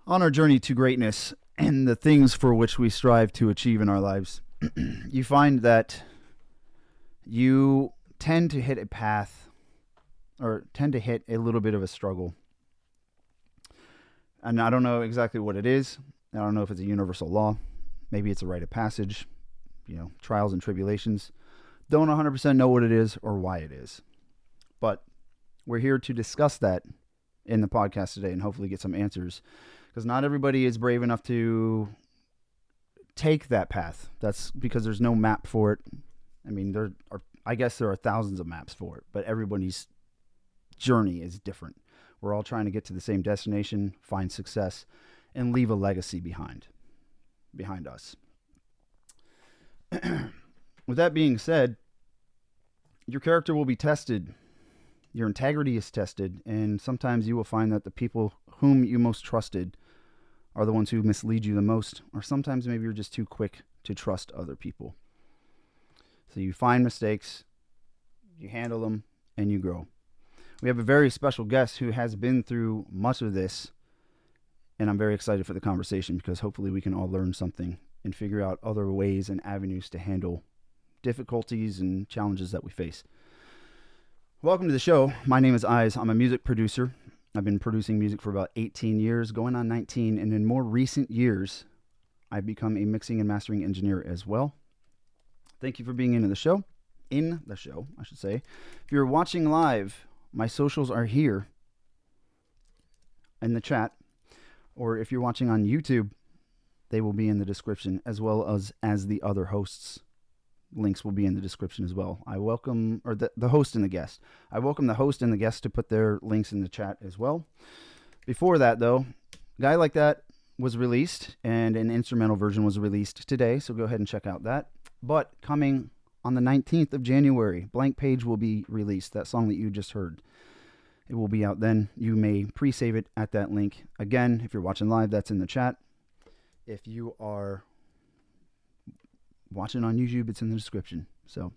On our journey to greatness and the things for which we strive to achieve in our lives, you find that you tend to hit a path or tend to hit a little bit of a struggle. And I don't know exactly what it is. I don't know if it's a universal law. Maybe it's a rite of passage, trials and tribulations. Don't 100% know what it is or why it is. But we're here to discuss that in the podcast today and hopefully get some answers. Because not everybody is brave enough to take that path. That's because there's no map for it. I mean, I guess there are thousands of maps for it, but everybody's journey is different. We're all trying to get to the same destination, find success, and leave a legacy behind us. With that being said, your character will be tested. Your integrity is tested, and sometimes you will find that the people whom you most trusted are the ones who mislead you the most, or sometimes maybe you're just too quick to trust other people. So you find mistakes, you handle them, and you grow. We have a very special guest who has been through much of this, and I'm very excited for the conversation because hopefully we can all learn something and figure out other ways and avenues to handle difficulties and challenges that we face. Welcome to the show. My name is Eyes. I'm a music producer. I've been producing music for about 18 years, going on 19, and in more recent years, I've become a mixing and mastering engineer as well. Thank you for being in the show, I should say. If you're watching live, my socials are here in the chat, or if you're watching on YouTube, they will be in the description, as well as the other hosts. Links will be in the description as well. I welcome, or the host and the guest. I welcome the host and the guest to put their links in the chat as well. Before that, though, Guy Like That was released, and an instrumental version was released today, so go ahead and check out that. But coming on the 19th of January, Blank Page will be released, that song that you just heard. It will be out then. You may pre-save it at that link. Again, if you're watching live, that's in the chat. If you are watching on YouTube, it's in the description. So,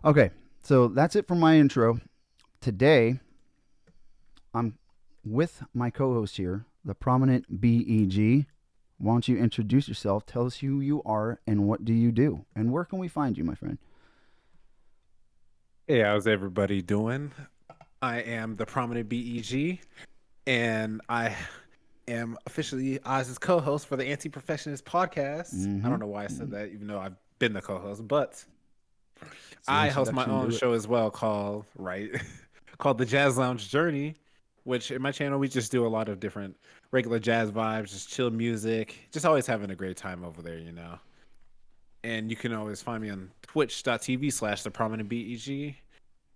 okay. So that's it for my intro. Today, I'm with my co-host here, the prominent BEG. Why don't you introduce yourself? Tell us who you are and what do you do? And where can we find you, my friend? Hey, how's everybody doing? I am the prominent BEG, and I am officially Oz's co-host for the Antiperfectionist Podcast. I don't know why I said that, even though I've been the co-host, but I host my own show as well called the Jazz Lounge Journey, which in my channel, we just do a lot of different regular jazz vibes, just chill music, just always having a great time over there, And you can always find me on twitch.tv/theprominentbeg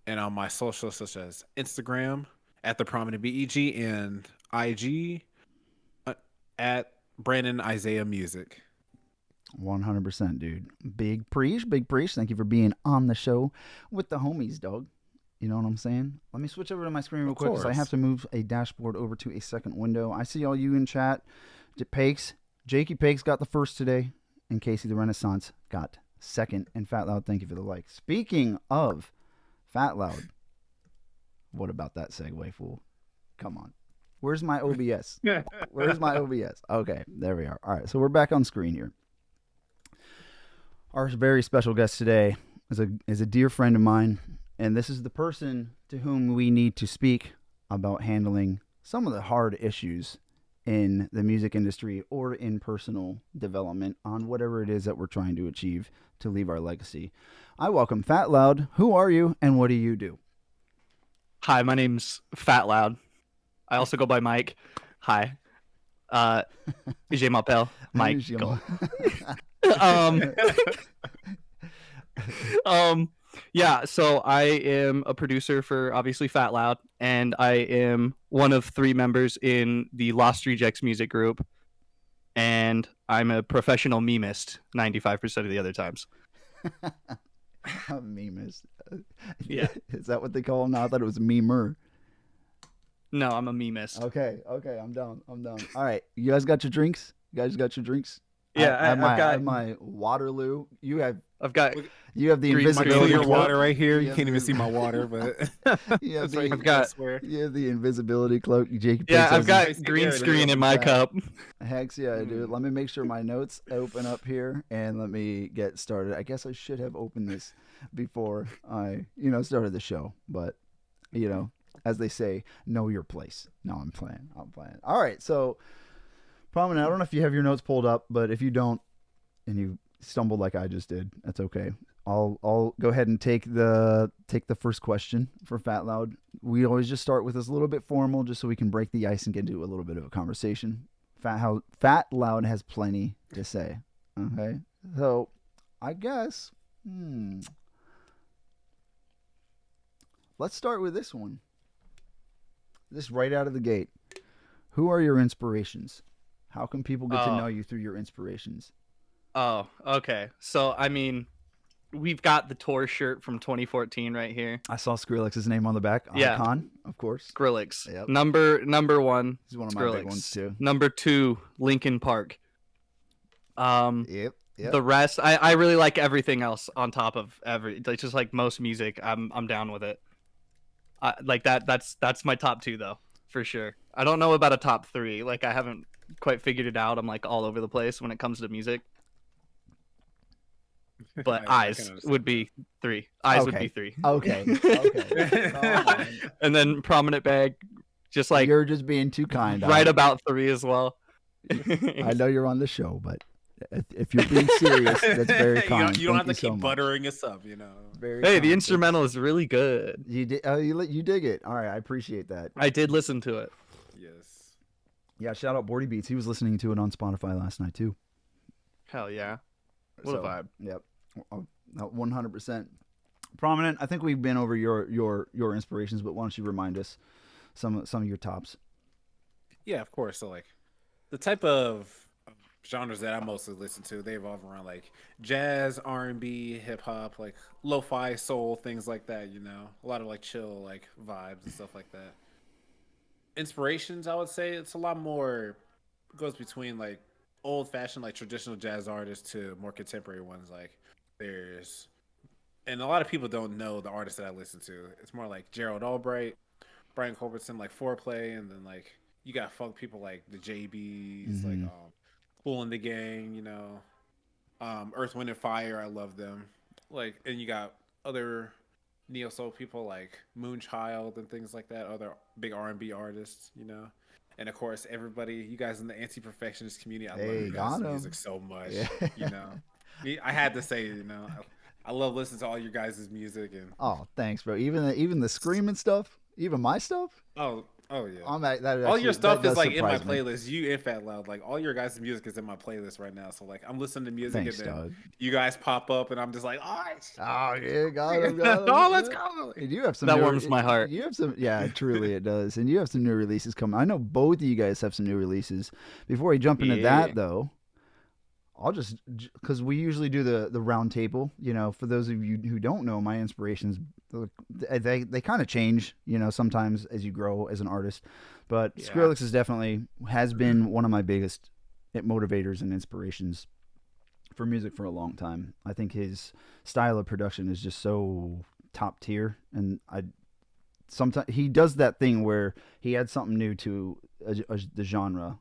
and on my socials such as Instagram at theprominentbeg and IG at Brandon Isaiah Music. 100%, dude. Big preach. Thank you for being on the show with the homies, dog. You know what I'm saying? Let me switch over to my screen real quick because I have to move a dashboard over to a second window. I see all you in chat. Jakey Pakes got the first today, and Casey the Renaissance got second. And Phatloud, thank you for the like. Speaking of Phatloud, what about that segue, fool? Come on. Where's my OBS? Where's my OBS? Okay, there we are. All right, so we're back on screen here. Our very special guest today is a dear friend of mine, and this is the person to whom we need to speak about handling some of the hard issues in the music industry or in personal development on whatever it is that we're trying to achieve to leave our legacy. I welcome Phatloud. Who are you, and what do you do? Hi, my name's Phatloud. I also go by Mike. Hi. Je m'appelle Mike. Yeah, so I am a producer for obviously Phatloud, and I am one of 3 members in the Lost Rejects music group, and I'm a professional memist 95% of the other times. A memist. Yeah. Is that what they call him now? I thought it was memer. No, I'm a memist. Okay, I'm down. All right, you guys got your drinks? Yeah, I have I've my Waterloo. You have got the Green My screen. invisibility clear cloak. water right here. You have can't the even see invis- my water, but You have that's right. the I've got- I swear. you have the invisibility cloak. Jacob Yeah, takes I've those- got There green it screen is. in my Back. cup. Hex yeah, dude. Mm. Let me make sure my notes open up here and let me get started. I guess I should have opened this before I, started the show. But, as they say, know your place. No, I'm playing. All right, so Prominent, I don't know if you have your notes pulled up, but if you don't and you stumbled like I just did, that's okay. I'll go ahead and take the first question for Fat Loud. We always just start with this a little bit formal, just so we can break the ice and get into a little bit of a conversation. Fat Loud has plenty to say. Okay, so I guess let's start with this one. This right out of the gate. Who are your inspirations? How can people get to know you through your inspirations? Oh, okay. So I mean, we've got the tour shirt from 2014 right here. I saw Skrillex's name on the back. Yeah. Icon, of course. Skrillex. Yep. Number one. He's one of Skrillex. my big ones too. Number 2, Linkin Park. Yep. The rest, I really like everything else on top of just like most music. I'm down with it. Like that's my top 2 though, for sure. I don't know about a top 3. Like I haven't quite figured it out. I'm like all over the place when it comes to music. But Eyes would be 3. Eyes would be 3. Okay. And then Prominent Bag, just like You're just being too kind. right about 3 as well. I know you're on the show, but if you're being serious, that's very kind. You don't have Thank to so keep much. buttering us up, Very Hey, kind. the instrumental is really good. You did. You dig it. All right, I appreciate that. I did listen to it. Yes. Yeah, shout out Bordy Beats. He was listening to it on Spotify last night too. Hell yeah. What a vibe. Yep, 100%. Prominent. I think we've been over your inspirations, but why don't you remind us some of your tops? Yeah, of course. So like the type of genres that I mostly listen to, they evolve around like jazz, R&B, hip hop, like lo-fi, soul, things like that, A lot of like chill like vibes and stuff like that. Inspirations, I would say it's a lot more goes between like old-fashioned like traditional jazz artists to more contemporary ones. Like there's and a lot of people don't know the artists that I listen to. It's more like Gerald Albright, Brian Culbertson, like Foreplay, and then like you got funk people like the JBs, like Kool and the Gang, Earth, Wind and Fire. I love them. Like, and you got other neo soul people like Moonchild and things like that. Other big R&B artists, And of course, everybody, you guys in the Anti-Perfectionist community, I love you guys' music so much. Yeah. I had to say, I love listening to all your guys' music and. Oh, thanks, bro. Even the screaming stuff, even my stuff. Oh yeah. All your stuff is like in my playlist. You and Fat Loud, like all your guys' music is in my playlist right now. So like I'm listening to music Thanks, and then dog. you guys pop up and I'm just like, oh yeah, got him. Oh, let's go. And you have some that warms my heart. You have some, yeah, truly it does. And you have some new releases coming. I know both of you guys have some new releases. Before we jump into that though, I'll just, because we usually do the round table, for those of you who don't know, my inspirations, they kind of change, sometimes as you grow as an artist. But Skrillex has been one of my biggest motivators and inspirations for music for a long time. I think his style of production is just so top tier. And sometimes he does that thing where he adds something new to the genre.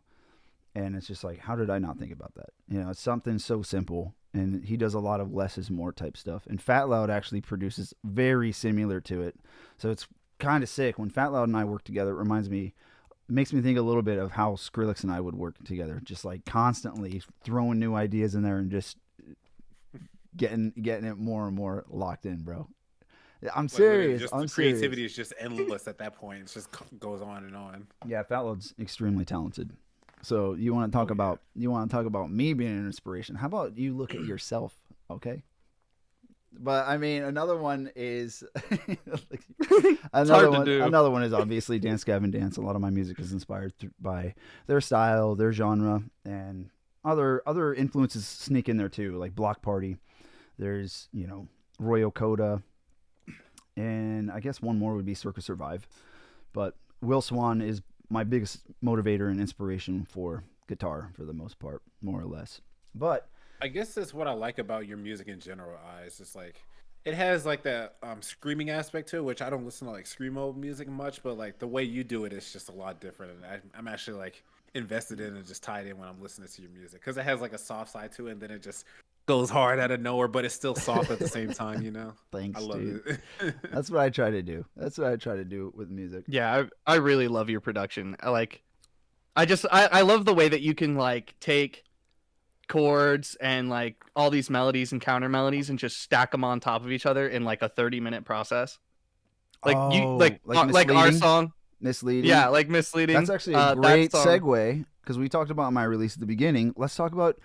And it's just like, how did I not think about that? It's something so simple. And he does a lot of less is more type stuff. And Fat Loud actually produces very similar to it. So it's kind of sick. When Fat Loud and I work together, it makes me think a little bit of how Skrillex and I would work together. Just like constantly throwing new ideas in there and just getting it more and more locked in, bro. I'm serious. The creativity is just endless at that point. It just goes on and on. Yeah, Fat Loud's extremely talented. So you want to talk about me being an inspiration? How about you look at yourself, okay? But I mean, another one is another one is obviously Dance Gavin Dance. A lot of my music is inspired by their style, their genre, and other influences sneak in there too, like Block Party. There's Roy Okoda, and I guess one more would be Circus Survive. But Will Swan is my biggest motivator and inspiration for guitar for the most part, more or less. But I guess that's what I like about your music in general. It's just like it has like that screaming aspect to it, which I don't listen to like screamo music much, but like the way you do it is just a lot different, and I'm actually like invested in and just tied in when I'm listening to your music because it has like a soft side to it, and then it just goes hard out of nowhere, but it's still soft at the same time. You know, thanks, I love dude. it. That's what I try to do. That's what I try to do with music. Yeah, I really love your production. I love the way that you can like take chords and like all these melodies and counter melodies and just stack them on top of each other in like a 30-minute process. Like you like our Misleading? song. Misleading. Yeah, like Misleading. That's actually a great segue because we talked about my release at the beginning. Let's talk about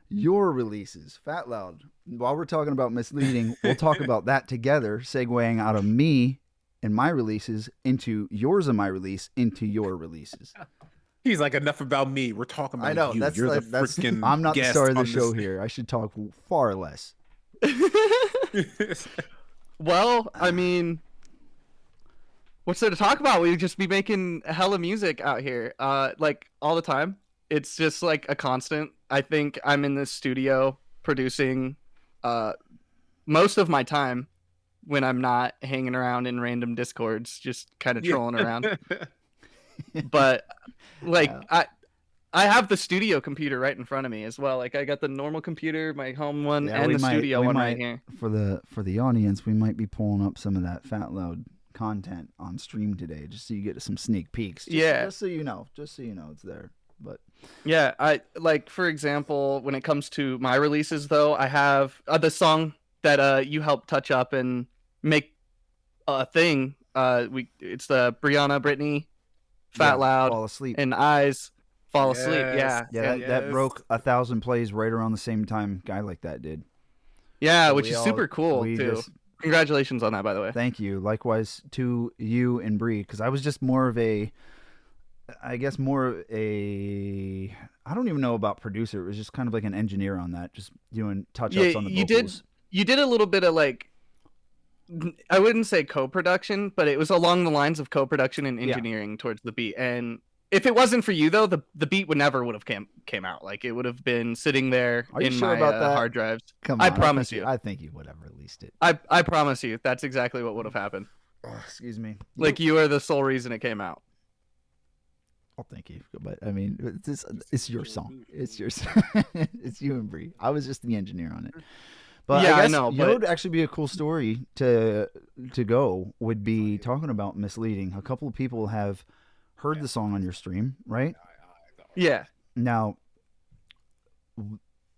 your releases, Fat Loud. While we're talking about Misleading, we'll talk about that together, segueing out of me and my releases into yours and my release into your releases. He's like, enough about me. We're talking about I know you. that's You're like, the that's. freaking I'm not the guest star of the on show this. here. I should talk far less. Well, I mean, what's there to talk about? We'd just be making hella music out here, like all the time. It's just like a constant. I think I'm in the studio producing most of my time when I'm not hanging around in random discords, just kind of trolling around. But like I have the studio computer right in front of me as well. Like I got the normal computer, my home one, and the studio one right here. For the audience, we might be pulling up some of that Fat Loud content on stream today, just so you get some sneak peeks. Just so you know it's there. But yeah, I like, for example, when it comes to my releases, though, I have the song that you helped touch up and make a thing. It's the Brianna Brittany Fat Loud Fall Asleep and Eyes Fall Asleep. Yeah, that broke 1,000 plays right around the same time. Guy like that did. Yeah, so which is super cool too. Congratulations on that, by the way. Thank you. Likewise to you and Bree, because I was just more of a, I don't even know about producer. It was just kind of like an engineer on that, just doing touch-ups on the vocals. You did a little bit of like, I wouldn't say co-production, but it was along the lines of co-production and engineering towards the beat. And if it wasn't for you, though, the beat would have came out. Like, it would have been sitting there in my hard drives. Come on, I promise you. I think you would have released it. I promise you. That's exactly what would have happened. Oh, excuse me. Like, you are the sole reason it came out. Oh, thank you. But I mean, it's your song. It's yours. It's you and Bree. I was just the engineer on it. But yeah, I guess, I know. But would actually be a cool story to go. Would be talking about Misleading. A couple of people have heard the song on your stream, right? Yeah. Now,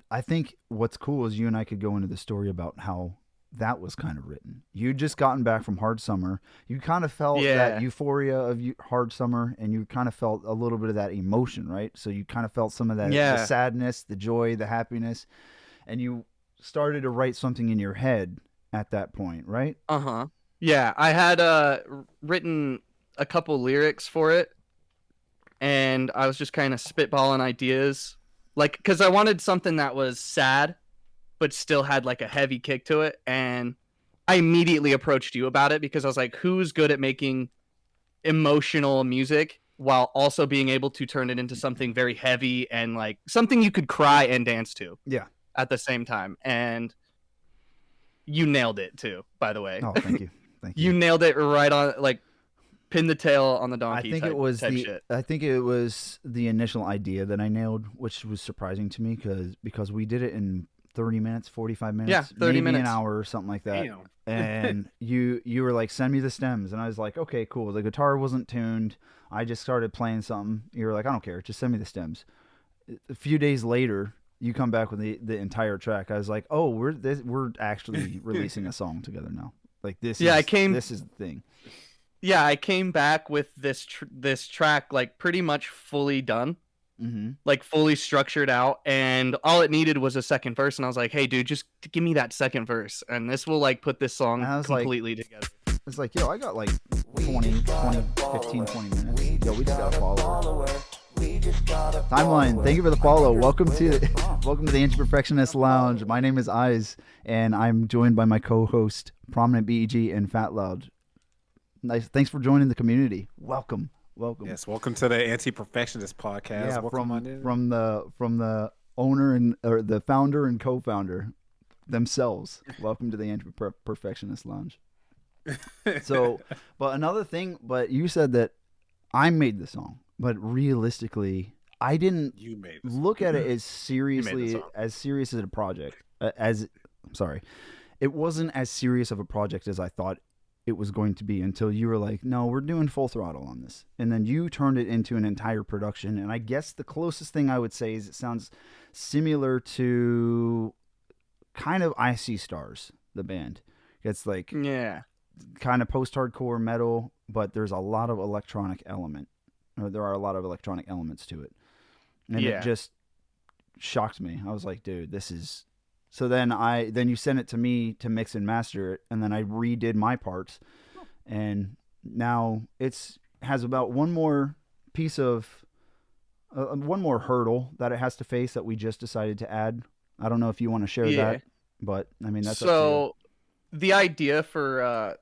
I think what's cool is you and I could go into the story about how that was kind of written. You'd just gotten back from Hard Summer. You kind of felt that euphoria of Hard Summer, and you kind of felt a little bit of that emotion, right? So you kind of felt some of that the sadness, the joy, the happiness, and you started to write something in your head at that point, right? Uh-huh. Yeah, I had written a couple lyrics for it, and I was just kind of spitballing ideas, like, because I wanted something that was sad but still had like a heavy kick to it. And I immediately approached you about it because I was like, who's good at making emotional music while also being able to turn it into something very heavy and like something you could cry and dance to at the same time. And you nailed it too, by the way. Oh, thank you. Thank you. You nailed it right on, like, pin the tail on the donkey. I think it was the initial idea that I nailed, which was surprising to me because we did it in 30 minutes, 45 minutes, yeah, 30 minutes, an hour or something like that. And you were like, send me the stems. And I was like, okay, cool. The guitar wasn't tuned. I just started playing something. You were like, I don't care. Just send me the stems. A few days later, you come back with the entire track. I was like, oh, we're actually releasing a song together now. Like this is the thing. Yeah, I came back with this track like pretty much fully done. Mm-hmm. Like fully structured out, and all it needed was a second verse. And I was like, hey dude, just give me that second verse and this will like put this song completely together. It's like, yo, I got like 15, 20 minutes. Yo, we just got a follower. Timeline, thank you for the follow. Welcome to the Antiperfectionist Lounge. My name is Eyes, and I'm joined by my co-host, Prominent BEG and Fat Loud. Nice, thanks for joining the community. Welcome. Yes, welcome to the Anti-Perfectionist Podcast. Yeah, welcome from the owner or the founder and co-founder themselves. Welcome to the Antiperfectionist Lounge. So, but another thing, but you said that I made the song, but realistically, I didn't look at it as serious as a project. It wasn't as serious of a project as I thought it was going to be until you were like, no, we're doing full throttle on this. And then you turned it into an entire production. And I guess the closest thing I would say is it sounds similar to kind of I See Stars, the band. It's like kind of post-hardcore metal, but there's a lot of electronic elements to it. And it just shocked me. I was like, dude, this is... So then you sent it to me to mix and master it, and then I redid my parts, and now has about one more piece of one more hurdle that it has to face that we just decided to add. I don't know if you want to share that, but I mean that's so up to you. The idea for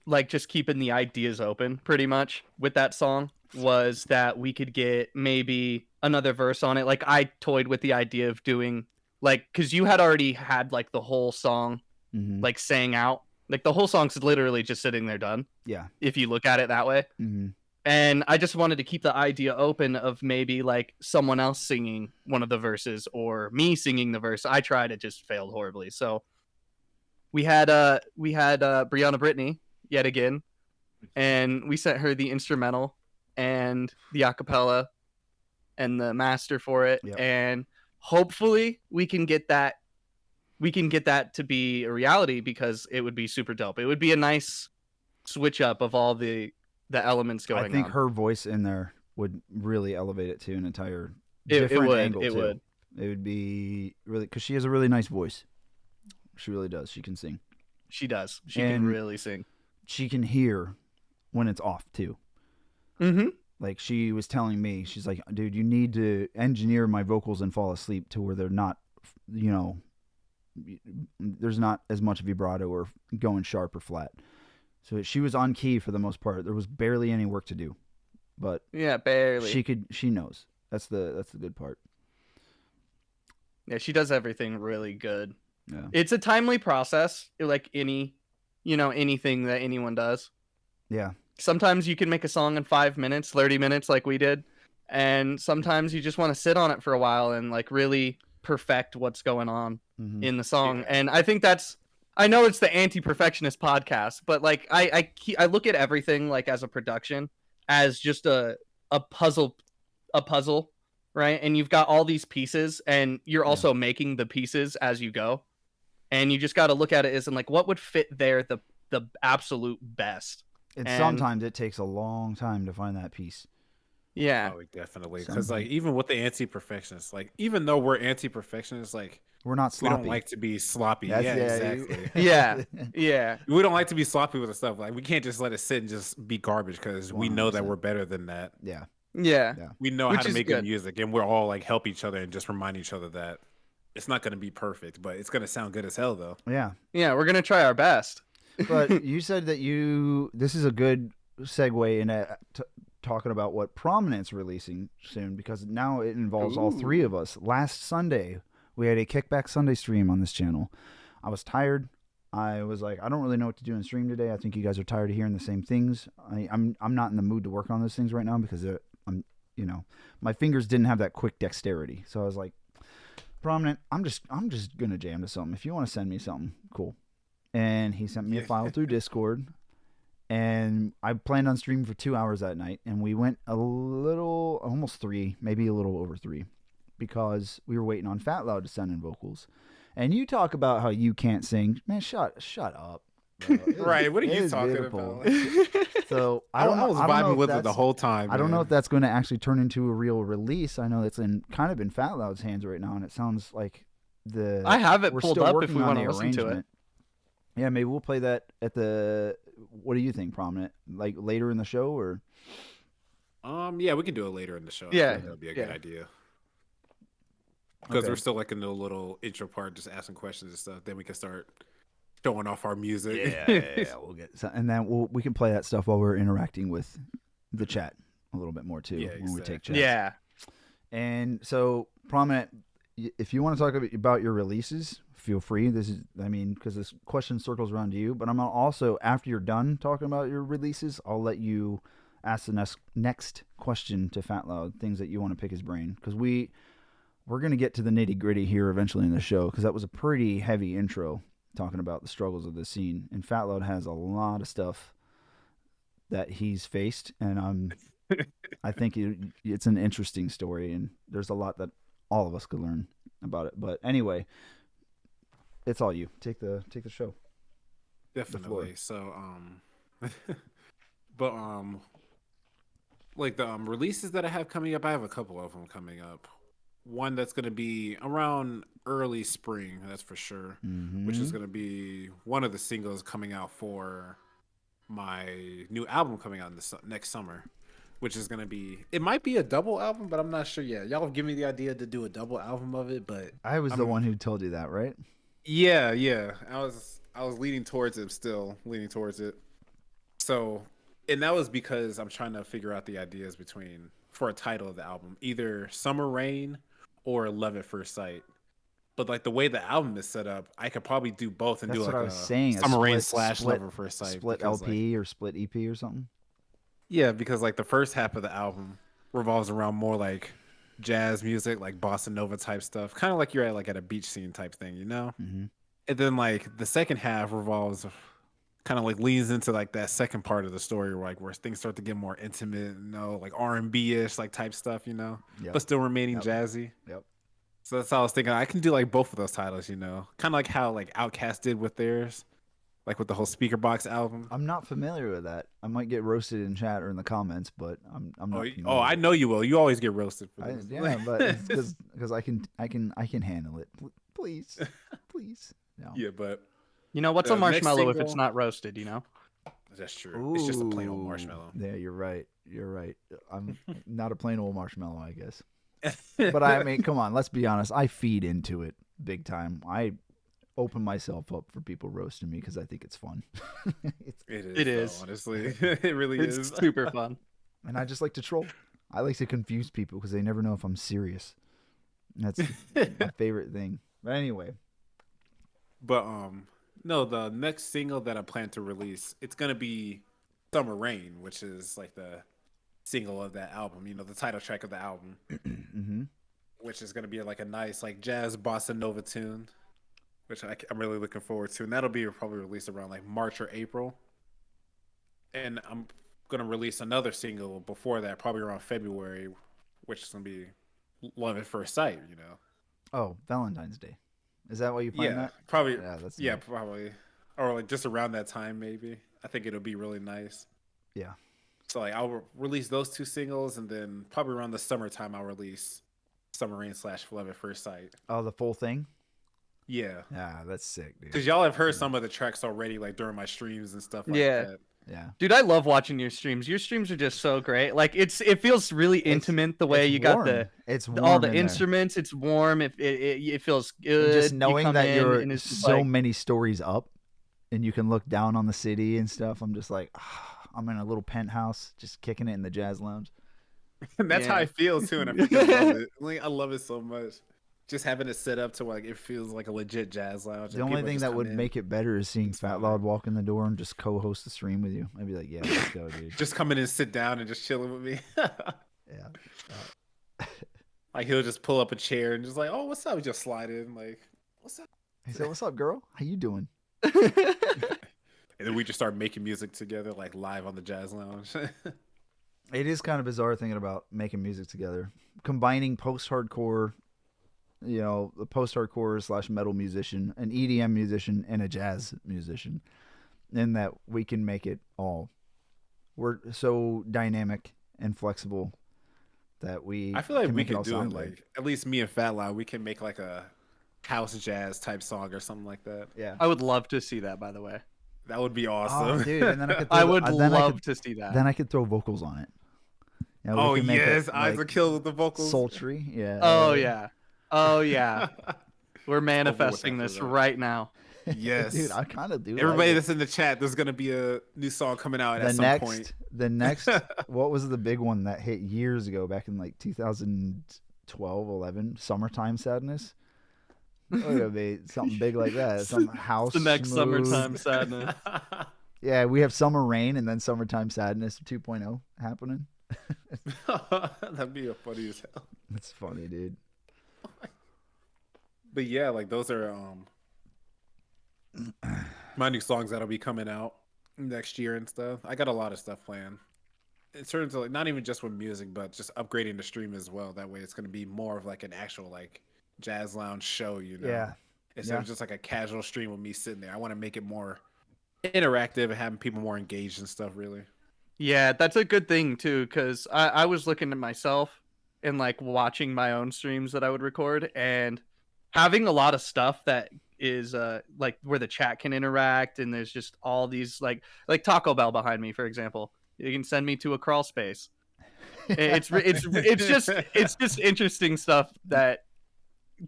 like just keeping the ideas open pretty much with that song was that we could get maybe another verse on it. Like I toyed with the idea of doing like, because you had already had like the whole song like sang out, like the whole song's literally just sitting there done, if you look at it that way. And I just wanted to keep the idea open of maybe like someone else singing one of the verses or me singing the verse. I tried, it just failed horribly. So we had Brianna Brittany yet again, and we sent her the instrumental and the acapella and the master for it. And hopefully we can get that to be a reality, because it would be super dope. It would be a nice switch up of all the elements going on. I think her voice in there would really elevate it to an entire different angle. It would be really, because she has a really nice voice. She really does. She can sing. She does. She can really sing. She can hear when it's off too. Like she was telling me, she's like, dude, you need to engineer my vocals and fall asleep to where they're not, there's not as much vibrato or going sharp or flat. So she was on key for the most part. There was barely any work to do, but barely. She knows. That's the good part. Yeah, she does everything really good. Yeah. It's a timely process, like anything that anyone does. Yeah. Sometimes you can make a song in 5 minutes, 30 minutes like we did. And sometimes you just want to sit on it for a while and like really perfect what's going on in the song. And I think I know it's the Anti-Perfectionist Podcast, but like I look at everything like as a production, as just a puzzle, right? And you've got all these pieces, and you're also making the pieces as you go. And you just got to look at it as in like what would fit there the absolute best. And sometimes it takes a long time to find that piece. Yeah. Oh, definitely. Because like even with the anti-perfectionists, like even though we're anti-perfectionists, like we're not sloppy. We don't like to be sloppy. Exactly. Yeah. We don't like to be sloppy with the stuff. Like we can't just let it sit and just be garbage, because we know that we're better than that. Yeah. We know how to make good music, and we're all like help each other and just remind each other that it's not going to be perfect, but it's going to sound good as hell though. Yeah. Yeah, we're going to try our best. But you said that this is a good segue into talking about what Prominent's releasing soon, because now it involves all three of us. Last Sunday, we had a Kickback Sunday stream on this channel. I was tired. I was like, I don't really know what to do in stream today. I think you guys are tired of hearing the same things. I'm not in the mood to work on those things right now, because my fingers didn't have that quick dexterity. So I was like, Prominent, I'm just gonna jam to something. If you want to send me something, cool. And he sent me a file through Discord, and I planned on streaming for 2 hours that night, and we went almost 3, maybe a little over 3, because we were waiting on phatloud to send in vocals. And you talk about how you can't sing, man. Shut up. Right? What are you talking about? So I was vibing with it the whole time. I don't know if that's going to actually turn into a real release. I know it's kind of in phatloud's hands right now, and it sounds like I have it pulled up if we want to listen to it. Yeah, maybe we'll play that at the. What do you think, Prominent? Like later in the show, or? Yeah, we can do it later in the show. Yeah, that would be a good idea. Because we're still like in the little intro part, just asking questions and stuff. Then we can start showing off our music. Yeah. We'll get, and then we can play that stuff while we're interacting with the chat a little bit more too when we take chat. Yeah. And so Prominent. If you want to talk about your releases, feel free. Because this question circles around you. But I'm also, after you're done talking about your releases, I'll let you ask the next question to Fat Loud, things that you want to pick his brain. Because we're going to get to the nitty gritty here eventually in the show, because that was a pretty heavy intro talking about the struggles of the scene. And Fat Loud has a lot of stuff that he's faced, and I think it's an interesting story, and there's a lot that all of us could learn about it. But anyway, it's all you. Take the show. Definitely. So, but like the releases that I have coming up, I have a couple of them coming up. One that's going to be around early spring, that's for sure, which is going to be one of the singles coming out for my new album coming out next summer, which is going to be, it might be a double album, but I'm not sure yet. Y'all have given me the idea to do a double album of it, but I was the one who told you that, right? Yeah. I was leaning towards it, still leaning towards it. So, and that was because I'm trying to figure out the ideas for a title of the album, either Summer Rain or Love at First Sight. But like the way the album is set up, I could probably do both and That's do like what I was saying. Summer Rain / Love at First Sight. Split LP or split EP or something. Yeah, because like the first half of the album revolves around more like jazz music, like bossa nova type stuff, kind of like you're at a beach scene type thing, you know? Mm-hmm. And then like the second half revolves, kind of like leans into like that second part of the story where things start to get more intimate, like R&B-ish like type stuff, but still remaining jazzy. Yep. So that's how I was thinking. I can do like both of those titles, kind of like how like Outkast did with theirs, like with the whole Speaker Box album. I'm not familiar with that. I might get roasted in chat or in the comments, but I'm not. I know you will. You always get roasted for this. But it's because I can handle it. Please. No. Yeah, but what's a marshmallow if it's not roasted? That's true. Ooh. It's just a plain old marshmallow. Yeah, you're right. I'm not a plain old marshmallow, I guess. But I mean, come on, let's be honest. I feed into it big time. I open myself up for people roasting me because I think it's fun. It is. Honestly, it really is. It's super fun. And I just like to troll. I like to confuse people because they never know if I'm serious. That's my favorite thing. But anyway. But no, the next single that I plan to release, it's gonna be "Summer Rain," which is like the single of that album. The title track of the album, which is gonna be like a nice like jazz bossa nova tune, which I'm really looking forward to, and that'll be probably released around like March or April. And I'm gonna release another single before that, probably around February, which is gonna be "Love at First Sight." Oh, Valentine's Day. Is that what you plan that? Probably. Yeah, probably. Or like just around that time, maybe. I think it'll be really nice. Yeah. So like I'll release those two singles, and then probably around the summertime I'll release "Summer Rain / Love at First Sight." Oh, the full thing? Yeah. Yeah, that's sick, dude. Because y'all have heard some of the tracks already, like during my streams and stuff like that. Yeah. Dude, I love watching your streams. Your streams are just so great. Like it feels really intimate the way you warm. got it's warm all the instruments. There. It's warm. It feels good. Just knowing that you're so like, many stories up, and you can look down on the city and stuff. I'm just like, I'm in a little penthouse, just kicking it in the jazz lounge. And that's how I feel too, and I love it. Like I love it so much. Just having it set up to like it feels like a legit jazz lounge. The only thing that would make it better is seeing Fat Loud walk in the door and just co-host the stream with you. I'd be like, yeah, let's go, dude. Just come in and sit down and just chilling with me. Yeah. Like he'll just pull up a chair and just like, oh, what's up? We just slide in, like, what's up? He said, what's up, girl? How you doing? And then we just start making music together, like live on the jazz lounge. It is kind of bizarre thinking about making music together, combining post-hardcore. The post-hardcore / metal musician, an EDM musician, and a jazz musician, and that we can make it all. We're so dynamic and flexible that I feel like we can do it. Like like at least me and Fat Loud, we can make like a house jazz type song or something like that. Yeah, I would love to see that. By the way, that would be awesome, dude. And then I would love to see that. Then I could throw vocals on it. Oh yes, Eyes Are Killed with the vocals. Sultry, yeah. Oh yeah, we're manifesting this right now. Yes, dude, I kind of do. Everybody that's in the chat, there's gonna be a new song coming out at some point. The next, what was the big one that hit years ago, back in like 2000, 12, 11, Summertime Sadness. Look at me, something big like that. Some house The next smooth. Summertime Sadness. Yeah, we have Summer Rain and then Summertime Sadness 2.0 happening. That'd be funny as hell. It's funny, dude. But yeah, like those are my new songs that'll be coming out next year and stuff. I got a lot of stuff planned. In terms of like not even just with music, but just upgrading the stream as well. That way it's gonna be more of like an actual like jazz lounge show, you know. Yeah. Instead of just like a casual stream with me sitting there. I want to make it more interactive and having people more engaged and stuff, really. Yeah, that's a good thing too, because I was looking at myself and like watching my own streams that I would record, and having a lot of stuff that is like where the chat can interact, and there's just all these like Taco Bell behind me, for example. You can send me to a crawl space. It's just interesting stuff that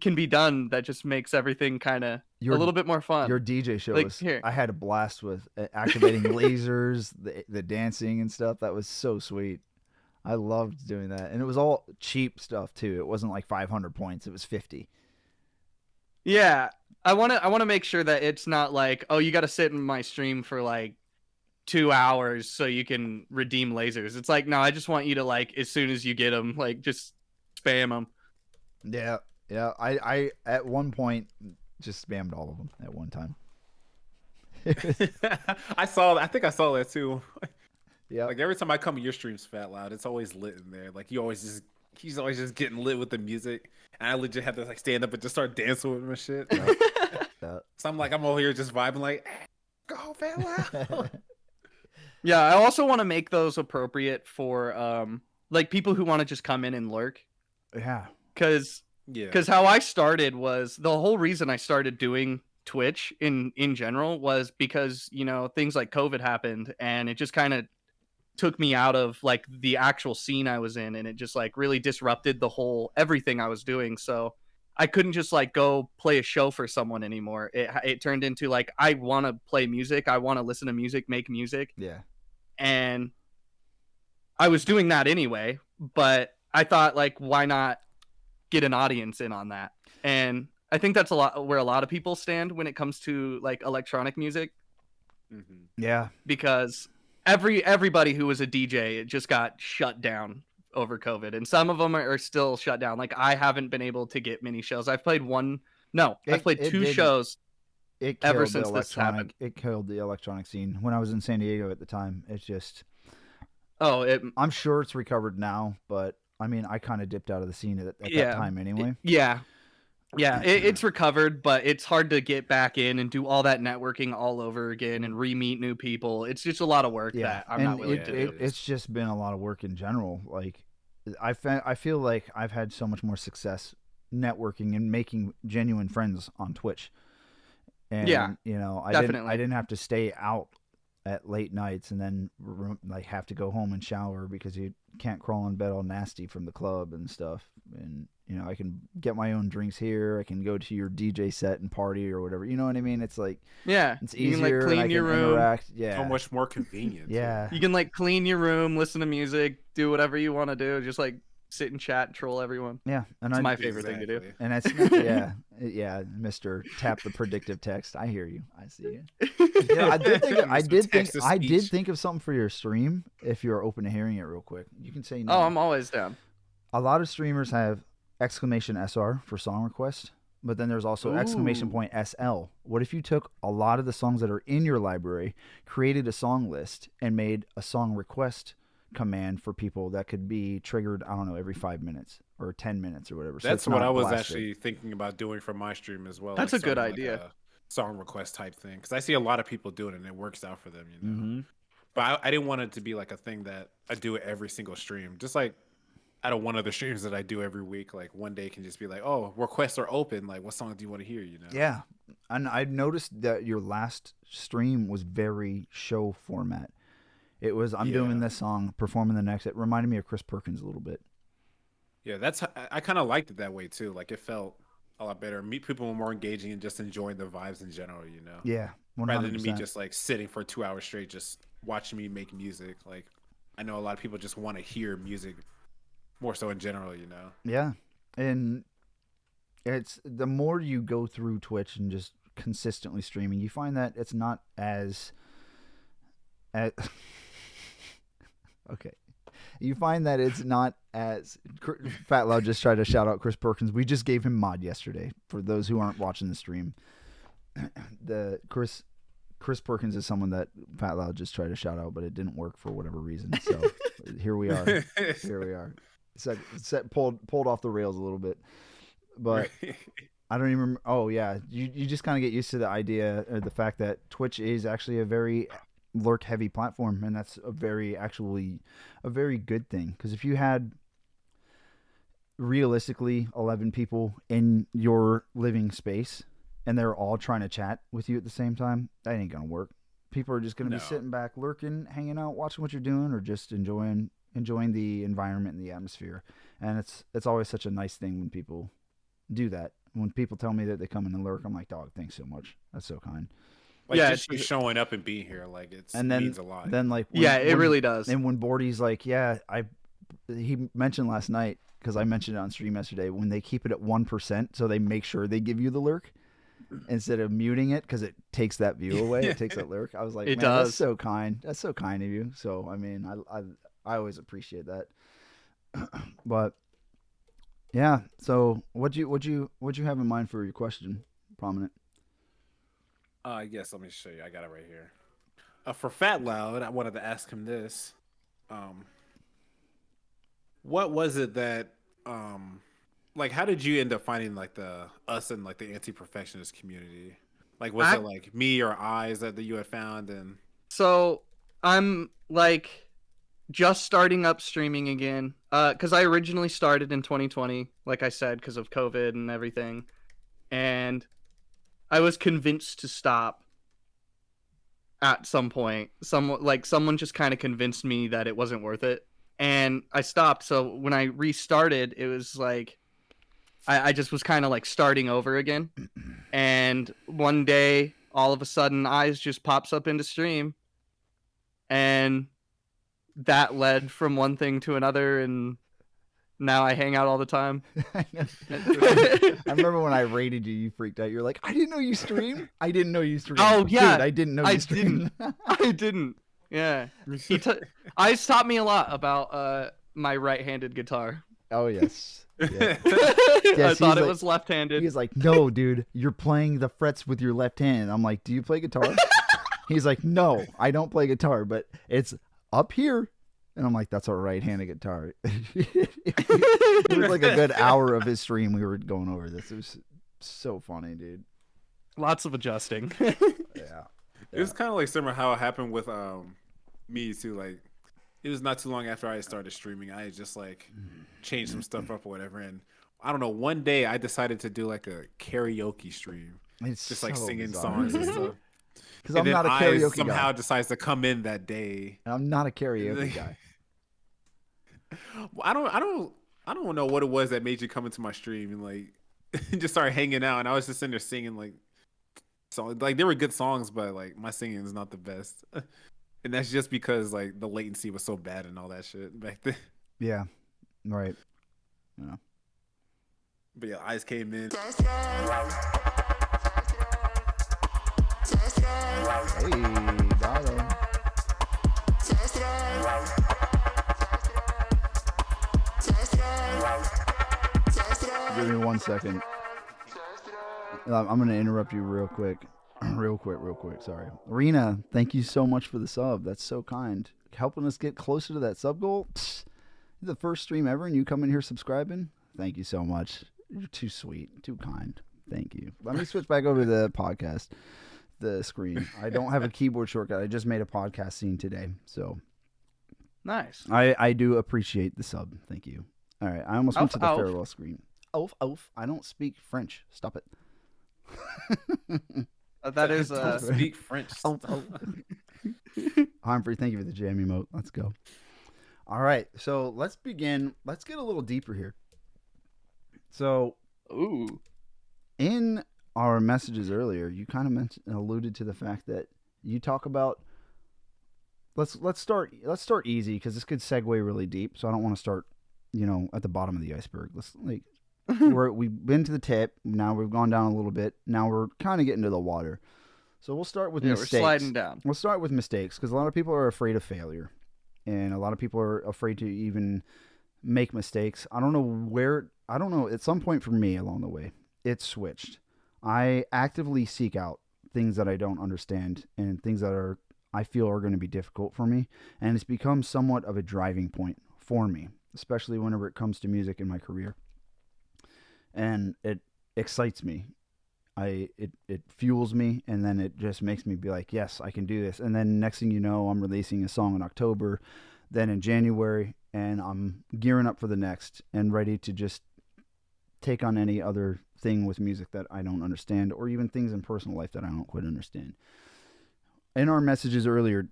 can be done that just makes everything kind of a little bit more fun. Your DJ show Like, was here. I had a blast with activating lasers, the dancing and stuff. That was so sweet. I loved doing that, and it was all cheap stuff too. It wasn't like 500 points; it was 50. Yeah, I want to make sure that it's not like, oh, you got to sit in my stream for like 2 hours so you can redeem lasers. It's like, no, I just want you to like as soon as you get them, like just spam them. Yeah. I at one point just spammed all of them at one time. I think I saw that too. Yeah. Like every time I come to your streams, Fat Loud, it's always lit in there. Like he's always just getting lit with the music, and I legit have to like stand up and just start dancing with him and shit. Yeah. So I'm over here just vibing like, go Fat Loud. Yeah, I also want to make those appropriate for like people who want to just come in and lurk. Yeah. Because how I started was the whole reason I started doing Twitch in general was because, you know, things like COVID happened, and it just kind of took me out of like the actual scene I was in, and it just like really disrupted the whole everything I was doing. So I couldn't just like go play a show for someone anymore. It turned into like, I want to play music, I want to listen to music, make music. Yeah. And I was doing that anyway, but I thought, like, why not get an audience in on that? And I think that's where a lot of people stand when it comes to like electronic music. Mm-hmm. Yeah. Because everybody who was a DJ, it just got shut down over COVID, and some of them are still shut down. Like, I haven't been able to get many shows. I've played I've played two shows ever since this happened. It killed the electronic scene when I was in San Diego at the time. It's just, I'm sure it's recovered now, but I mean, I kind of dipped out of the scene at that time anyway. It's recovered, but it's hard to get back in and do all that networking all over again and re-meet new people. It's just a lot of work that I'm not willing to do. It's just been a lot of work in general. Like, I feel like I've had so much more success networking and making genuine friends on Twitch. And, you know, I didn't have to stay out at late nights and then like have to go home and shower because you can't crawl in bed all nasty from the club and stuff. And, you know, I can get my own drinks here. I can go to your DJ set and party or whatever. You know what I mean? It's like, it's easier. You can like clean your room. Interact. Yeah. So much more convenient. Yeah. You can like clean your room, listen to music, do whatever you want to do. Just like sit and chat and troll everyone. Yeah. And it's my favorite thing to do. And it's, Mr. Tap the predictive text. I hear you. I see you. Yeah, I did think of something for your stream if you're open to hearing it real quick. You can say no. Oh, I'm always down. A lot of streamers have !SR for song request, but then there's also !SL. What if you took a lot of the songs that are in your library, created a song list, and made a song request command for people that could be triggered, I don't know, every 5 minutes or 10 minutes or whatever. That's what I was actually thinking about doing for my stream as well. That's like a good idea. Like a song request type thing, because I see a lot of people doing it and it works out for them, you know. Mm-hmm. But I didn't want it to be like a thing that I do it every single stream. Just like out of one of the streams that I do every week, like one day can just be like, oh, requests are open. Like, what song do you want to hear? You know? Yeah, and I noticed that your last stream was very show format. It was I'm doing this song, performing the next. It reminded me of Chris Perkins a little bit. Yeah, I kind of liked it that way too. Like it felt a lot better. Meet people were more engaging and just enjoying the vibes in general. You know? Yeah, 100%. Rather than me just like sitting for 2 hours straight, just watching me make music. Like I know a lot of people just want to hear music more so in general, you know. Yeah, And it's the more you go through Twitch and just consistently streaming, you find that it's not as okay. You find that it's not as Fat Loud just tried to shout out Chris Perkins. We just gave him mod yesterday for those who aren't watching the stream. The Chris Perkins is someone that Fat Loud just tried to shout out, but it didn't work for whatever reason. So here we are. Pulled off the rails a little bit, but I don't even remember. Oh yeah, you just kind of get used to the idea, or the fact that Twitch is actually a very lurk heavy platform, and that's a very good thing. Because if you had realistically 11 people in your living space and they're all trying to chat with you at the same time, that ain't gonna work. People are just gonna be sitting back, lurking, hanging out, watching what you're doing, or just enjoying the environment and the atmosphere. And it's always such a nice thing when people do that. When people tell me that they come in and lurk, I'm like, dog, thanks so much. That's so kind. Like, just you showing up and being here, like, means a lot. Then like, it really does. And when Bordy's like, yeah, he mentioned last night, because I mentioned it on stream yesterday, when they keep it at 1%, so they make sure they give you the lurk instead of muting it, because it takes that view away. It takes that lurk. I was like, man, that's so kind. That's so kind of you. So I mean, I always appreciate that. But yeah, so what'd you have in mind for your question, Prominent? Yes, let me show you. I got it right here. For Fat Loud, I wanted to ask him this. What was it that, like, how did you end up finding, like, us and, like, the anti-perfectionist community? Like, was it, like, me or eyes that you had found? And so I'm, like, just starting up streaming again. Because I originally started in 2020, like I said, because of COVID and everything. And I was convinced to stop at some point. Someone just kind of convinced me that it wasn't worth it, and I stopped. So when I restarted, it was like I just was kind of like starting over again. And one day, all of a sudden, Eyes just pops up into stream, and that led from one thing to another, and now I hang out all the time. I remember when I rated you, you freaked out. You're like, I didn't know you streamed. I didn't know you streamed. Oh, yeah. Dude, I didn't know you streamed. I didn't. Yeah. Ice taught me a lot about my right-handed guitar. Oh, yes. Yeah. I thought it was left-handed. He's like, no, dude, you're playing the frets with your left hand. I'm like, do you play guitar? He's like, no, I don't play guitar, but it's up here. And I'm like, that's a right-handed guitar. It was like a good hour of his stream. We were going over this. It was so funny, dude. Lots of adjusting. Yeah. It was kind of like similar how it happened with me too. Like, it was not too long after I started streaming. I had just like changed some stuff up or whatever. And I don't know, one day I decided to do like a karaoke stream. It's just like so singing bizarre. songs and stuff. Because I'm not a karaoke guy. Somehow decides to come in that day. I'm not a karaoke guy. I don't know what it was that made you come into my stream and like just start hanging out. And I was just sitting there singing like songs. Like, they were good songs, but like my singing is not the best. And that's just because like the latency was so bad and all that shit back then. Yeah, right. Yeah. But yeah, Ice came in. Hey, darling. Give me 1 second. I'm going to interrupt you real quick. Real quick. Sorry. Rena, thank you so much for the sub. That's so kind. Helping us get closer to that sub goal. Psst. The first stream ever and you come in here subscribing. Thank you so much. You're too sweet. Too kind. Thank you. Let me switch back over to the podcast. The screen. I don't have a keyboard shortcut. I just made a podcast scene today. So nice. I do appreciate the sub. Thank you. All right. I almost went to the farewell screen. Oaf. I don't speak French. Stop it. That is Don't speak French. Humphrey, thank you for the jam emote. Let's go. All right. So let's begin. Let's get a little deeper here. So, in our messages earlier, you kind of alluded to the fact that you talk about. Let's start easy because this could segue really deep. So I don't want to start, at the bottom of the iceberg. Let's we've been to the tip. Now we've gone down a little bit. Now we're kind of getting to the water. So we'll start with mistakes. We're sliding down. We'll start with mistakes because a lot of people are afraid of failure, and a lot of people are afraid to even make mistakes. I don't know. At some point for me along the way, it switched. I actively seek out things that I don't understand and things that I feel are going to be difficult for me, and it's become somewhat of a driving point for me, especially whenever it comes to music in my career. And it excites me. It fuels me, and then it just makes me be like, yes, I can do this. And then next thing you know, I'm releasing a song in October, then in January, and I'm gearing up for the next and ready to just take on any other thing with music that I don't understand, or even things in personal life that I don't quite understand. In our messages earlier,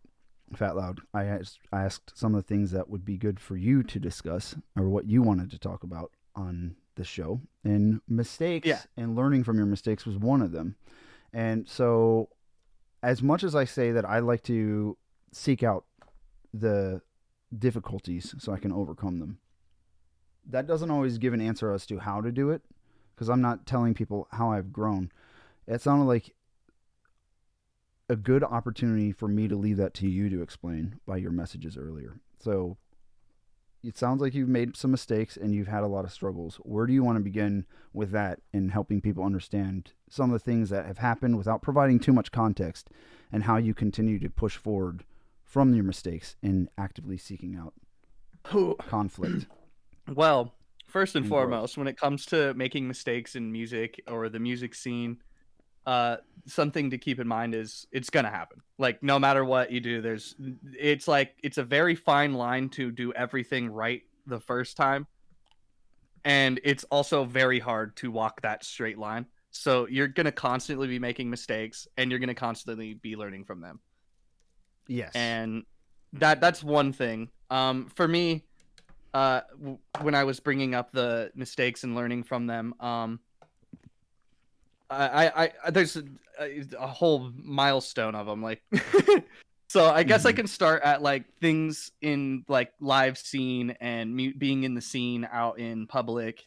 phatloud, I asked some of the things that would be good for you to discuss, or what you wanted to talk about on the show, and mistakes and learning from your mistakes was one of them. And so as much as I say that I like to seek out the difficulties so I can overcome them, that doesn't always give an answer as to how to do it, because I'm not telling people how I've grown. It sounded like a good opportunity for me to leave that to you to explain by your messages earlier. So it sounds like you've made some mistakes and you've had a lot of struggles. Where do you want to begin with that in helping people understand some of the things that have happened without providing too much context, and how you continue to push forward from your mistakes and actively seeking out conflict? Well, first and foremost, when it comes to making mistakes in music or the music scene, something to keep in mind is it's gonna happen. Like, no matter what you do, it's a very fine line to do everything right the first time, and it's also very hard to walk that straight line. So you're gonna constantly be making mistakes, and you're gonna constantly be learning from them. Yes. And that's one thing. For me, when I was bringing up the mistakes and learning from them, I there's a whole milestone of them, like. So I guess I can start at like things in like live scene and being in the scene out in public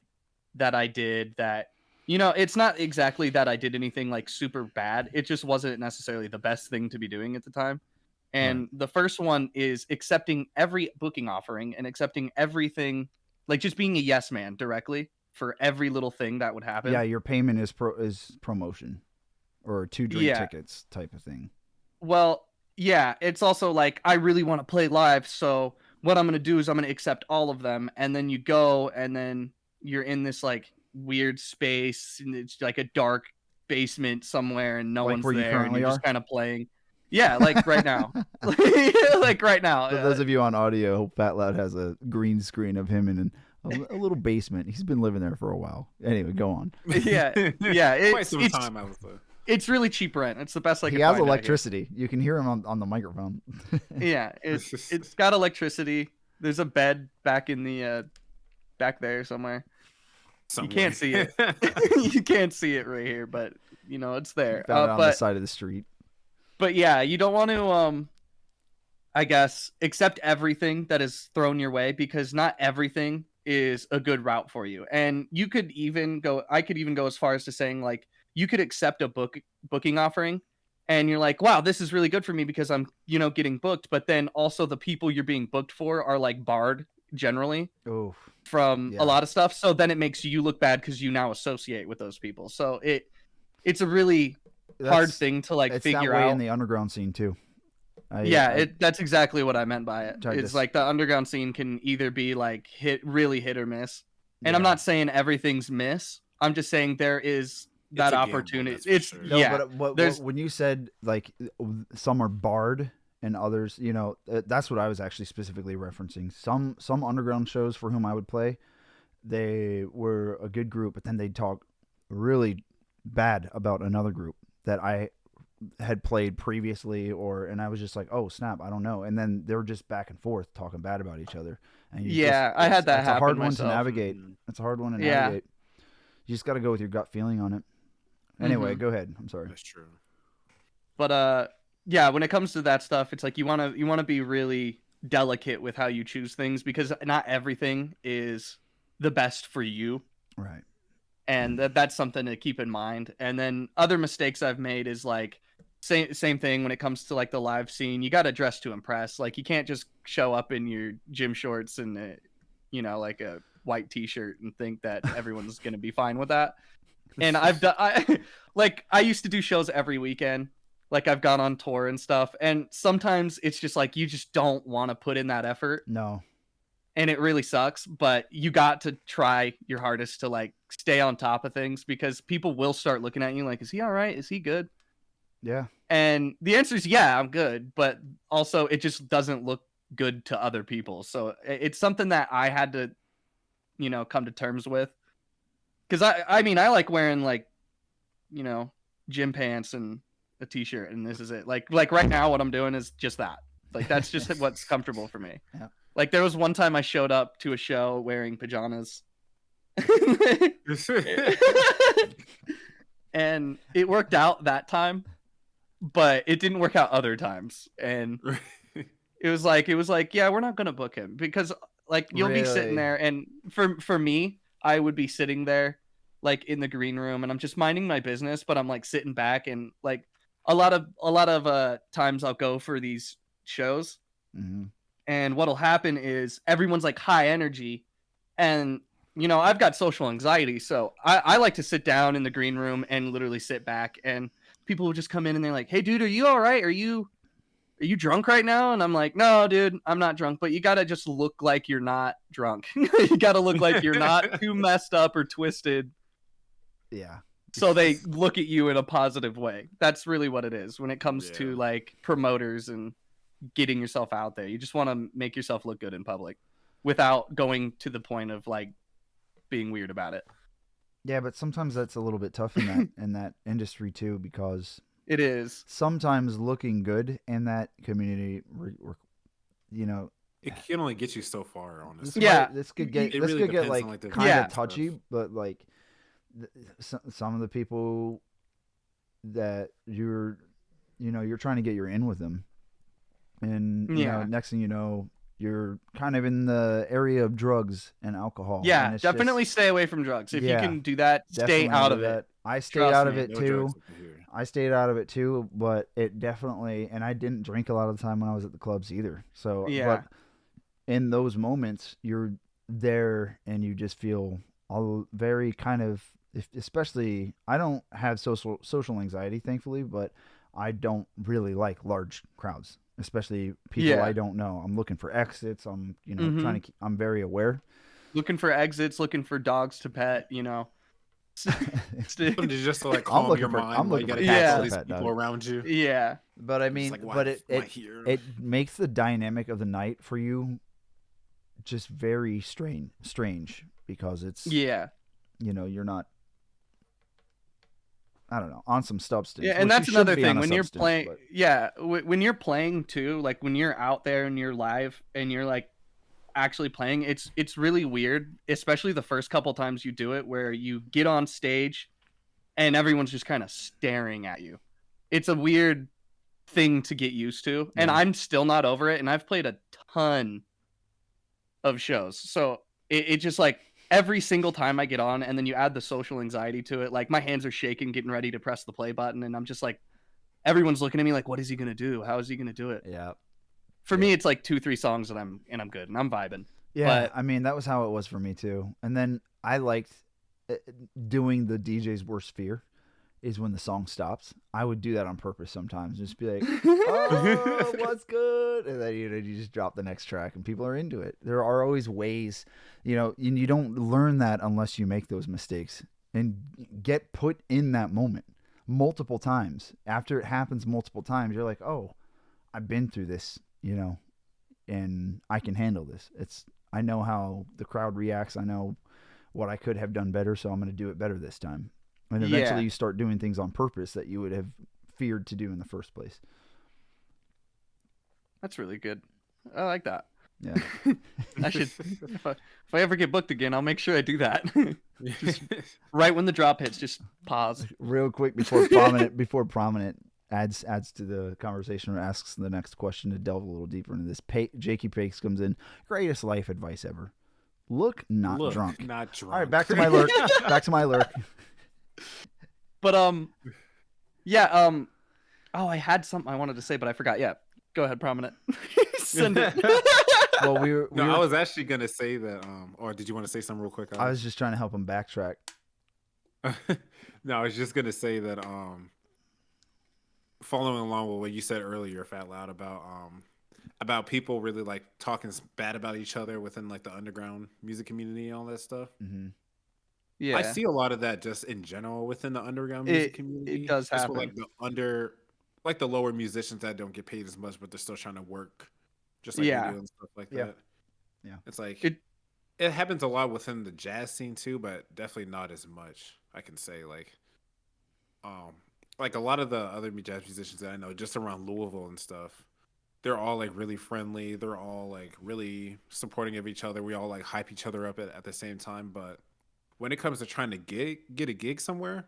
that I did that, it's not exactly that I did anything like super bad. It just wasn't necessarily the best thing to be doing at the time. And the first one is accepting every booking offering and accepting everything, like just being a yes man directly for every little thing that would happen. Yeah, your payment is promotion or 2 drink tickets type of thing. Well, yeah, it's also like, I really want to play live, so what I'm going to do is I'm going to accept all of them, and then you go, and then you're in this like weird space, and it's like a dark basement somewhere, and no one's there, and you're just kind of playing. Yeah, like right now. Like right now. For those of you on audio, phatloud has a green screen of him in a little basement. He's been living there for a while. Anyway, go on. Yeah. Quite some time, I was there. It's really cheap rent. It's the best I can find. He has electricity. Here. You can hear him on the microphone. Yeah, it's got electricity. There's a bed back in the back there somewhere. You can't see it. You can't see it right here, but it's there. On the side of the street. But yeah, you don't want to I guess accept everything that is thrown your way, because not everything is a good route for you. And I could even go as far as to saying, like, you could accept a booking offering and you're like, wow, this is really good for me because I'm, getting booked. But then also the people you're being booked for are like barred generally from a lot of stuff. So then it makes you look bad because you now associate with those people. So it's a really hard thing to like figure that way out in the underground scene too. That's exactly what I meant by it. It's like the underground scene can either be like really hit or miss. And I'm not saying everything's miss. I'm just saying there is that opportunity. But when you said like some are barred and others, that's what I was actually specifically referencing. Some underground shows for whom I would play, they were a good group, but then they'd talk really bad about another group that I had played previously, and I was just like, oh snap, I don't know. And then they were just back and forth talking bad about each other. And I had that happen. It's a hard one myself. to navigate. It's a hard one to navigate. You just got to go with your gut feeling on it. Anyway, go ahead. I'm sorry. That's true. But when it comes to that stuff, it's like you want to be really delicate with how you choose things, because not everything is the best for you. Right. And that's something to keep in mind. And then other mistakes I've made is like same thing when it comes to like the live scene. You got to dress to impress. Like you can't just show up in your gym shorts and like a white t-shirt and think that everyone's going to be fine with that. And I used to do shows every weekend. Like I've gone on tour and stuff, and sometimes it's just like you just don't want to put in that effort. No. And it really sucks, but you got to try your hardest to like stay on top of things, because people will start looking at you like, is he all right? Is he good? Yeah. And the answer is yeah, I'm good, but also it just doesn't look good to other people. So it's something that I had to, come to terms with. Because I mean, I like wearing like, gym pants and a t-shirt, and this is it. Like right now, what I'm doing is just that. Like that's just what's comfortable for me. Yeah. Like there was one time I showed up to a show wearing pajamas. And it worked out that time, but it didn't work out other times. And it was like, yeah, we're not going to book him, because like you'll be sitting there, and for me, I would be sitting there like in the green room, and I'm just minding my business, but I'm like sitting back, and like a lot of times I'll go for these shows. Mm-hmm. And what'll happen is everyone's like high energy, and I've got social anxiety, so I like to sit down in the green room and literally sit back, and people will just come in and they're like, "Hey, dude, are you all right? Are you drunk right now?" And I'm like, "No, dude, I'm not drunk, but you gotta just look like you're not drunk. You gotta look like you're not too messed up or twisted." Yeah. So they look at you in a positive way. That's really what it is when it comes to like promoters and getting yourself out there. You just want to make yourself look good in public without going to the point of like being weird about it. Yeah, but sometimes that's a little bit tough in that industry too, because it is sometimes looking good in that community, it can only get you so far, honestly. This could get like kind of touchy, but like some of the people that you're trying to get your in with them, and next thing you know, you're kind of in the area of drugs and alcohol. Yeah, and definitely stay away from drugs. If you can do that, stay out of it. I stayed out of it too. I stayed out of it too, but it definitely, and I didn't drink a lot of the time when I was at the clubs either. So, but in those moments, you're there and you just feel all very kind of, especially, I don't have social anxiety, thankfully, but I don't really like large crowds, especially people I don't know. I'm looking for exits. I'm, trying to I'm very aware. Looking for exits, looking for dogs to pet, just to like calm your mind. I'm looking for all these people around you. Yeah. But I mean, but it makes the dynamic of the night for you just very strange, because it's you're not, I don't know, on some substance. Yeah, and that's another thing when you're playing. But... Yeah, when you're playing too, like when you're out there and you're live and you're like actually playing, it's really weird, especially the first couple times you do it, where you get on stage and everyone's just kind of staring at you. It's a weird thing to get used to, and I'm still not over it. And I've played a ton of shows, so it just like every single time I get on, and then you add the social anxiety to it, like my hands are shaking getting ready to press the play button, and I'm just like, everyone's looking at me like, what is he gonna do? How is he gonna do it? Yeah. For me, it's like 2-3 songs and I'm good and I'm vibing. Yeah, but... I mean, that was how it was for me too. And then I liked doing the DJ's worst fear is when the song stops. I would do that on purpose sometimes, just be like, "Oh, what's good?" And then you just drop the next track, and people are into it. There are always ways, and you don't learn that unless you make those mistakes and get put in that moment multiple times. After it happens multiple times, you're like, "Oh, I've been through this." And I can handle this. I know how the crowd reacts. I know what I could have done better, so I'm going to do it better this time. And eventually you start doing things on purpose that you would have feared to do in the first place. That's really good. I like that. Yeah. I should, if I ever get booked again, I'll make sure I do that. Just right when the drop hits, just pause. Real quick before prominent adds to the conversation or asks the next question to delve a little deeper into this. Jakey Pakes comes in. Greatest life advice ever. Look not Look, drunk. not drunk. All right, back to my lurk. Back to my lurk. But yeah, oh, I had something I wanted to say, but I forgot. Yeah, go ahead, Prominent. Send it. Well, I was actually gonna say that. Or did you want to say something real quick? I was just trying to help him backtrack. No, I was just gonna say that. Following along with what you said earlier, Fat Loud, about people really like talking bad about each other within like the underground music community and all that stuff. Mm-hmm. Yeah, I see a lot of that just in general within the underground music community. It does just happen. With like the lower musicians that don't get paid as much, but they're still trying to work, just like we do and stuff like that. Yeah, it's like it happens a lot within the jazz scene too, but definitely not as much. I can say like a lot of the other jazz musicians that I know, just around Louisville and stuff, they're all like really friendly. They're all like really supporting of each other. We all like hype each other up at the same time, but when it comes to trying to get a gig somewhere,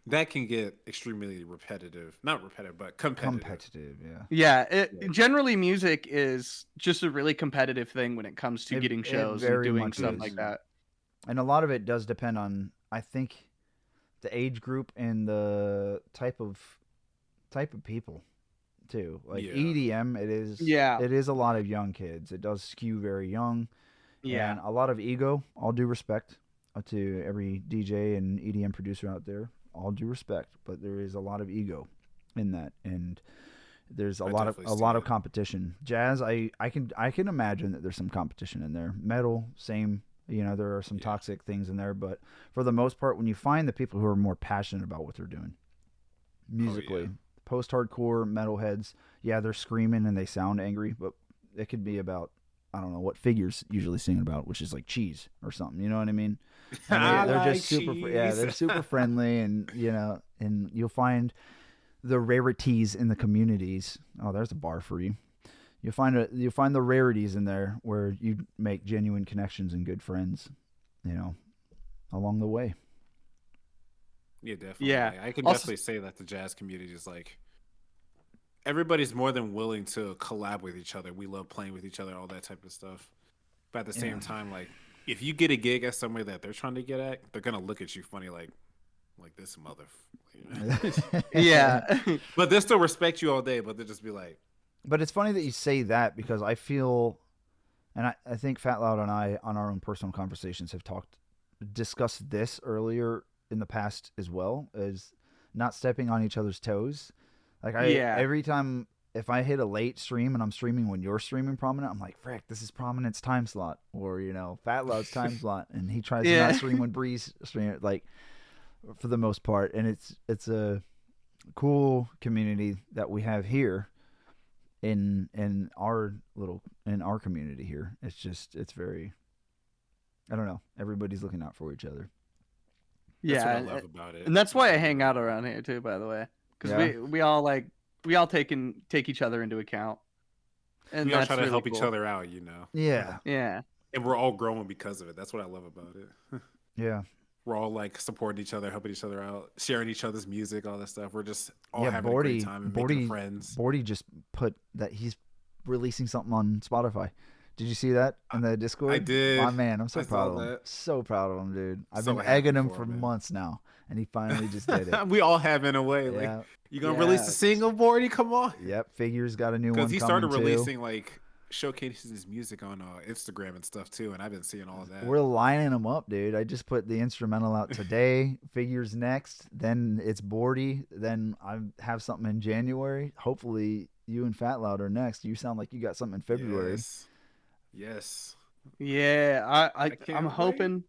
that can get extremely repetitive. Not repetitive, but competitive. Yeah. Generally, music is just a really competitive thing when it comes to getting shows and doing stuff like that. And a lot of it does depend on, I think, the age group and the type of people too. Like EDM, it is a lot of young kids. It does skew very young. Yeah. And a lot of ego. All due respect to every DJ and EDM producer out there. All due respect, but there is a lot of ego in that, and there's a lot of competition. Jazz, I can imagine that there's some competition in there. Metal, same. There are some toxic things in there, but for the most part, when you find the people who are more passionate about what they're doing musically, post-hardcore metalheads, they're screaming and they sound angry, but it could be about, I don't know what Figure's usually singing about, which is like cheese or something. You know what I mean? And they're like just super, cheese. they're super friendly, and and you'll find the rarities in the communities. Oh, there's a bar for you. You'll find the rarities in there where you make genuine connections and good friends, along the way. Yeah, definitely. Yeah, I can definitely say that the jazz community is like, everybody's more than willing to collab with each other. We love playing with each other, all that type of stuff. But at the same time, like, if you get a gig at somewhere that they're trying to get at, they're gonna look at you funny, like this mother. Yeah. But they'll still respect you all day, but they'll just be like. But it's funny that you say that, because I feel, and I think Fat Loud and I, on our own personal conversations, have discussed this earlier in the past as well, as not stepping on each other's toes. Like every time, if I hit a late stream and I'm streaming when you're streaming, Prominent, I'm like, frick, this is Prominent's time slot, or Fat Loud's time slot, and he tries to not stream when Breeze stream, like, for the most part. And it's a cool community that we have here in our community here. It's very, I don't know, everybody's looking out for each other. That's what I love about it. And that's why I hang out around here too, by the way, because we all take each other into account, and we all that's try to really help cool. each other out, Yeah. And we're all growing because of it. That's what I love about it. Yeah. We're all like supporting each other, helping each other out, sharing each other's music, all that stuff. We're just all having a great time and making friends. Bordy just put that he's releasing something on Spotify. Did you see that in the Discord? I did. My man, I'm so proud of him. So proud of him, dude. I've been egging him for months now, and he finally just did it. We all have, in a way. Yeah. Like, you gonna release a single, Bordy? Come on. Yep, Figure's got a new one coming, because he started too. releasing like showcasing his music on Instagram and stuff too, and I've been seeing all of that. We're lining them up, dude. I just put the instrumental out today. Figures next, then it's Bordy, then I have something in January. Hopefully you and Fat Loud are next. You sound like you got something in February. Yes. Yeah, I'm hoping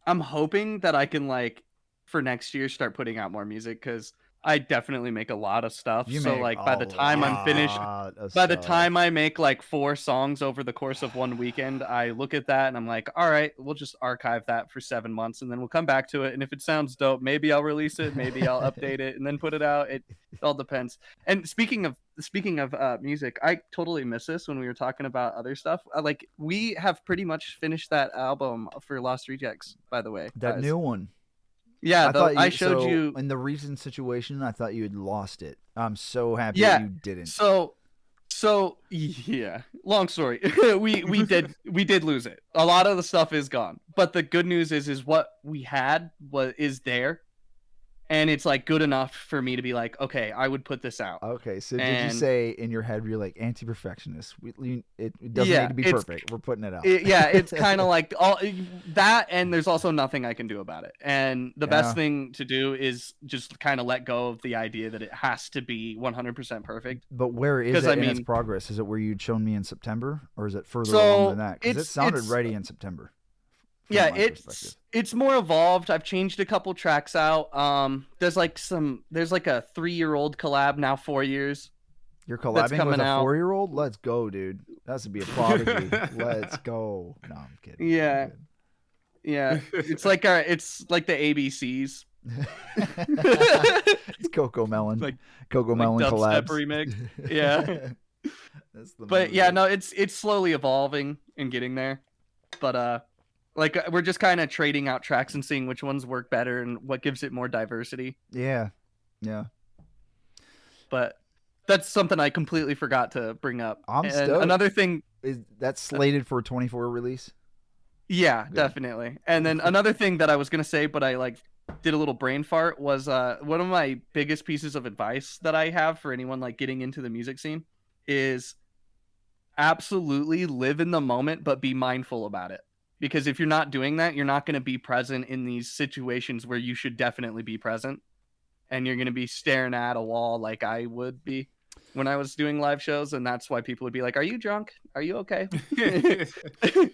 that I can, like, for next year start putting out more music, because I definitely make a lot of stuff. So like by the time I'm finished, by the time I make like 4 songs over the course of one weekend, I look at that and I'm like, all right, we'll just archive that for 7 months and then we'll come back to it. And if it sounds dope, maybe I'll release it, maybe I'll update it and then put it out. It all depends. And speaking of music, I totally miss this when we were talking about other stuff. Like, we have pretty much finished that album for Lost Rejects, by the way. That new one. Yeah, I showed you in the recent situation. I thought you had lost it. I'm so happy that you didn't. So So yeah, long story. we did lose it. A lot of the stuff is gone, but the good news is what we had is there, and it's like good enough for me to be like, okay, I would put this out. Okay, so did you And say in your head you're like anti-perfectionist? It doesn't need to be perfect. We're putting it out. It's kind of like all that, and there's also nothing I can do about it. And the best thing to do is just kind of let go of the idea that it has to be 100% perfect. But where is it in its progress? Is it where you'd shown me in September, or is it further along than that? Because it sounded ready in September. Yeah, it's more evolved. I've changed a couple tracks out. There's like a 3-year-old collab now, 4 years. You're collabing with a 4-year-old? Let's go, dude. That would be a prodigy. Let's go. No, I'm kidding. Yeah, it's like the ABCs. It's Coco Melon. Like Coco Melon collabs. Remix. Yeah. But yeah, no, it's slowly evolving and getting there. But like we're just kind of trading out tracks and seeing which ones work better and what gives it more diversity. Yeah. But that's something I completely forgot to bring up. I'm stoked. Another thing is that's slated for a 24 release. Yeah, good. Definitely. And then another thing that I was gonna say, but I did a little brain fart, was one of my biggest pieces of advice that I have for anyone getting into the music scene is absolutely live in the moment, but be mindful about it. Because if you're not doing that, you're not going to be present in these situations where you should definitely be present. And you're going to be staring at a wall like I would be when I was doing live shows. And that's why people would be like, are you drunk? Are you okay?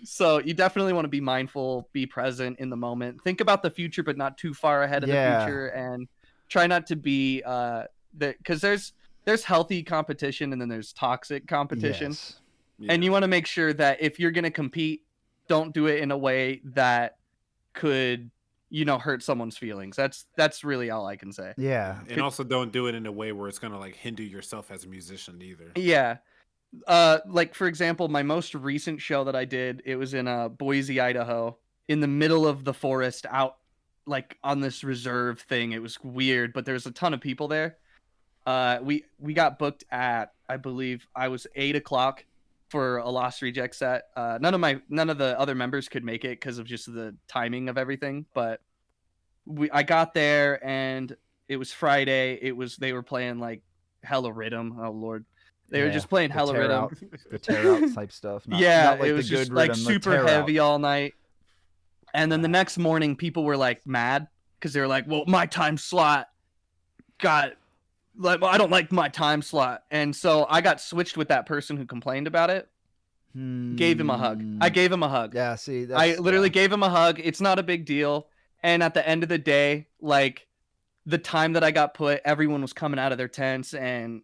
So you definitely want to be mindful, be present in the moment. Think about the future, but not too far ahead of the future. And try not to be because there's healthy competition and then there's toxic competition. Yes. Yeah. And you want to make sure that if you're going to compete, don't do it in a way that could, hurt someone's feelings. That's really all I can say. Yeah. And also don't do it in a way where it's going to hinder yourself as a musician either. Yeah. For example, my most recent show that I did, it was in Boise, Idaho, in the middle of the forest out on this reserve thing. It was weird, but there's a ton of people there. We got booked at, I believe I was 8:00 for a Lost Reject set. None of the other members could make it because of just the timing of everything. But I got there and it was Friday. They were playing hella rhythm. Oh Lord, they were just playing hella rhythm. The tear out type stuff. Not it was just rhythm, super heavy all night. And then the next morning, people were mad because they were like, "Well, my time slot got." I don't like my time slot. And so I got switched with that person who complained about it. Gave him a hug. I gave him a hug. Yeah, see. I literally gave him a hug. It's not a big deal. And at the end of the day, the time that I got put, everyone was coming out of their tents. And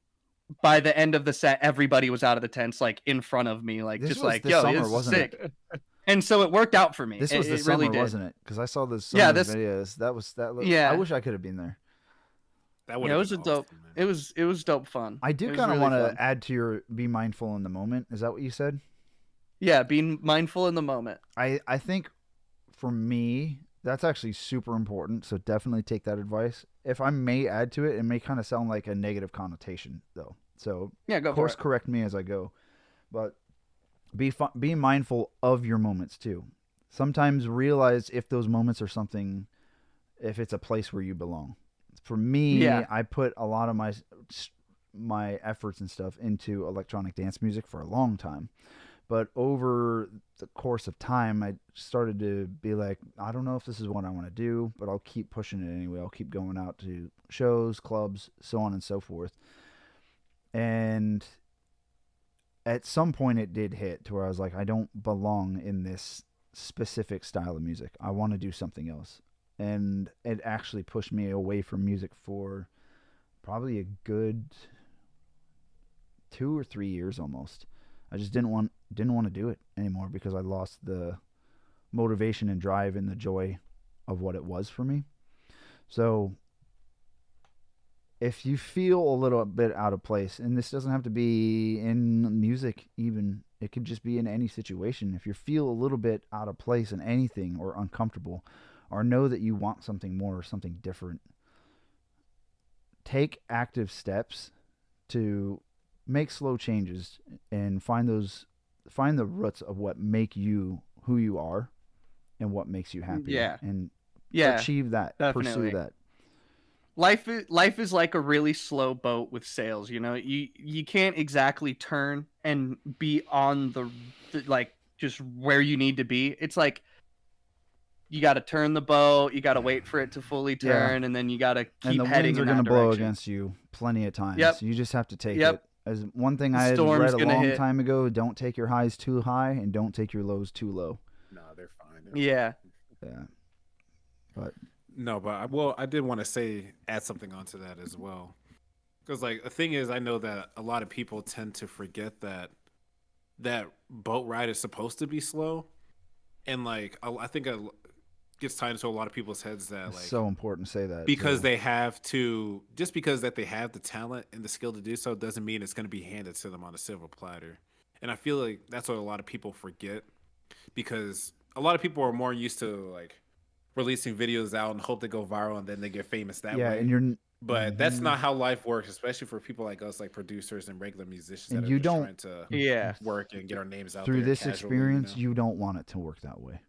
by the end of the set, everybody was out of the tents, in front of me. Yo, this is sick. And so it worked out for me. This was the summer, really wasn't it? Because I saw those videos. I wish I could have been there. That it was dope. It was dope fun. I do kind of want to add to your be mindful in the moment. Is that what you said? Yeah, being mindful in the moment. I think for me, that's actually super important. So definitely take that advice. If I may add to it, it may kind of sound like a negative connotation though. So yeah, go course for it. Correct me as I go. But be mindful of your moments too. Sometimes realize if those moments are something, if it's a place where you belong. For me, I put a lot of my efforts and stuff into electronic dance music for a long time. But over the course of time, I started to be like, I don't know if this is what I want to do, but I'll keep pushing it anyway. I'll keep going out to shows, clubs, so on and so forth. And at some point it did hit to where I was like, I don't belong in this specific style of music. I want to do something else. And it actually pushed me away from music for probably a good 2 or 3 years almost. I just didn't want to do it anymore because I lost the motivation and drive and the joy of what it was for me. So if you feel a little bit out of place, and this doesn't have to be in music even, it could just be in any situation. If you feel a little bit out of place in anything or uncomfortable, or know that you want something more or something different, take active steps to make slow changes and find the roots of what make you who you are and what makes you happy. Yeah. And Yeah, achieve that. definitely. Pursue that. Life is like a really slow boat with sails. You know, you can't exactly turn and be on the like just where you need to be. It's like you got to turn the boat, you got to wait for it to fully turn, and then you got to And keep the heading winds are in going to that blow direction. against you plenty of times. Yep. You just have to take Yep. it. As one thing The I had storm's read a gonna long hit. time ago, don't take your highs too high and don't take your lows too low. No, they're fine. Yeah. Yeah. But No, but I did want to add something onto that as well, because like the thing is, I know that a lot of people tend to forget that boat ride is supposed to be slow, and like I think it gets tied into a lot of people's heads that it's like so important to say that. because too. they have to, just because that they have the talent and the skill to do so doesn't mean it's going to be handed to them on a silver platter. And I feel like that's what a lot of people forget, because a lot of people are more used to like releasing videos out and hope they go viral and then they get famous that Yeah, way. and you're But that's not how life works, especially for people like us, like producers and regular musicians And that you are just don't- trying to Yeah. work and get our names out through there this casually, experience, you know? you don't want it to work that way.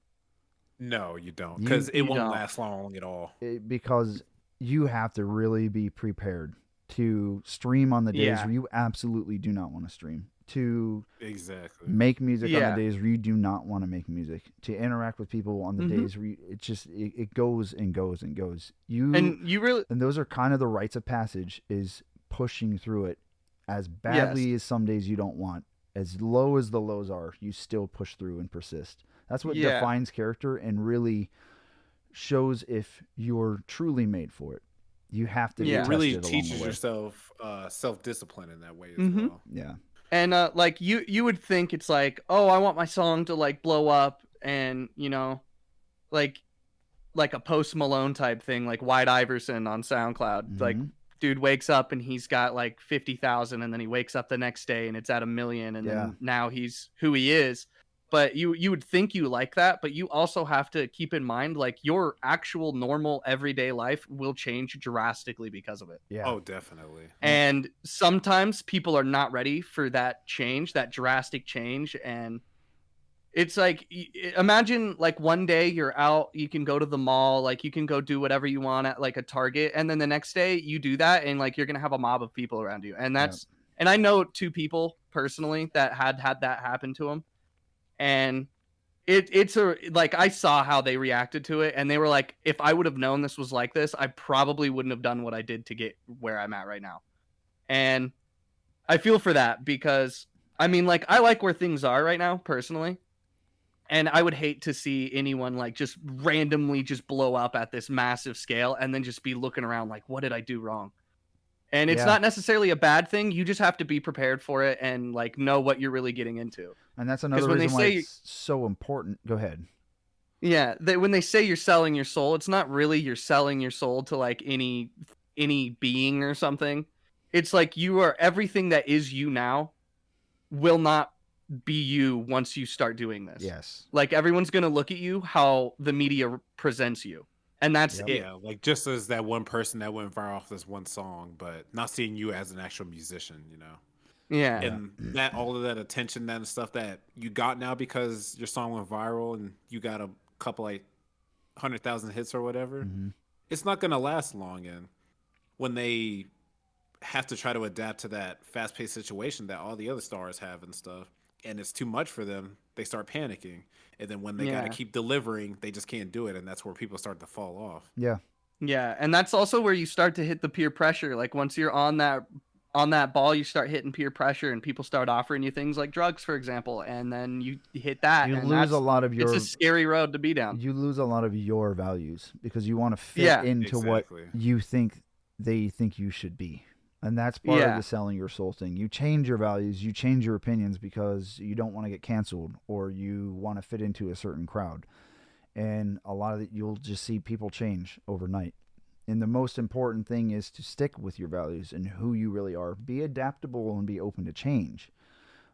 No, you don't, You- because it You won't don't. last long at all. Because you have to really be prepared to stream on the days Yeah. where you absolutely do not want to stream, to Exactly. make music on Yeah. the days where you do not want to make music, to interact with people on the Mhm. days where it goes and goes and goes. And you really And those are kind of the rites of passage, is pushing through it as badly as some days you don't want. As low as the lows are, you still push through and persist. That's what Yeah. defines character and really shows if you're truly made for it. You have to be Yeah. It tested really along the teaches way. yourself self-discipline in that way as Mhm. well. Yeah. And like you would think it's like, oh, I want my song to like blow up, and you know, like a Post Malone type thing, like White Iverson on SoundCloud. Like, Mhm. dude wakes up and he's got like 50,000, and then he wakes up the next day and it's at 1 million, and Yeah. then now he's who he is. But you would think you like that, but you also have to keep in mind like your actual normal everyday life will change drastically because of it. Yeah. Oh, definitely. And sometimes people are not ready for that change, that drastic change. And it's like, imagine like one day you're out, you can go to the mall, like you can go do whatever you want at like a Target. And then the next day you do that and like you're going to have a mob of people around you. And that's, and I know 2 people personally that had that happen to them. And it's a, like, I saw how they reacted to it, and they were like, if I would have known this was like this, I probably wouldn't have done what I did to get where I'm at right now. And I feel for that, because I mean, like, I like where things are right now personally, and I would hate to see anyone like just randomly just blow up at this massive scale and then just be looking around like, what did I do wrong? And it's Yeah. not necessarily a bad thing. You just have to be prepared for it and like know what you're really getting into. And that's another when they reason why say- it's so important. Go ahead. Yeah, when they say you're selling your soul, it's not really you're selling your soul to like any being or something. It's like you are, everything that is you now will not be you once you start doing this. Yes. Like everyone's going to look at you how the media presents you. And that's Yep. it. Yeah, like just as that one person that went viral off this one song, but not seeing you as an actual musician, you know. Yeah. And that all of that attention, that stuff that you got now because your song went viral and you got a couple like 100,000 hits or whatever, Mhm. it's not gonna last long. And when they have to try to adapt to that fast-paced situation that all the other stars have and stuff, and it's too much for them, they start panicking. And then when they gotta Yeah. keep delivering, they just can't do it, and that's where people start to fall off. Yeah. Yeah, and that's also where you start to hit the peer pressure. Like once you're on that ball, you start hitting peer pressure, and people start offering you things like drugs, for example, and then you hit that. You and lose that's- a lot of your. It's a scary road to be down. You lose a lot of your values because you want to fit Yeah. into Exactly. what you think they think you should be. And that's part of Yeah. the selling your soul thing. You change your values, you change your opinions because you don't want to get canceled or you want to fit into a certain crowd. And a lot of it, you'll just see people change overnight. And the most important thing is to stick with your values and who you really are. Be adaptable and be open to change.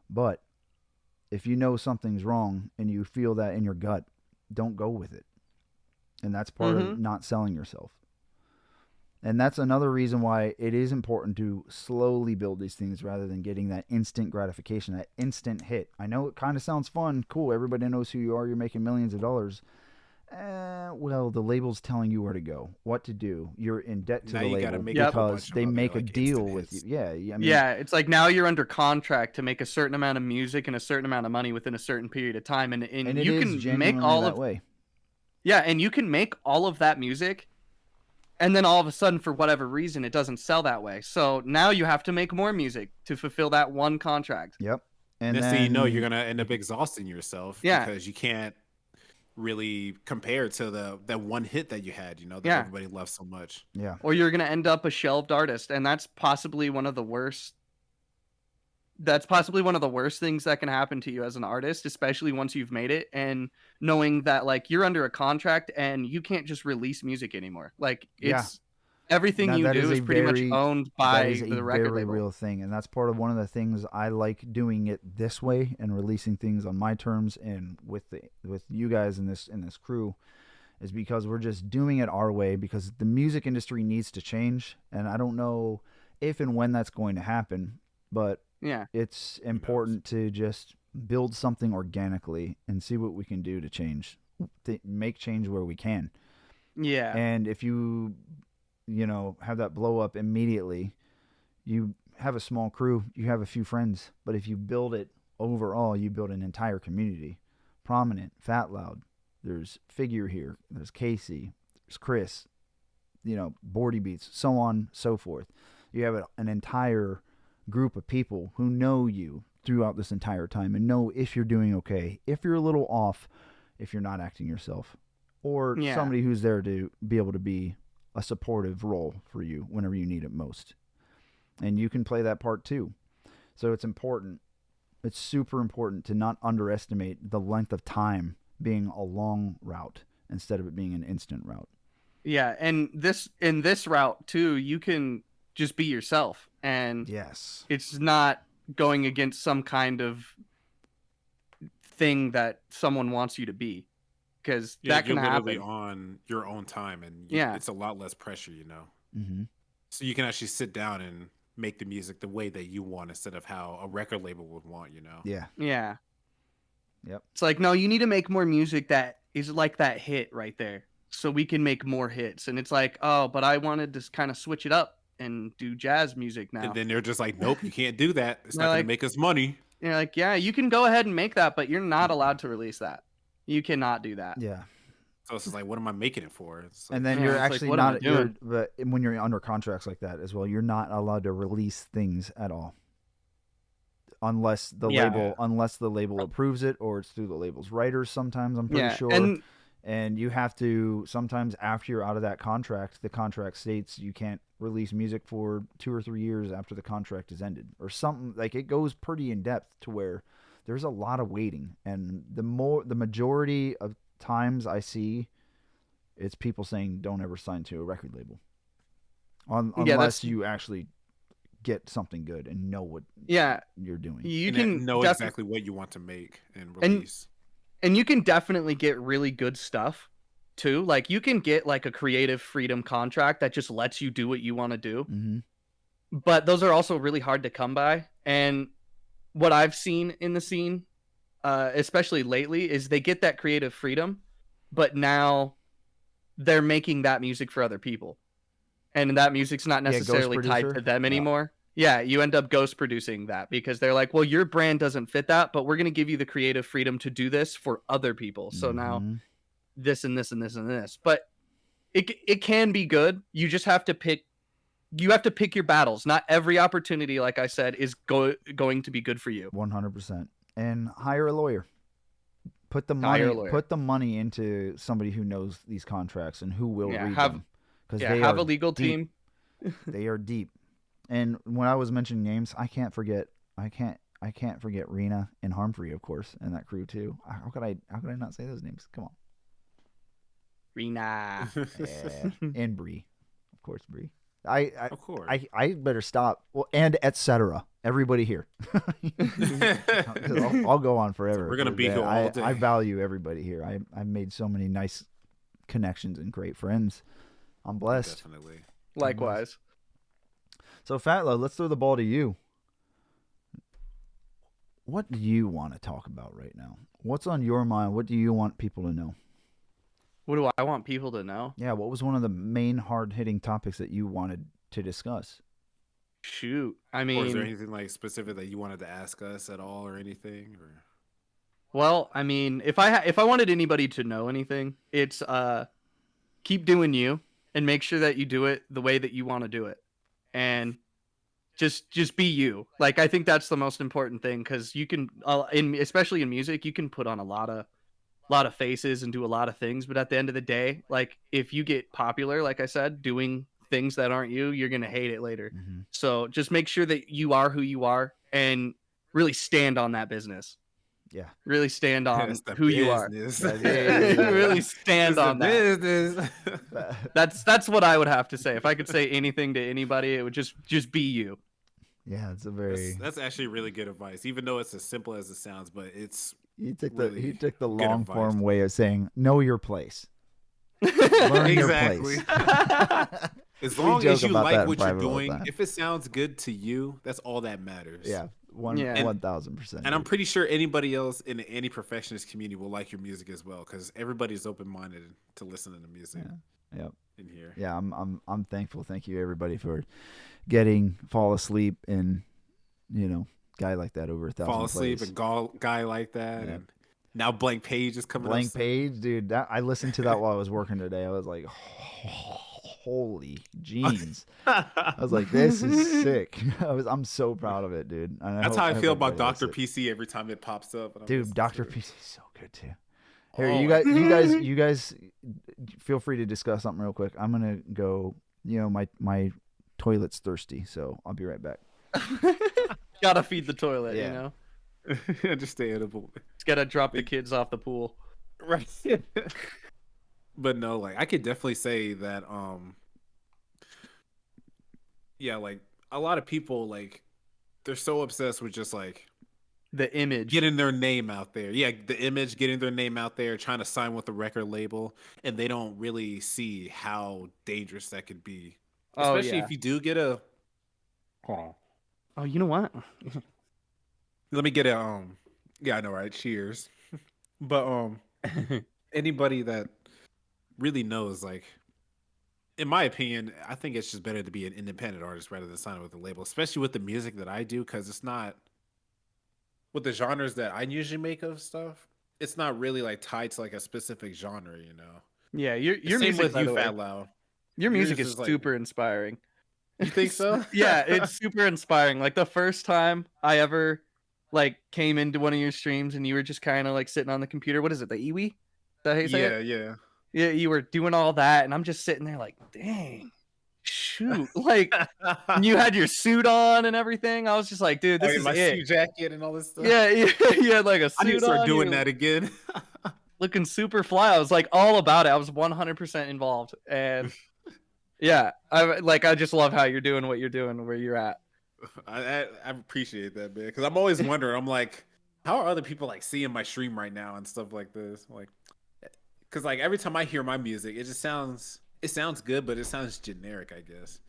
But if you know something's wrong and you feel that in your gut, don't go with it. And that's part of not selling yourself. And that's another reason why it is important to slowly build these things rather than getting that instant gratification, that instant hit. I know it kind of sounds fun, cool, everybody knows who you are, you're making millions of dollars. Well, the label's telling you where to go, what to do. You're in debt to Now the you gotta label make a whole because bunch of they other, make a like, deal instant with you. hits. Yeah, I mean, Yeah, it's like now you're under contract to make a certain amount of music and a certain amount of money within a certain period of time, and and it you is can genuinely make all that of way. yeah, and you can make all of that music, and then all of a sudden, for whatever reason, it doesn't sell that way. So now you have to make more music to fulfill that one contract. Yep. And Next then thing you know, you're gonna end up exhausting yourself Yeah. because you can't really compare to that one hit that you had, that Yeah. everybody loved so much. yeah. Or you're going to end up a shelved artist, and that's possibly one of the worst things that can happen to you as an artist, especially once you've made it and knowing that like you're under a contract and you can't just release music anymore. Like it's everything Now, you that do is a pretty much very- owned that by is a the record very label. real thing, and that's part of one of the things I like doing it this way and releasing things on my terms and with you guys in this crew, is because we're just doing it our way, because the music industry needs to change, and I don't know if and when that's going to happen, but Yeah. it's important to just build something organically and see what we can do to change, to make change where we can. Yeah. And if you have that blow up immediately, you have a small crew, you have a few friends, but if you build it overall, you build an entire community. Prominent, phatloud, there's Figure here, there's Casey, there's Chris, Boardy Beats, so on, so forth. You have an entire group of people who know you throughout this entire time and know if you're doing okay, if you're a little off, if you're not acting yourself, or somebody who's there to be able to be a supportive role for you whenever you need it most. And you can play that part too. So it's important. It's super important to not underestimate the length of time being a long route instead of it being an instant route. Yeah, and in this route too, you can just be yourself, and yes, it's not going against some kind of thing that someone wants you to be, because that can you're literally happen on your own time, and it's a lot less pressure, Mm-hmm. So you can actually sit down and make the music the way that you want instead of how a record label would want, Yeah. Yeah. Yep. It's like, no, you need to make more music that is like that hit right there, so we can make more hits. And it's like, oh, but I wanted to kind of switch it up and do jazz music now. And then they're just like, nope, you can't do that. It's not They're going like- to make us money. You're like, yeah, you can go ahead and make that, but you're not allowed to release that. You cannot do that. Yeah. So it's just like, what am I making it for? It's like, And then Yeah, you're it's like, actually what am I not, doing? but when you're under contracts like that as well, you're not allowed to release things at all. Unless the label approves it, or it's through the label's writers sometimes, I'm pretty sure. And you have to, sometimes after you're out of that contract, the contract states you can't release music for 2 or 3 years after the contract is ended, or something. Like, it goes pretty in depth to where there's a lot of waiting. And the majority of times I see, it's people saying don't ever sign to a record label unless you actually get something good and know what you're doing. You and can know exactly what you want to make and release. And you can definitely get really good stuff too. Like, you can get like a creative freedom contract that just lets you do what you want to do. Mm-hmm. But those are also really hard to come by. And what I've seen in the scene, especially lately, is they get that creative freedom, but now they're making that music for other people. And that music's not necessarily tied to them anymore. Yeah, you end up ghost producing that because they're like, well, your brand doesn't fit that, but we're going to give you the creative freedom to do this for other people. So now this and this and this and this. But it can be good. You just have to pick. You have to pick your battles. Not every opportunity, like I said, is going to be good for you. 100%. And hire a lawyer. Put the money into somebody who knows these contracts and who will read them. Because they have are a legal deep. team. They are deep. And when I was mentioning names, I can't forget Rena and Harmfree, of course, and that crew too. How could I not say those names? Come on. Rena. And Bree. Of course, Bree. Of course. I better stop. Well, and etc. Everybody here. I'll go on forever. So we're gonna be here all day. I value everybody here. I've made so many nice connections and great friends. I'm blessed. Definitely. Likewise. So, Fatlow, let's throw the ball to you. What do you want to talk about right now? What's on your mind? What do you want people to know? What do I want people to know? Yeah, what was one of the main hard-hitting topics that you wanted to discuss? Shoot. I Or is there mean, anything like specific that you wanted to ask us at all or anything? Or well, I mean, if I wanted anybody to know anything, it's keep doing you and make sure that you do it the way that you want to do it. And just be you. Like, I think that's the most important thing, because you can especially in music, you can put on a lot of faces and do a lot of things, but at the end of the day, like, if you get popular, like I said, doing things that aren't you, you're gonna hate it later. Mm-hmm. So just make sure that you are who you are and really stand on that business. Yeah. Really stand on That's the who you are. business. Really stand It's the on that. business. That's what I would have to say. If I could say anything to anybody, it would just be you. Yeah, it's a very. That's actually really good advice, even though it's as simple as it sounds. But it's He took really the good long advice. form way of saying know your place. Learn Exactly. your place. As We long joke as you about that like in what you're private all the doing, time. if it sounds good to you, that's all that matters. Yeah, Yeah. 1,000%. And I'm pretty sure anybody else in the anti-perfectionist community will like your music as well, because everybody's open-minded to listen to the music Yep. in here. Yeah, I'm thankful. Thank you everybody for fall asleep and guy like that over 1,000 Fall asleep, plays. a guy like that, Yeah. and now Blank Page is coming. Blank up soon. Page, dude. That I listened to that while I was working today. I was like, holy jeans. I was like, this is sick. I'm so proud of it, dude. And That's how I feel about everybody likes Dr. it. PC every time it pops up. And I'm Dude, listening Dr. to it. PC is so good too. Here, Oh, you guys feel free to discuss something real quick. I'm gonna go. My toilet's thirsty, so I'll be right back. Gotta feed the toilet, Yeah. you know. Understandable. Just gotta drop the kids off the pool. Right. But no, like I could definitely say that yeah, like a lot of people, like they're so obsessed with just like The image. getting their name out there. Yeah, the image, getting their name out there, trying to sign with the record label, and they don't really see how dangerous that could be. Oh, Especially yeah. if you do get a hold on. Oh, you know what? Let me get a yeah, I know, right? Cheers. But anybody that really knows, like, in my opinion, I think it's just better to be an independent artist rather than sign with a label, especially with the music that I do, because it's not with the genres that I usually make of stuff. It's not really like tied to like a specific genre, you know. Yeah, your Same music, with by you, the way, Fat Loud. your music yours is is like- super inspiring. You think so? Yeah, it's super inspiring. Like the first time I ever like came into one of your streams and you were just kind of like sitting on the computer. What is it? The Iwi? Is that how you say it? Yeah. Yeah, you were doing all that, and I'm just sitting there like, dang, shoot, like. And you had your suit on and everything. I was just like, dude, this is my it. suit jacket and all this stuff. Yeah, you had like a I need to suit start on. doing you were that again. looking super fly. I was like all about it. I was 100% involved, and yeah, I just love how you're doing what you're doing where you're at. I appreciate that, man, because I'm always wondering. I'm like, how are other people like seeing my stream right now and stuff like this? Like, because like every time I hear my music, it sounds good, but it sounds generic, I guess.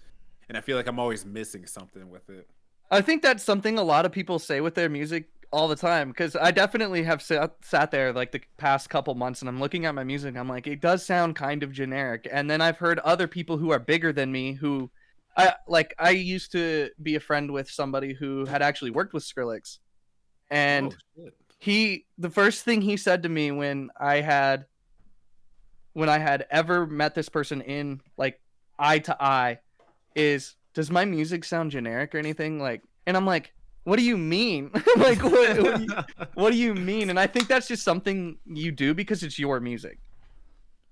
And I feel like I'm always missing something with it. I think that's something a lot of people say with their music all the time, because I definitely have sat there like the past couple months and I'm looking at my music and I'm like, it does sound kind of generic. And then I've heard other people who are bigger than me who I used to be a friend with somebody who had actually worked with Skrillex. And Oh, shit. the first thing he said to me when I had ever met this person in like eye to eye is, does my music sound generic or anything? Like, and I'm like, what do you mean? Like, what do you mean? And I think that's just something you do because it's your music.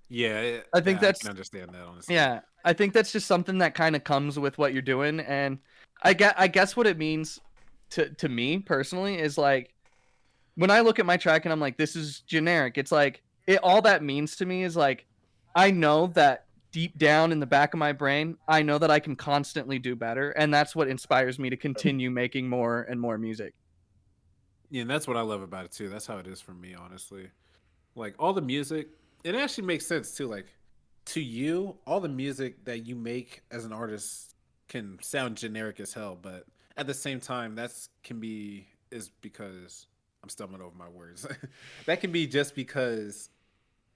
Yeah, I think I can understand that, honestly. Yeah, I think that's just something that kind of comes with what you're doing. And I guess what it means to me personally is like, when I look at my track and I'm like, this is generic, it's like, all that means to me is like, I know that deep down in the back of my brain, I know that I can constantly do better. And that's what inspires me to continue making more and more music. Yeah, and that's what I love about it too. That's how it is for me, honestly. Like all the music, it actually makes sense too. Like to you, all the music that you make as an artist can sound generic as hell, but at the same time, is because I'm stumbling over my words. That can be just because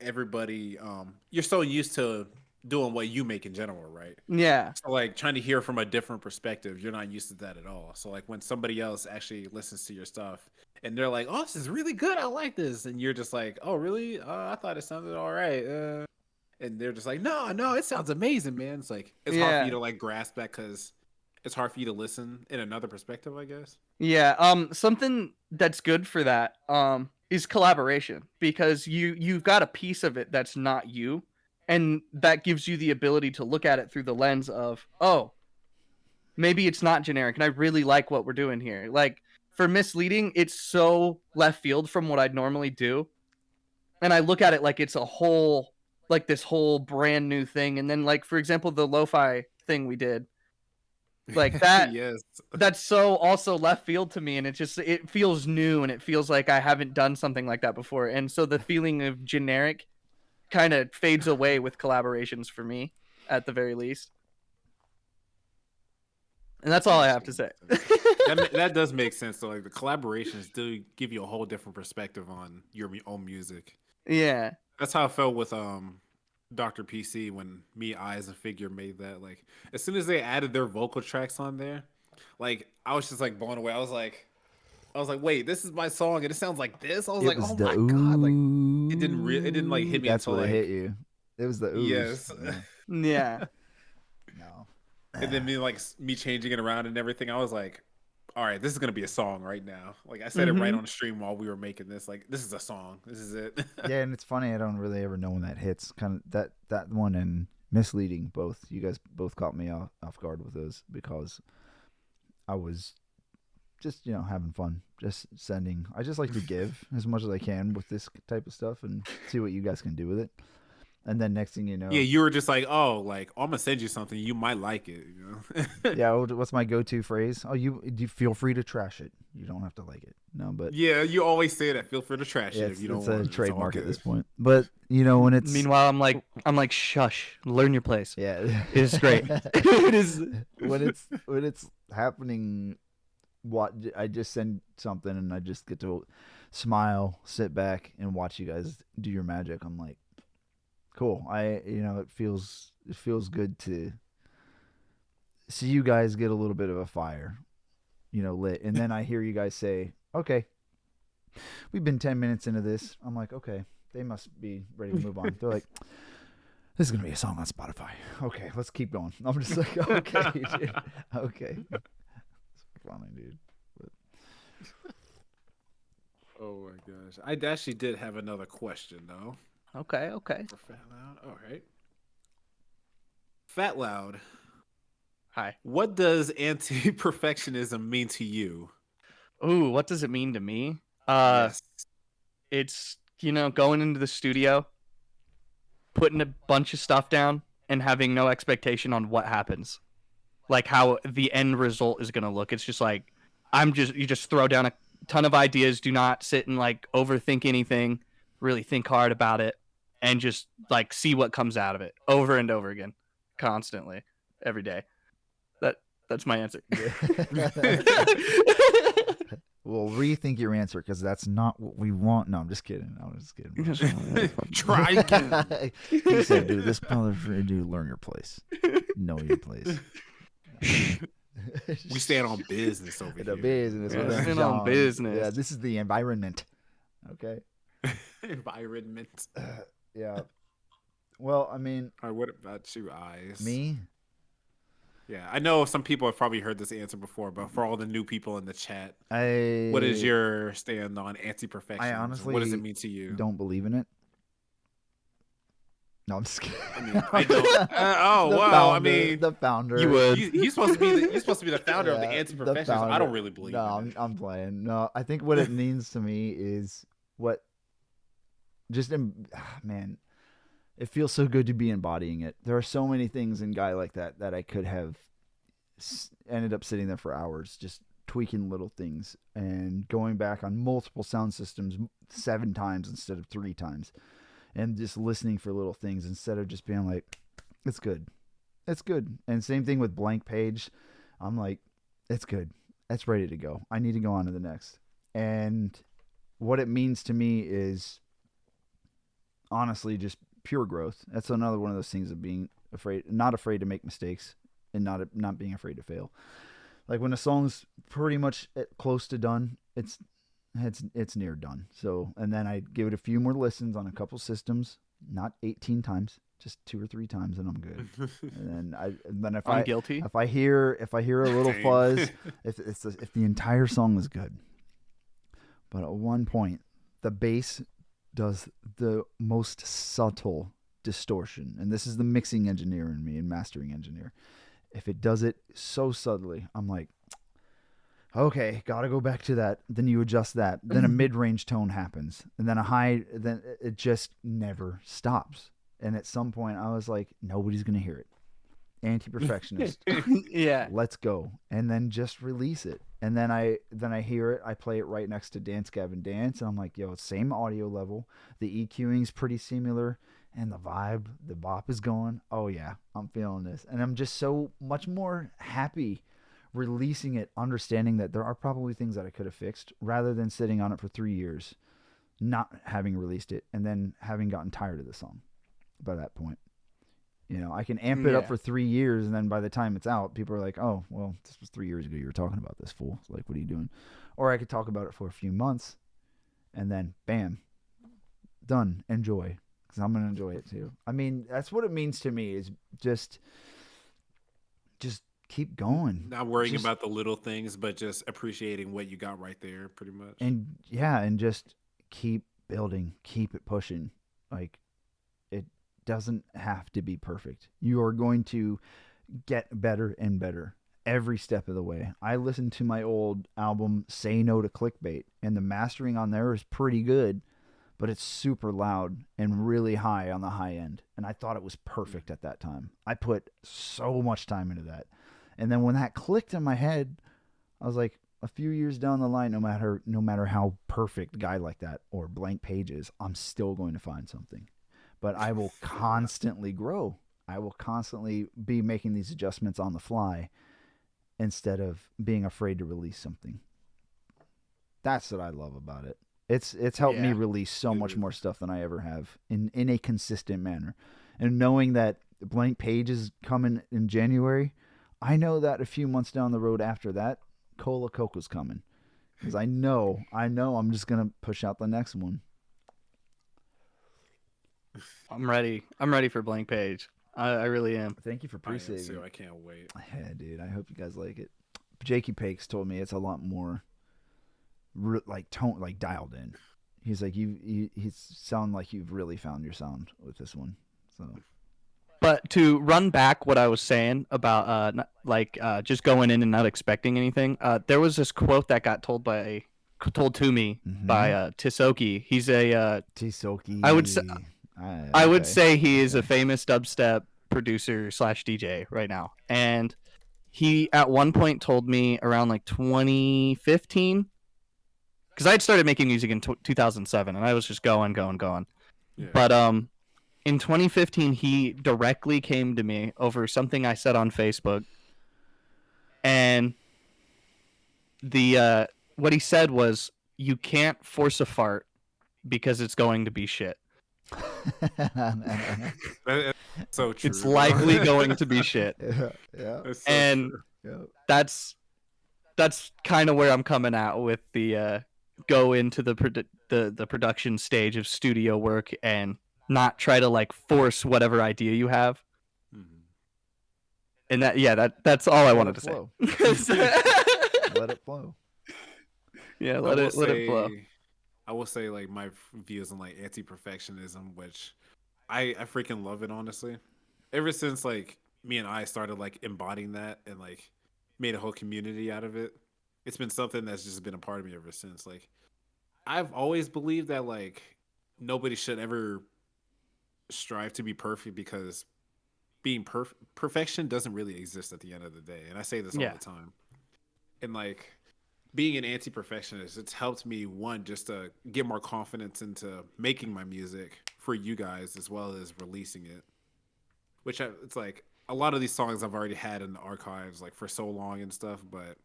everybody, you're so used to doing what you make in general, right? Yeah. So like trying to hear from a different perspective, you're not used to that at all. So like when somebody else actually listens to your stuff and they're like, "Oh, this is really good. I like this," and you're just like, "Oh, really? I thought it sounded all right." And they're just like, "No, no, it sounds amazing, man." It's like it's hard for you Yeah. to like grasp that because it's hard for you to listen in another perspective, I guess. Yeah. Something that's good for that is collaboration, because you've got a piece of it that's not you, and that gives you the ability to look at it through the lens of, oh, maybe it's not generic, and I really like what we're doing here. Like for Misleading, it's so left field from what I'd normally do, and I look at it like it's a whole, like this whole brand new thing. And then, like, for example, the lo-fi thing we did, like that, Yes. that's so also left field to me, and it feels new, and it feels like I haven't done something like that before. And so the feeling of generic kind of fades away with collaborations for me, at the very least. And that's all I have to say. That does make sense. So like the collaborations do give you a whole different perspective on your own music. Yeah. That's how I felt with Dr. PC when Me, Eyes, and Figure made that. Like as soon as they added their vocal tracks on there, like I was just like blown away. I was like, wait, this is my song and it sounds like this. I was It like, was oh the my god, like ooh. it didn't like hit me That's until what like hit you. It was the ooze. yes. Yeah. No. And then me changing it around and everything, I was like, all right, this is gonna be a song right now. Like I said it right on the stream while we were making this. Like this is a song. This is it. Yeah, and it's funny. I don't really ever know when that hits. Kind of that one and Misleading. Both you guys both caught me off guard with those because I was just having fun, just sending. I just like to give as much as I can with this type of stuff and see what you guys can do with it. And then next thing you know, Yeah, you were just like, oh, like I'm gonna send you something. You might like it. yeah. What's my go-to phrase? Oh, you feel free to trash it. You don't have to like it. No, but yeah, you always say that. Feel free to trash it if you don't it's want a it. It's trademark all at this good. point. But when it's Meanwhile, I'm like, shush, learn your place. yeah, It's great. It is when it's happening. What I just send something and I just get to smile, sit back, and watch you guys do your magic. I'm like, cool. It feels good to see you guys get a little bit of a fire, lit, and then I hear you guys say, "Okay, we've been 10 minutes into this." I'm like, okay, they must be ready to move on. They're like, this is gonna be a song on Spotify. Okay, let's keep going. I'm just like, okay, dude. Okay. Funny, dude. Oh my gosh, I actually did have another question though. okay. For Fat Loud, all right. Fat Loud, Hi. what does anti-perfectionism mean to you? Ooh, what does it mean to me? Yes. It's going into the studio, putting a bunch of stuff down, and having no expectation on what happens, like how the end result is gonna look. It's just like you just throw down a ton of ideas. Do not sit and like overthink anything. Really think hard about it, and just like see what comes out of it over and over again, constantly, every day. That's my answer. Well, rethink your answer because that's not what we want. No, I'm just kidding. Try again. He said, "Dude, this motherfucker, dude, learn your place, know your place." We stand on business over The here. business. Yeah, with them stand on Johns. business. Yeah, this is the environment. Okay. Environment. Yeah. Well, I mean, All right, what about you, Eyes? me. Yeah, I know some people have probably heard this answer before, but for all the new people in the chat, I. what is your stand on anti-perfectionism? I honestly what does it mean to you? don't believe in it. No, I'm just kidding. I mean, I don't. Oh The wow! founder, I mean, the founder. You would. you're supposed to be the founder of the Yeah, anti-perfectionism. founder. I don't really believe. No, in it. I'm playing. No, I think what it means to me is what. Man, it feels so good to be embodying it. There are so many things in Guy like that I could have ended up sitting there for hours just tweaking little things and going back on multiple sound systems 7 times instead of 3 times and just listening for little things instead of just being like, it's good. It's good. And same thing with Blank Page. I'm like, it's good. It's ready to go. I need to go on to the next. And what it means to me is honestly just pure growth. That's another one of those things of being not afraid to make mistakes and not being afraid to fail. Like when a song's pretty much close to done, it's near done. So, and then I give it a few more listens on a couple systems, not 18 times, just 2 or 3 times, and I'm good. And then if I'm guilty. If I hear a little fuzz, if the entire song is good. But at one point, the bass does the most subtle distortion, and this is the mixing engineer in me and mastering engineer. If it does it so subtly, I'm like, okay, gotta go back to that. Then you adjust that. Then a mid-range tone happens, and then a high. Then it just never stops. And at some point, I was like, nobody's gonna hear it. Anti-perfectionist. Yeah. Let's go, and then just release it. And then I hear it. I play it right next to Dance Gavin Dance, and I'm like, yo, same audio level. The EQing's pretty similar, and the vibe, the bop is going. Oh yeah, I'm feeling this, and I'm just so much more happy releasing it, understanding that there are probably things that I could have fixed, rather than sitting on it for 3 years, not having released it, and then having gotten tired of the song by that point. You know, I can amp it up for 3 years, and then by the time it's out, people are like, oh, well, this was 3 years ago. You were talking about this, fool. It's like, what are you doing? Or I could talk about it for a few months, and then, bam, done. Enjoy. Because I'm going to enjoy it, too. I mean, that's what it means to me, is just keep going. Not worrying about the little things, but just appreciating what you got right there, pretty much. And, yeah, and just keep building. Keep it pushing. Like, doesn't have to be perfect. You are going to get better and better every step of the way. I listened to my old album Say No to Clickbait, and the mastering on there is pretty good, but it's super loud and really high on the high end, and I thought it was perfect at that time. I put so much time into that, and then when that clicked in my head, I was like, a few years down the line, no matter how perfect Guy Like That or Blank Page is, I'm still going to find something. But I will constantly grow. I will constantly be making these adjustments on the fly instead of being afraid to release something. That's what I love about it. It's helped me release so much more stuff than I ever have in a consistent manner. And knowing that Blank Page is coming in January, I know that a few months down the road after that, Cola Coco's coming. Because I know I'm just going to push out the next one. I'm ready. I'm ready for Blank Page. I really am. Thank you for pre-saving. I can't wait. Yeah, dude. I hope you guys like it. Jakey Pakes told me it's a lot more dialed in. He's like, you sound like you've really found your sound with this one. So, but to run back what I was saying about just going in and not expecting anything. There was this quote that got told to me by Tisoki. He's a Tisoki. I would say he is a famous dubstep producer / DJ right now. And he at one point told me around like 2015, because I had started making music in 2007 and I was just going. Yeah. But in 2015, he directly came to me over something I said on Facebook. And what he said was, you can't force a fart because it's going to be shit. So true. It's likely going to be shit. Yeah. And that's kind of where I'm coming at with the go into the production stage of studio work and not try to like force whatever idea you have. And that's all I wanted to say. Let it flow. Yeah, let it flow. I will say, like, my views on like anti-perfectionism, which I freaking love it, honestly. Ever since like me and I started like embodying that and like made a whole community out of it, it's been something that's just been a part of me ever since. Like, I've always believed that like nobody should ever strive to be perfect, because being perfection doesn't really exist at the end of the day. And I say this all the time. And like, being an anti-perfectionist, it's helped me, one, just to get more confidence into making my music for you guys as well as releasing it. It's like a lot of these songs I've already had in the archives like for so long and stuff, but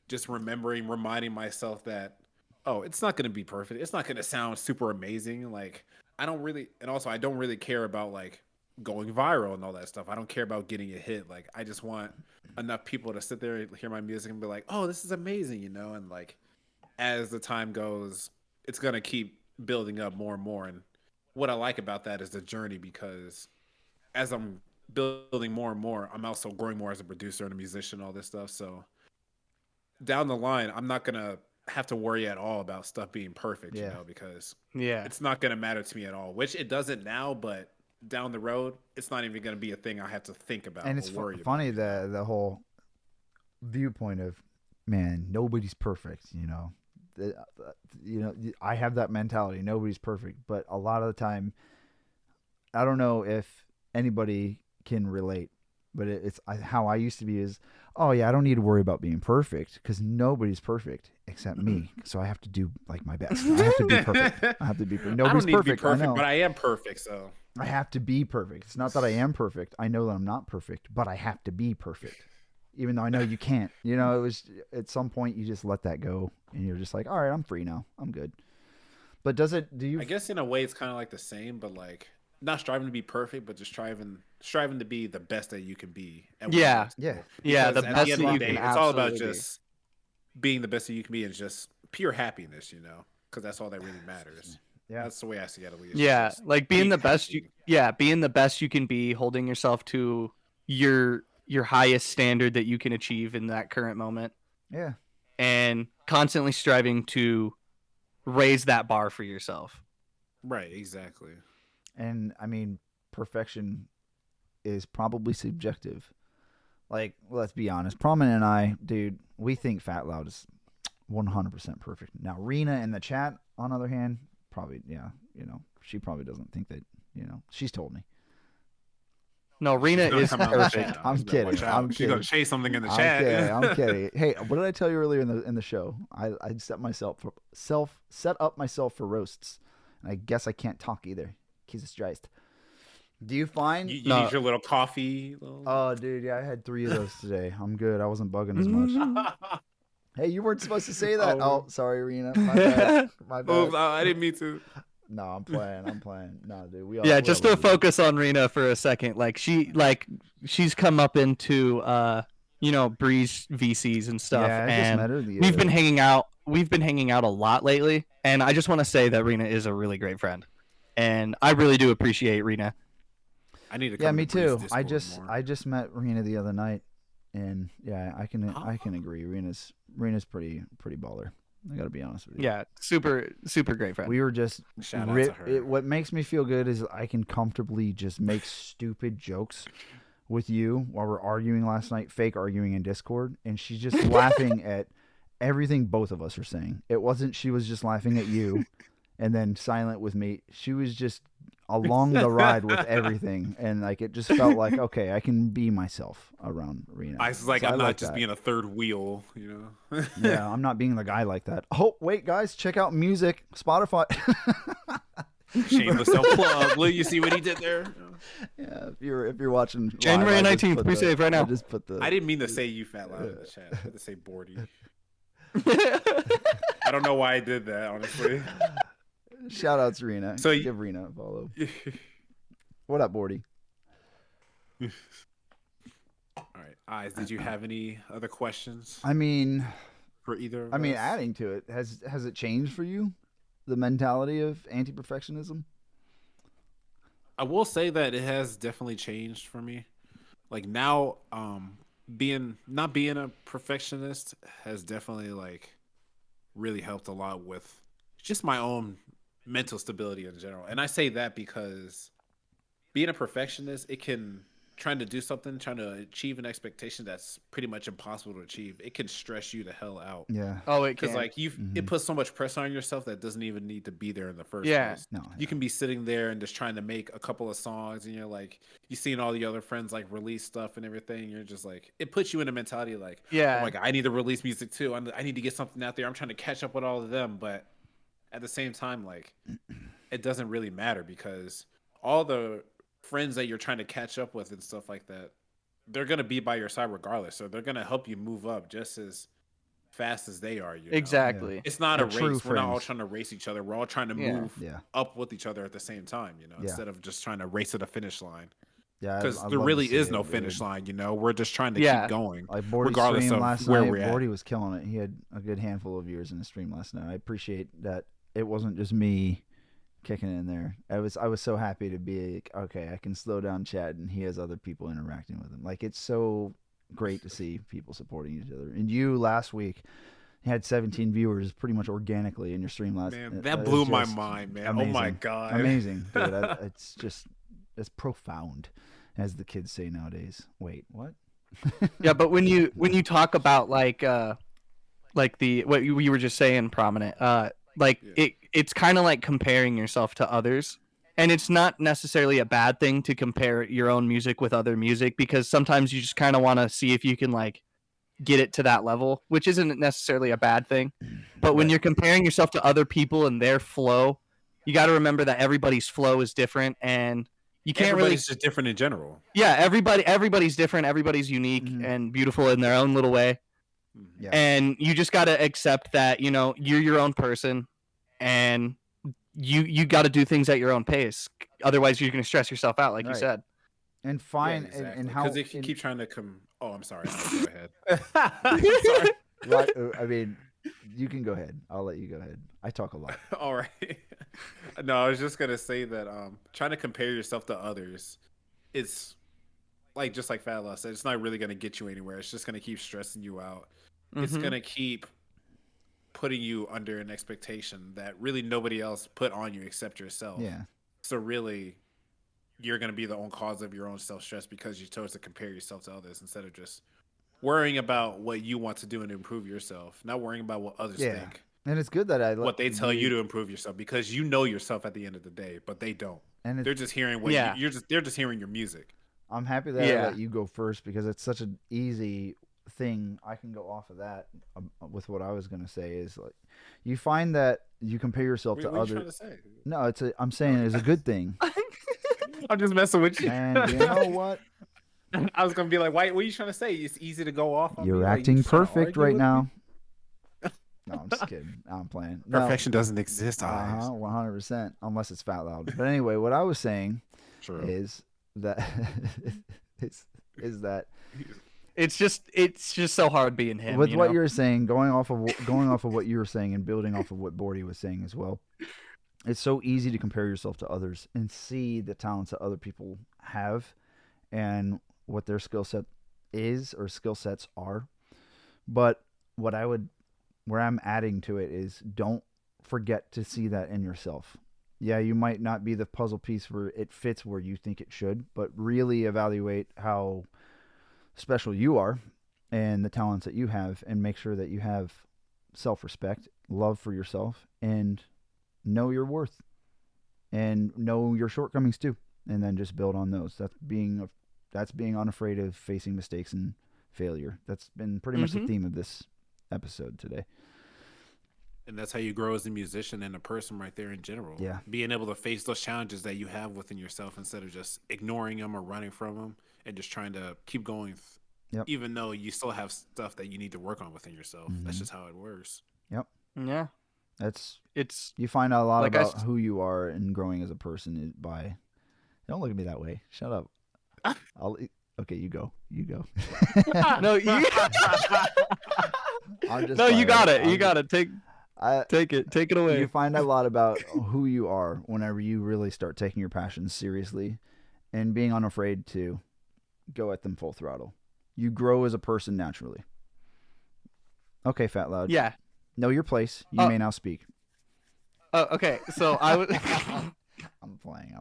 just reminding myself that, oh, it's not going to be perfect. It's not going to sound super amazing. Like I don't really care about like going viral and all that stuff. I don't care about getting a hit. Like I just want enough people to sit there and hear my music and be like, oh, this is amazing, you know? And like, as the time goes, it's going to keep building up more and more. And what I like about that is the journey, because as I'm building more and more, I'm also growing more as a producer and a musician, all this stuff. So down the line, I'm not going to have to worry at all about stuff being perfect, you know, because it's not going to matter to me at all, which it doesn't now, but down the road, it's not even going to be a thing I have to think about. And it's funny the whole viewpoint of, man, nobody's perfect, you know. I have that mentality. Nobody's perfect, but a lot of the time, I don't know if anybody can relate, but it's how I used to be is, oh yeah, I don't need to worry about being perfect because nobody's perfect except me. So I have to do like my best. I have to be perfect. I have to be perfect. Nobody's perfect, but I am perfect. So I have to be perfect. It's not that I am perfect. I know that I'm not perfect, but I have to be perfect. Even though I know you can't, you know, it was at some point you just let that go and you're just like, all right, I'm free now. I'm good. But I guess in a way it's kind of like the same, but like not striving to be perfect, but just striving to be the best that you can be. Yeah. Because the best that you can. It's all about just being the best that you can be and just pure happiness, you know, because that's all that really matters. Yeah. That's the way I see it, at least. Yeah. Like being the best being the best you can be, holding yourself to your highest standard that you can achieve in that current moment. Yeah. And constantly striving to raise that bar for yourself. Right, exactly. And I mean, perfection is probably subjective. Like, let's be honest. Prominent and I, dude, we think phatloud is 100% perfect. Now, Rena in the chat, on the other hand, probably, yeah, you know, she probably doesn't think that, you know, she's told me. No, Rena is perfect. I'm kidding. She's gonna chase something in the chat. I'm kidding. Hey, what did I tell you earlier in the show? I set up myself for roasts. And I guess I can't talk either. Jesus Christ. Do you find you need your little coffee? Oh, dude, yeah, I had 3 of those today. I'm good. I wasn't bugging as much. Hey, you weren't supposed to say that. Oh, sorry, Rena. My bad. My bad. Oh, I didn't mean to. No, I'm playing. No, dude, we just to focus on Rena for a second. She's come up into Breeze VCs and stuff, yeah, I and just met her we've been hanging out. We've been hanging out a lot lately, and I just want to say that Rena is a really great friend, and I really do appreciate Rena. I need to. Yeah, me too. I just met Rena the other night, and yeah, I can agree. Rena's pretty baller. I gotta be honest with you. Yeah, super great friend. We were just what makes me feel good is I can comfortably just make stupid jokes with you while we're arguing last night, fake arguing in Discord, and she's just laughing at everything both of us are saying. It wasn't she was just laughing at you and then silent with me. She was just along the ride with everything, and like it just felt like, okay, I can be myself around Rena. I was like, I'm not just being a third wheel, you know. Yeah, I'm not being the guy like that. Oh wait, guys, check out music, Spotify. Shameless self-plug. Will you see what he did there? Yeah, if you're watching January 19th, pre-save right now. I didn't mean to say you fat loud in the chat. I had to say Bordy. I don't know why I did that, honestly. Shout out to Rena. So give Rena a follow. What up, Bordy? All right, Eyes. Did you have any other questions? I mean, for either. Adding to it, has it changed for you, the mentality of anti-perfectionism? I will say that it has definitely changed for me. Like now, not being a perfectionist has definitely like really helped a lot with just my own mental stability in general. And I say that because being a perfectionist, it can trying to achieve an expectation that's pretty much impossible to achieve. It can stress you the hell out. Yeah. Oh, it can. Because like it puts so much pressure on yourself that doesn't even need to be there in the first place. No, you can be sitting there and just trying to make a couple of songs, and you're like, you've seen all the other friends like release stuff and everything. And you're just like, it puts you in a mentality like, oh my God, I need to release music too. I need to get something out there. I'm trying to catch up with all of them, but at the same time, like, it doesn't really matter because all the friends that you're trying to catch up with and stuff like that, they're gonna be by your side regardless. So they're gonna help you move up just as fast as they are. Exactly. It's not They're a true race. We're not all friends. trying to race each other. We're all trying to Yeah. move Yeah. up with each other at the same time. Yeah. Instead of just trying to race to the finish line. Yeah, Because I'd there love to really see is it, no dude. finish line. We're just trying to Yeah. keep going, Like Bordy's regardless stream of last where night, we're at. Bordy was killing it. He had a good handful of viewers in the stream last night. I appreciate that it wasn't just me kicking it in there. I was so happy to be like, okay, I can slow down chat and he has other people interacting with him. Like, it's so great to see people supporting each other. And you last week had 17 viewers pretty much organically in your stream last night. Man, that blew my mind, man. Amazing. Oh my god. Amazing, dude. It's profound, as the kids say nowadays. Wait, what? Yeah, but when you talk about like the what you were just saying, prominent, it's kind of like comparing yourself to others, and it's not necessarily a bad thing to compare your own music with other music, because sometimes you just kind of want to see if you can like get it to that level, which isn't necessarily a bad thing. But when you're comparing yourself to other people and their flow, you got to remember that everybody's flow is different, and you can't Everybody's just different in general. Yeah, everybody's different. Everybody's unique and beautiful in their own little way. Yeah. And you just got to accept that, you're your own person, and you got to do things at your own pace. Otherwise, you're going to stress yourself out, like you said. And fine, exactly. and how because if you keep trying to come. Oh, I'm sorry. Go ahead. Sorry. Right, I mean, you can go ahead. I'll let you go ahead. I talk a lot. All right. No, I was just gonna say that trying to compare yourself to others, it's like just like Fat Loss said, it's not really gonna get you anywhere. It's just gonna keep stressing you out. It's gonna keep putting you under an expectation that really nobody else put on you except yourself. Yeah. So really, you're gonna be the own cause of your own self-stress because you chose to compare yourself to others instead of just worrying about what you want to do and improve yourself, not worrying about what others think. And it's good that what they tell you to improve yourself, because you know yourself at the end of the day, but they don't. And they're just hearing what they're just hearing your music. I'm happy that I let you go first because it's such an easy thing. I can go off of that with what I was going to say is like you find that you compare yourself to others. What are you trying to say? No, I'm saying it's a good thing. I'm just messing with you. And you know what? I was gonna be like, what are you trying to say? It's easy to go off on You're me. acting Like, perfect right now. No, I'm just kidding. I'm playing. Perfection doesn't exist. 100%, unless it's Fat Loud. But anyway, what I was saying is that is that it's just so hard being him. With what you're saying, going off of what you were saying and building off of what Bordy was saying as well. It's so easy to compare yourself to others and see the talents that other people have and what their skill set is or skill sets are. But where I'm adding to it is don't forget to see that in yourself. Yeah, you might not be the puzzle piece where it fits where you think it should, but really evaluate how special you are and the talents that you have, and make sure that you have self-respect, love for yourself, and know your worth and know your shortcomings too, and then just build on those. That's being unafraid of facing mistakes and failure. That's been pretty much the theme of this episode today. And that's how you grow as a musician and a person right there in general. Yeah. Being able to face those challenges that you have within yourself instead of just ignoring them or running from them and just trying to keep going, even though you still have stuff that you need to work on within yourself. That's just how it works. Yep. Yeah. You find out a lot about who you are and growing as a person by. Don't look at me that way. Shut up. Okay, you go. No, you. No, you got it. You got it. Take it away. You find a lot about who you are whenever you really start taking your passions seriously and being unafraid to go at them full throttle. You grow as a person naturally. Okay, Fat Loud. Yeah. Know your place. You may now speak. Oh, okay. So I would. I'm playing.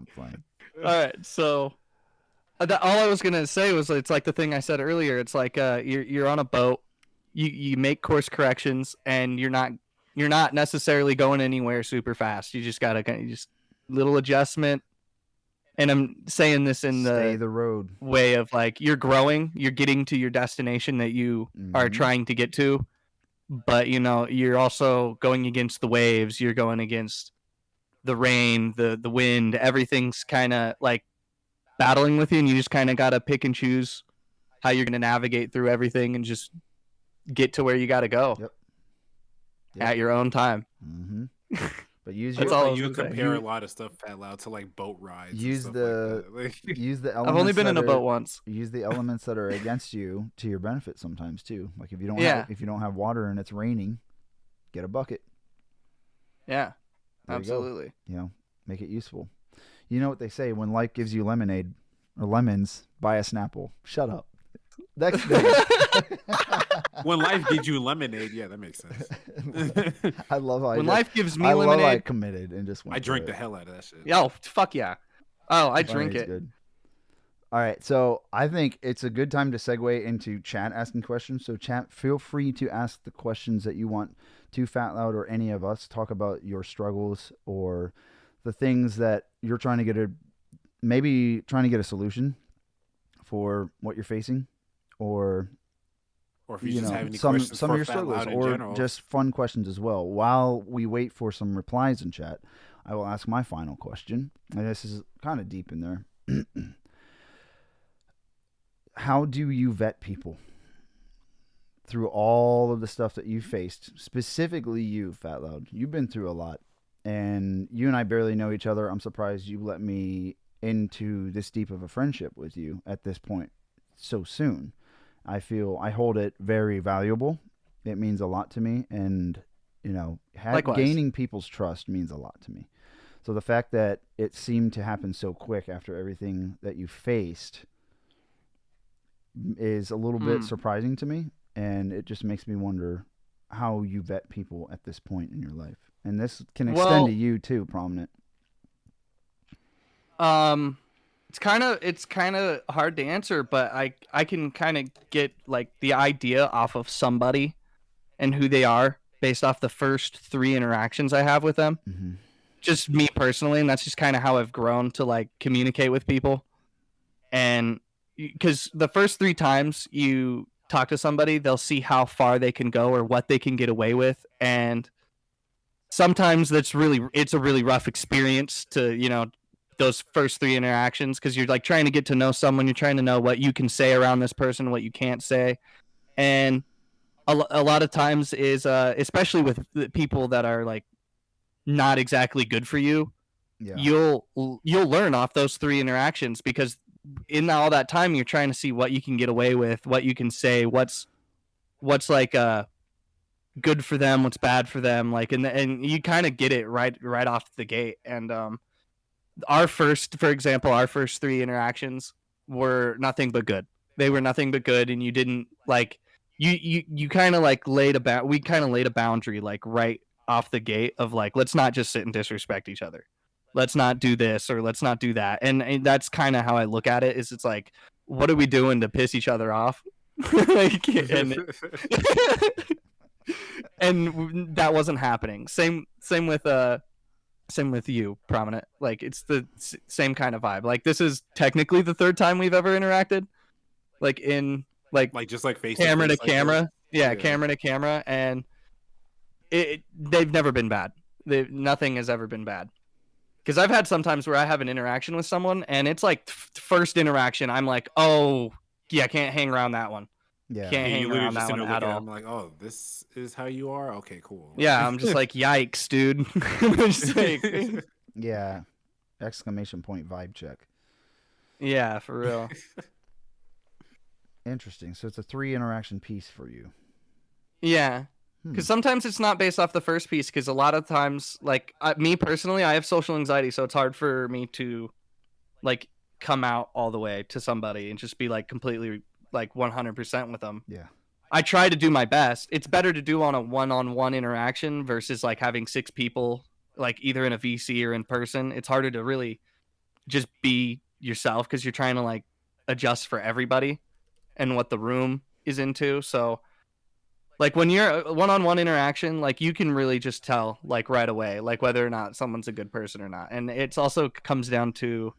All right. So all I was gonna say was it's like the thing I said earlier. It's like you're on a boat. You make course corrections, and you're not necessarily going anywhere super fast. You just gotta just little adjustment. And I'm saying this in the road way of like you're growing, you're getting to your destination that you are trying to get to, but you're also going against the waves. You're going against the rain, the wind, everything's kind of like battling with you, and you just kind of got to pick and choose how you're going to navigate through everything and just get to where you got to go at your own time. Mm-hmm. But That's all you compare a lot of stuff Fat Loud to like boat rides. Use and the stuff like that. use the elements. I've only been in a boat once. Use the elements that are against you to your benefit sometimes too. Like if you don't have water and it's raining, get a bucket. Yeah, There absolutely. You know, make it useful. You know what they say: when life gives you lemonade or lemons, buy a Snapple. Shut up. Next thing. When life gives you lemonade, yeah, that makes sense. I love how when life gives me I lemonade, love I committed and just went. I drink the hell out of that shit. Oh, fuck yeah. Oh, I drink it. Good. All right, so I think it's a good time to segue into chat asking questions. So chat, feel free to ask the questions that you want to Fat Loud or any of us. Talk about your struggles or the things that you're trying to get a solution for what you're facing, or if you just have any some questions of for your Fat struggles, Loud in or general. just fun questions as well. While we wait for some replies in chat, I will ask my final question, and this is kind of deep in there. How do you vet people through all of the stuff that you faced? Specifically you, Fat Loud. You've been through a lot, and you and I barely know each other. I'm surprised you let me into this deep of a friendship with you at this point so soon. I hold it very valuable. It means a lot to me, and gaining people's trust means a lot to me. So the fact that it seemed to happen so quick after everything that you faced is a little bit surprising to me, and it just makes me wonder how you vet people at this point in your life. And this can extend to you too, Prominent. It's kind of hard to answer, but I can kind of get like the idea off of somebody and who they are based off the first 3 interactions I have with them. Mm-hmm. Just me personally, and that's just kind of how I've grown to like communicate with people. And because the first 3 times you talk to somebody, they'll see how far they can go or what they can get away with, and sometimes it's a really rough experience to those first 3 interactions, because you're like trying to get to know someone, you're trying to know what you can say around this person, what you can't say, and a lot of times is especially with the people that are like not exactly good for you. Yeah. You'll learn off those 3 interactions, because in all that time you're trying to see what you can get away with, what you can say, what's like good for them, what's bad for them, like, and you kind of get it right off the gate. And our first 3 interactions were nothing but good. They were nothing but good, and you didn't like you kind of like laid a boundary like right off the gate of like, let's not just sit and disrespect each other. Let's not do this or let's not do that. And that's kind of how I look at it. Is it's like, what are we doing to piss each other off? Like, and that wasn't happening. Same with you, Prominent. Like, it's the same kind of vibe. Like, this is technically the 3rd time we've ever interacted. Like in like just like face camera to face, camera. like yeah, camera to camera, and they've never been bad. Nothing has ever been bad. Because I've had some times where I have an interaction with someone, and it's like first interaction, I'm like, oh, yeah, can't hang around that one. Yeah. Can't hang around that one at all. I'm like, oh, this is how you are? Okay, cool. Yeah, I'm just like, yikes, dude. I'm just like, yeah. Exclamation point vibe check. Yeah, for real. Interesting. So it's a 3 interaction piece for you. Yeah. Because sometimes it's not based off the first piece, because a lot of times, like, me personally, I have social anxiety, so it's hard for me to, like, come out all the way to somebody and just be, like, completely, like, 100% with them. Yeah. I try to do my best. It's better to do on a one-on-one interaction versus, like, having 6 people, like, either in a VC or in person. It's harder to really just be yourself, because you're trying to, like, adjust for everybody and what the room is into, so... Like, when you're a one-on-one interaction, like, you can really just tell, like, right away, like, whether or not someone's a good person or not. And it's also comes down to,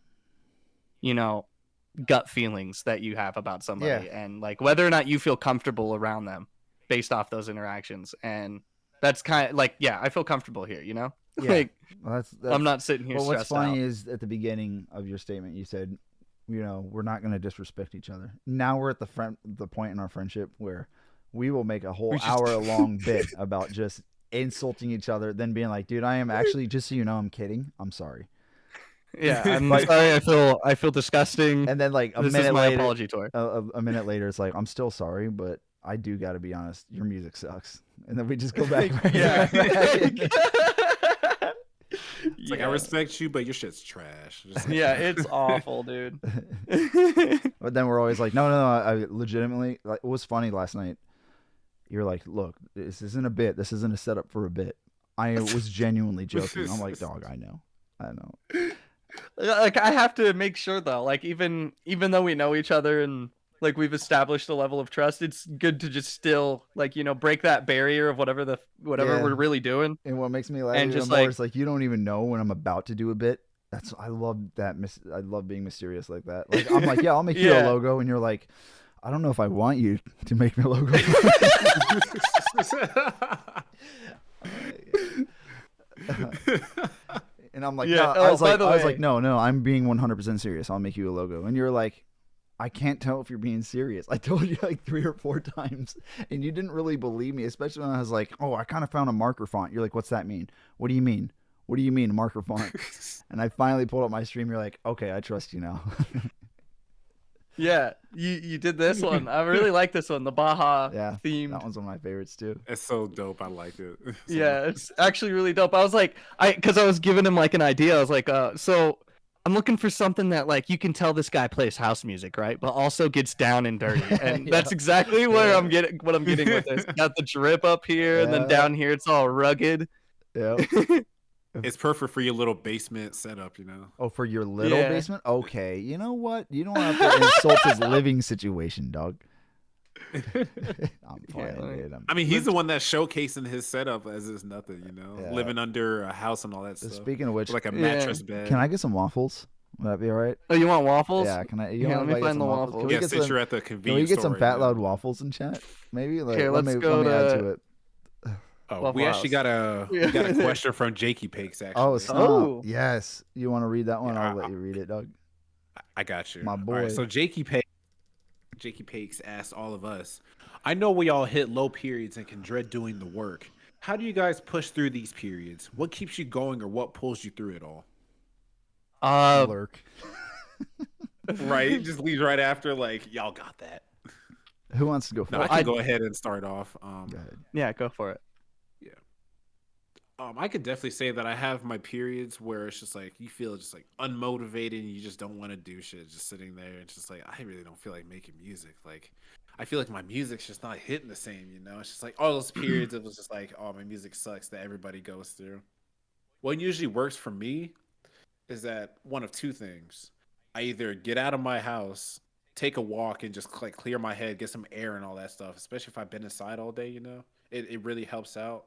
gut feelings that you have about somebody. Yeah. And, like, whether or not you feel comfortable around them based off those interactions. And that's kind of like, yeah, I feel comfortable here, you know? Yeah. Like, Well, that's I'm not sitting here Well, what's stressed funny out. is at the beginning of your statement, you said, we're not going to disrespect each other. Now we're at the point in our friendship where we will make a whole We just- hour-long bit about just insulting each other, then being like, dude, I am actually, just so you know, I'm kidding. I'm sorry. Yeah, I'm sorry. I feel disgusting. And then like a This minute is my later, apology tour. a minute later, it's like, I'm still sorry, but I do got to be honest. Your music sucks. And then we just go back. Yeah. It's like, I respect you, but your shit's trash. Just like, Yeah, it's awful, dude. But then we're always like, no. I legitimately, like, it was funny last night. You're like, look, this isn't a bit. This isn't a setup for a bit. I was genuinely joking. I'm like, dog, I know. Like, I have to make sure though, like, even though we know each other and like we've established a level of trust, it's good to just still, like, you know, break that barrier of whatever Yeah. we're really doing. And what makes me laugh And even just, more like- is like, you don't even know when I'm about to do a bit. I love that. I love being mysterious like that. Like, I'm like, yeah, I'll make you a Yeah. logo, and you're like, I don't know if I want you to make me a logo. And I'm like, Yeah. no, Oh, I was by like, the way- no, I'm being 100% serious. I'll make you a logo. And you're like, I can't tell if you're being serious. I told you like 3 or 4 times, and you didn't really believe me, especially when I was like, oh, I kind of found a marker font. You're like, what's that mean? What do you mean? What do you mean, marker font? And I finally pulled up my stream. You're like, okay, I trust you now. Yeah, you did this one. I really like this one, the Baja Yeah, themed. that one's one of my favorites too. It's so dope. I like it. So Yeah, it's actually really dope. I was like, because I was giving him like an idea. I was like, so I'm looking for something that like you can tell this guy plays house music, right? But also gets down and dirty, and Yeah. that's exactly where I'm getting what I'm getting with this. Got the drip up here, and then Yeah. down here it's all rugged. Yeah. It's perfect for your little basement setup, you know. Oh, for your little Yeah. basement? Okay. You know what? You don't have to insult his living situation, dog. I'm playing, like- dude. I mean, he's the one that's showcasing his setup as is nothing, you know, Yeah. living under a house and all that stuff. Speaking of which, Like a Yeah. mattress bed. can I get some waffles? Would that be all right? Oh, you want waffles? Yeah, can I? Yeah, want let me if I get find some the waffles? waffles. Can we Yeah, get since some? you're at the Can we convenience get store some right Fat now. Loud waffles in chat? Maybe. Like, Okay, let let's me go add to- to it. Oh, Waffle we actually House. got a question from Jakey Pakes. Actually, Oh, snap. Oh. Yes. You want to read that one? Yeah, I'll let you read it, Doug. I got you. My All boy. right, so Jakey Pakes asked all of us. I know we all hit low periods and can dread doing the work. How do you guys push through these periods? What keeps you going, or what pulls you through it all? Lurk. Right, just leaves right after. Like, y'all got that. Who wants to go No, first? I can go ahead and start off. Go ahead. Yeah, go for it. I could definitely say that I have my periods where it's just like you feel just like unmotivated and you just don't want to do shit, just sitting there and just like I really don't feel like making music. Like I feel like my music's just not hitting the same, you know? It's just like all those periods it was just like, oh, my music sucks that everybody goes through. What usually works for me is that one of 2 things. I either get out of my house, take a walk and just like clear my head, get some air and all that stuff, especially if I've been inside all day, you know? It really helps out.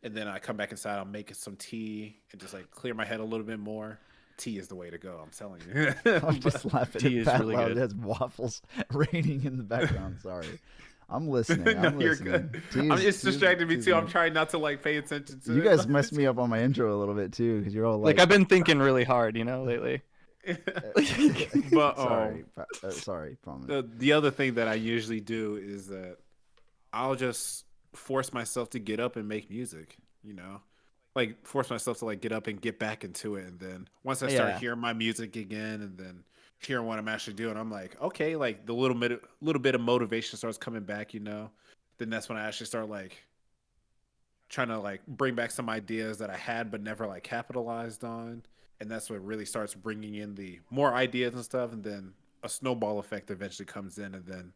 And then I come back inside, I'm making some tea and just like clear my head a little bit more. Tea is the way to go, I'm telling you. I'm just laughing Tea at is Fat really Loud. good. It has waffles raining in the background. Sorry. I'm listening. No, I'm you're listening. good. Tea is- It's tea is- distracting me tea is too. I'm nice. trying not to like pay attention to You it. guys messed me up on my intro a little bit too, because you're all Like like, I've been thinking really hard, you know, lately. But sorry, promise. the other thing that I usually do is that I'll just force myself to get up and make music, you know? Like force myself to like get up and get back into it, and then once I start Yeah. hearing my music again and then hearing what I'm actually doing, I'm like, okay, like the little bit of motivation starts coming back, you know? Then that's when I actually start like trying to like bring back some ideas that I had but never like capitalized on. And that's what really starts bringing in the more ideas and stuff. And then a snowball effect eventually comes in, and then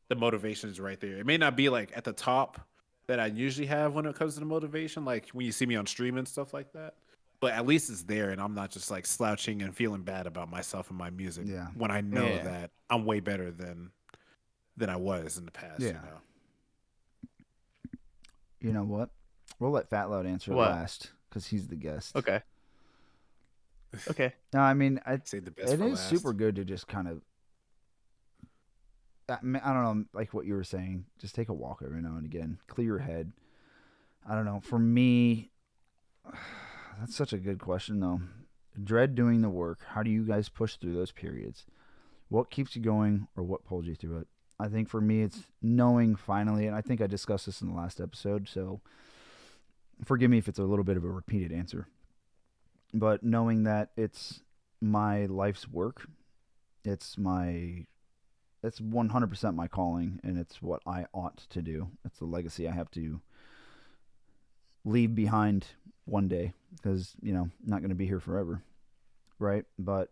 the motivation is right there. It may not be like at the top that I usually have when it comes to the motivation, like when you see me on stream and stuff like that. But at least it's there, and I'm not just like slouching and feeling bad about myself and my music. Yeah. When I know Yeah. that I'm way better than I was in the past. You Yeah. know? You know what? We'll let Fat Loud answer it What? last because he's the guest. Okay. Okay. No, I mean, Save the best it for is last. super good to just kind of. I don't know, like what you were saying. Just take a walk every now and again. Clear your head. I don't know. For me, that's such a good question, though. Dread doing the work. How do you guys push through those periods? What keeps you going or what pulls you through it? I think for me, it's knowing finally, and I think I discussed this in the last episode, so forgive me if it's a little bit of a repeated answer, but knowing that it's my life's work, it's my it's 100% my calling, and it's what I ought to do. It's the legacy I have to leave behind one day because, I'm not going to be here forever, right? But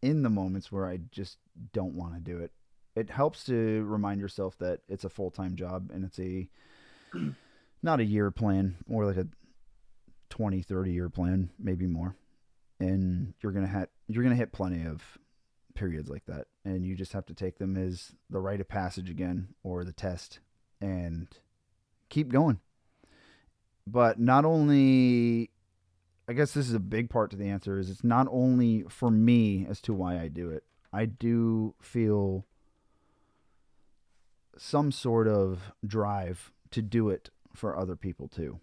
in the moments where I just don't want to do it, it helps to remind yourself that it's a full-time job and it's a not a year plan, more like a 20, 30-year plan, maybe more. And you're going to hit plenty of periods like that, and you just have to take them as the rite of passage again or the test and keep going. But not only, I guess this is a big part to the answer, is it's not only for me as to why I do it. I do feel some sort of drive to do it for other people too.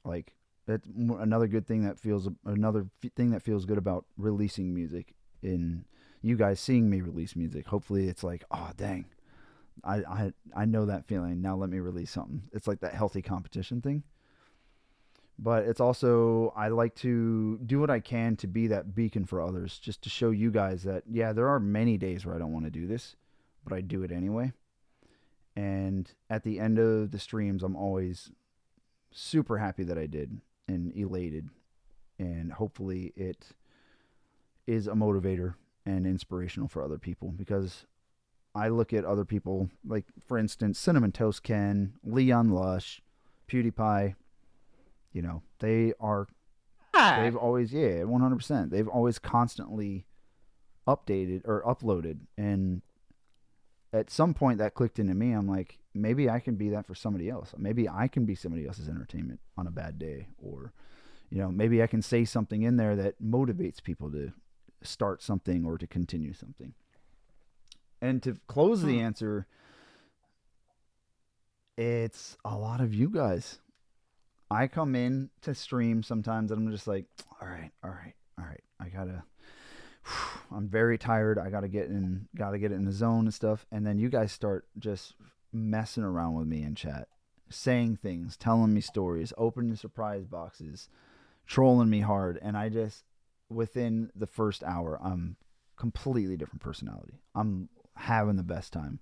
Like, that's another thing that feels good about releasing music, in you guys seeing me release music. Hopefully it's like, oh dang, I know that feeling. Now let me release something. It's like that healthy competition thing. But it's also, I like to do what I can to be that beacon for others, just to show you guys that, yeah, there are many days where I don't want to do this, but I do it anyway. And at the end of the streams, I'm always super happy that I did and elated. And hopefully it is a motivator and inspirational for other people, because I look at other people, like, for instance, Cinnamon Toast Ken, Leon Lush, PewDiePie. They've always, 100%. They've always constantly updated or uploaded. And at some point that clicked into me. I'm like, maybe I can be that for somebody else. Maybe I can be somebody else's entertainment on a bad day. Or, maybe I can say something in there that motivates people to start something or to continue something. And to close the answer, it's a lot of you guys. I come in to stream sometimes and I'm just like, all right. I'm very tired. I gotta get in the zone and stuff. And then you guys start just messing around with me in chat, saying things, telling me stories, opening surprise boxes, trolling me hard. And I just, within the first hour, I'm completely different personality. I'm having the best time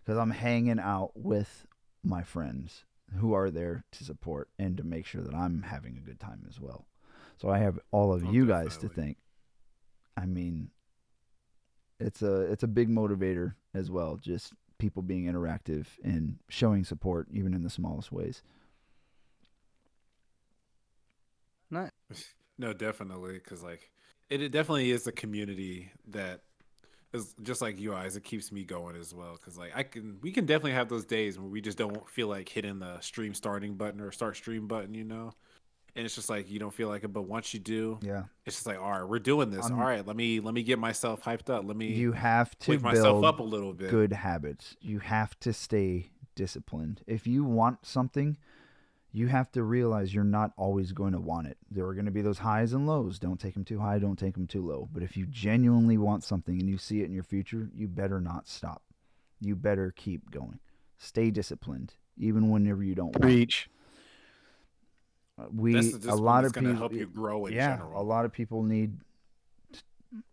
because I'm hanging out with my friends who are there to support and to make sure that I'm having a good time as well. So I have all of you guys to thank. I mean, it's a big motivator as well, just people being interactive and showing support even in the smallest ways. Nice. No, definitely, because like it definitely is a community that is just like you guys. It keeps me going as well, because like we can definitely have those days where we just don't feel like hitting the stream starting button or start stream button, and it's just like you don't feel like it. But once you do, Yeah, it's just like, all right, we're doing this. All right, let me get myself hyped up. You have to wake myself build up a little bit. Good habits. You have to stay disciplined. If you want something, you have to realize you're not always going to want it. There are going to be those highs and lows. Don't take them too high, don't take them too low. But if you genuinely want something and you see it in your future, you better not stop. You better keep going. Stay disciplined, even whenever you don't want. Preach. A lot of people help you grow in general. A lot of people need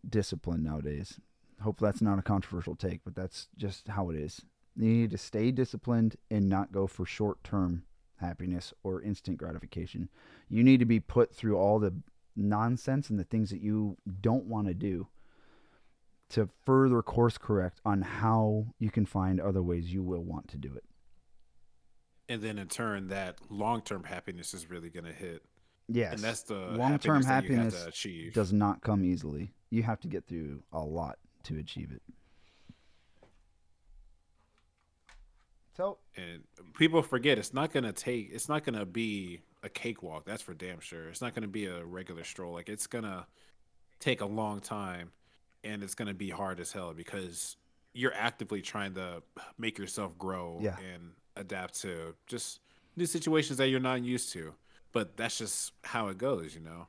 discipline nowadays. Hopefully that's not a controversial take, but that's just how it is. You need to stay disciplined and not go for short-term happiness or instant gratification. You need to be put through all the nonsense and the things that you don't want to do to further course correct on how you can find other ways you will want to do it. And then in turn, that long-term happiness is really going to hit. Yes. And that's the long-term happiness you have to achieve. Does not come easily. You have to get through a lot to achieve it. So, and people forget it's not going to be a cakewalk. That's for damn sure. It's not going to be a regular stroll. Like, it's going to take a long time, and it's going to be hard as hell, because you're actively trying to make yourself grow and adapt to just new situations that you're not used to. But that's just how it goes, you know.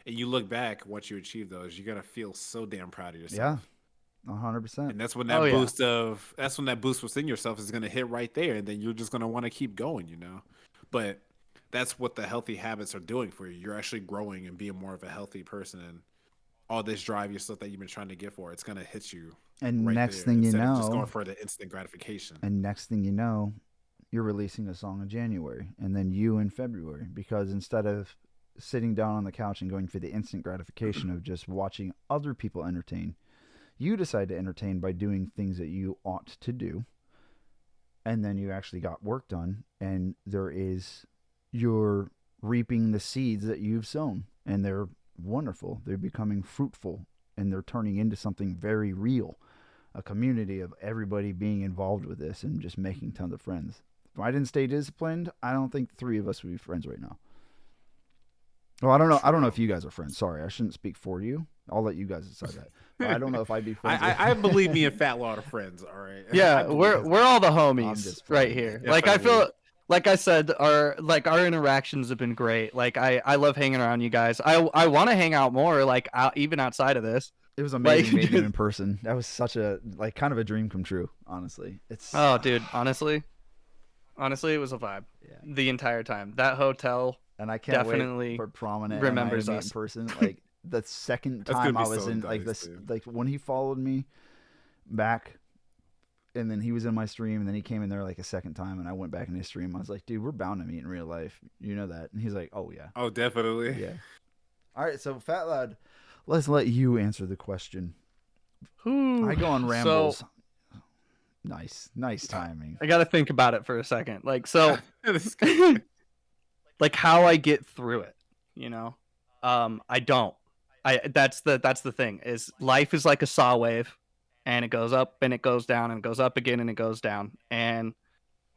And you look back once you achieve those, you're gonna feel so damn proud of yourself. Yeah, 100%. And that's when Oh, that yeah. boost within yourself is gonna hit right there, and then you're just gonna want to keep going, you know. But that's what the healthy habits are doing for you. You're actually growing and being more of a healthy person, and all this drive, your stuff that you've been trying to get for, it's gonna hit you. And Right next there, thing you instead of just know, going for the instant gratification. and next thing you know, you're releasing a song in January, and then you in February, because instead of sitting down on the couch and going for the instant gratification of just watching other people entertain, you decide to entertain by doing things that you ought to do, and then you actually got work done, and you're reaping the seeds that you've sown, and they're wonderful. They're becoming fruitful, and they're turning into something very real, a community of everybody being involved with this and just making tons of friends. If I didn't stay disciplined, I don't think 3 of us would be friends right now. Well, I don't know. I don't know if you guys are friends. Sorry, I shouldn't speak for you. I'll let you guys decide that. But I don't know if I'd be friends. I believe me and Fat Law are friends. All right. Yeah, we're all the homies right here. Yeah, Like I feel, like I said, our interactions have been great. Like I love hanging around you guys. I want to hang out more. Like even outside of this. It was amazing meeting you in person. That was such a kind of a dream come true. Honestly, Oh, dude. Honestly, it was a vibe. Yeah. The entire time. That hotel. And I can't definitely wait for Prominent remembers and I to meet us in person. Like the second time I was in, like nice, this, dude. like when he followed me back, and then he was in my stream, and then he came in there like a second time, and I went back in his stream. I was like, dude, we're bound to meet in real life. You know that? And he's like, oh yeah, Oh, definitely. yeah. All right, so Fat Lad, let's let you answer the question. Ooh, I go on rambles. So, nice timing. I got to think about it for a second. Like so. Like how I get through it, you know. I don't. That's the thing. Is life is like a saw wave, and it goes up and it goes down and it goes up again and it goes down. And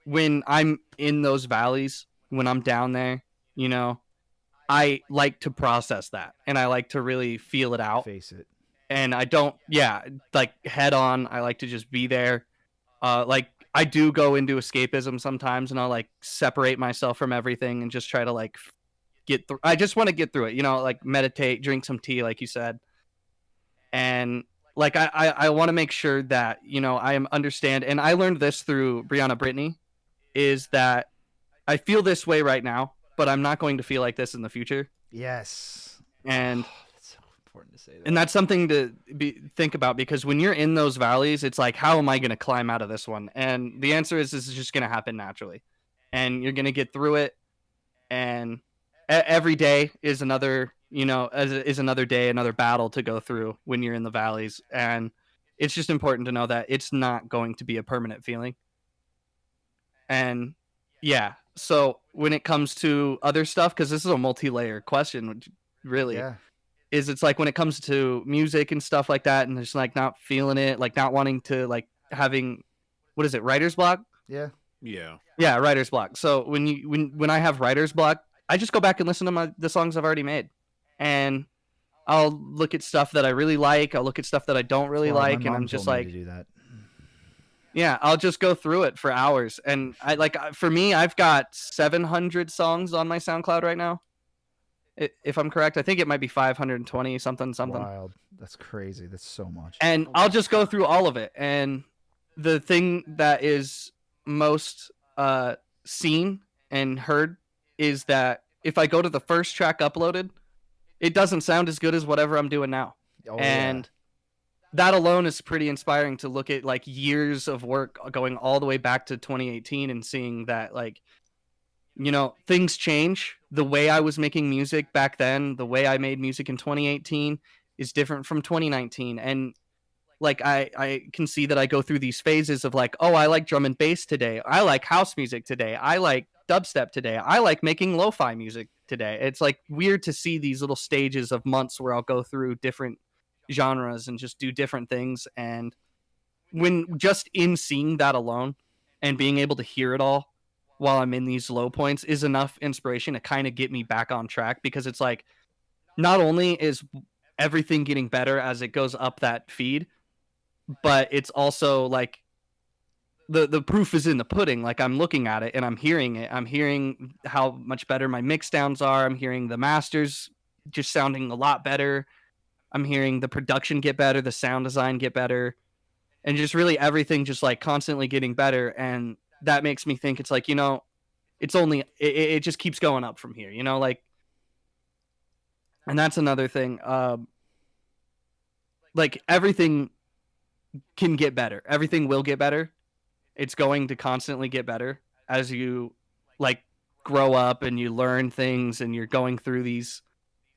when I'm in those valleys, when I'm down there, you know, I like to process that and I like to really feel it out. Face it. And I don't, like head on. I like to just be there. Like I do go into escapism sometimes, and I'll like separate myself from everything and just try to like get through. I just want to get through it, you know, like meditate, drink some tea, like you said. And like I want to make sure that, you know, I understand. And I learned this through Brianna Brittany, is that I feel this way right now, but I'm not going to feel like this in the future. Yes. And that's so important to say that. And that's something to think about, because when you're in those valleys, it's like, how am I going to climb out of this one? And the answer is, this is just going to happen naturally, and you're going to get through it. And every day is another, you know, is another day, another battle to go through when you're in the valleys. And it's just important to know that it's not going to be a permanent feeling. And yeah, so when it comes to other stuff, because this is a multi-layer question, which really. Yeah. Is it's like when it comes to music and stuff like that, and just like not feeling it, like not wanting to, like having, what is it, writer's block? Yeah. Yeah, writer's block. So when I have writer's block, I just go back and listen to the songs I've already made, and I'll look at stuff that I really like. I'll look at stuff that I don't really like, and I'm just like, to do that. Yeah, I'll just go through it for hours. And I like, for me, I've got 700 songs on my SoundCloud right now. If I'm correct, I think it might be 520 something. Wild. That's crazy. That's so much. And I'll just go through all of it. And the thing that is most seen and heard is that if I go to the first track uploaded, it doesn't sound as good as whatever I'm doing now. And that alone is pretty inspiring, to look at like years of work going all the way back to 2018 and seeing that, like, you know, things change. The way I was making music back then, the way I made music in 2018 is different from 2019. And like, I can see that I go through these phases of like, oh, I like drum and bass today. I like house music today. I like dubstep today. I like making lo-fi music today. It's like weird to see these little stages of months where I'll go through different genres and just do different things. And when just in seeing that alone and being able to hear it all while I'm in these low points is enough inspiration to kind of get me back on track, because it's like, not only is everything getting better as it goes up that feed, but it's also like the proof is in the pudding. Like I'm looking at it and I'm hearing it. I'm hearing how much better my mix downs are. I'm hearing the masters just sounding a lot better. I'm hearing the production get better, the sound design get better, and just really everything just like constantly getting better. And that makes me think it's like, it's only it just keeps going up from here, like. And that's another thing. Like everything can get better. Everything will get better. It's going to constantly get better as you like grow up and you learn things and you're going through these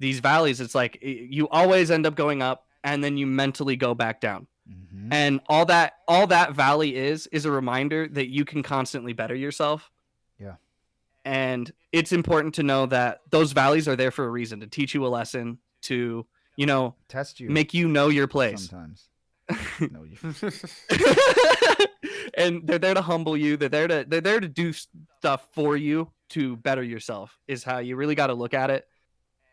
valleys. It's like you always end up going up and then you mentally go back down. Mm-hmm. And all that valley is a reminder that you can constantly better yourself. Yeah. And it's important to know that those valleys are there for a reason, to teach you a lesson, to, test you, make you know your place. Sometimes. No, you. And they're there to humble you. They're there to do stuff for you to better yourself, is how you really got to look at it.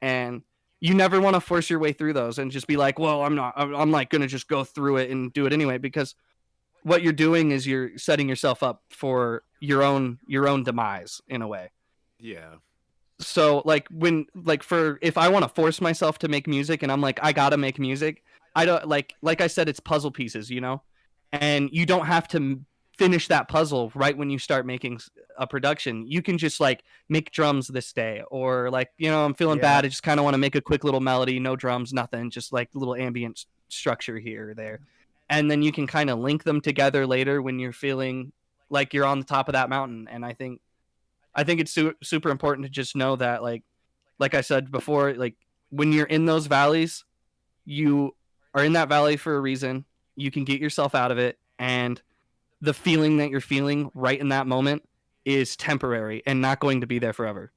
And you never want to force your way through those and just be like, well, I'm like going to just go through it and do it anyway, because what you're doing is you're setting yourself up for your own demise in a way. Yeah. So like if I want to force myself to make music and I'm like, I got to make music, I don't like I said, it's puzzle pieces, and you don't have to finish that puzzle right when you start making a production. You can just like make drums this day, or like, I'm feeling bad, I just kind of want to make a quick little melody, no drums, nothing, just like a little ambient structure here or there. And then you can kind of link them together later when you're feeling like you're on the top of that mountain. And I think it's super important to just know that, like I said before, like when you're in those valleys, you are in that valley for a reason. You can get yourself out of it, and the feeling that you're feeling right in that moment is temporary and not going to be there forever.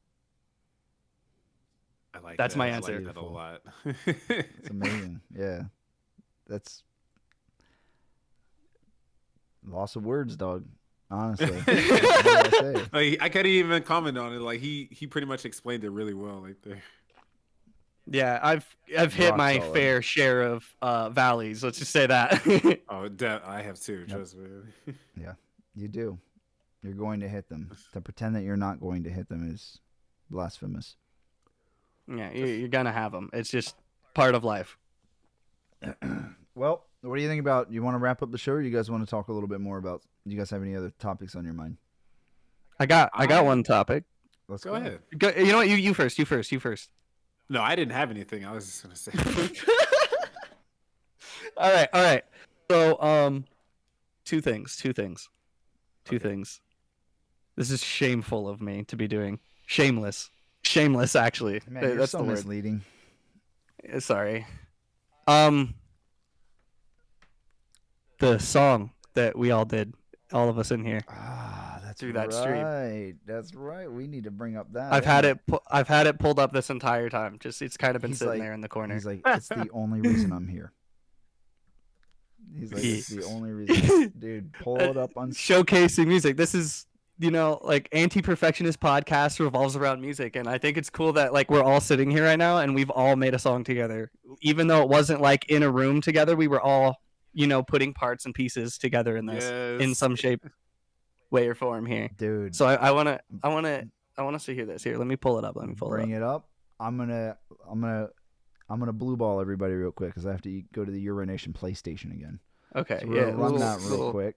I like that's that. my I answer. like that a lot. It's amazing. Yeah, that's loss of words, dog. Honestly, I couldn't even comment on it. Like he pretty much explained it really well, like there. Yeah, I've hit my fair share of valleys. Let's just say that. Oh, I have too. Trust me. Yeah, you do. You're going to hit them. To pretend that you're not going to hit them is blasphemous. Yeah, you're gonna have them. It's just part of life. Well, what do you think about? You want to wrap up the show, or you guys want to talk a little bit more about? Do you guys have any other topics on your mind? I got one topic. Let's go ahead. You know what? You first. No, I didn't have anything. I was just gonna say. All right. So, two things. This is shameful of me to be doing. Shameless, actually. Man, you're that's so the word. Misleading. Sorry. The song that we all did, all of us in here. That's through that stream. That's right. We need to bring up that. I've had it pulled up this entire time. Just it's kind of been sitting there in the corner. He's like, it's the only reason I'm here. He's like, it's the only reason. Dude, pull it up on showcasing music. This is, like Antiperfectionist Podcast revolves around music, and I think it's cool that like we're all sitting here right now and we've all made a song together, even though it wasn't like in a room together. We were all, putting parts and pieces together in this in some shape, way or form here, dude. So I want to see this. Here, let me pull it up. Bring it up. I'm gonna blue ball everybody real quick because I have to go to the urination PlayStation again. Okay, so we're gonna run that real quick.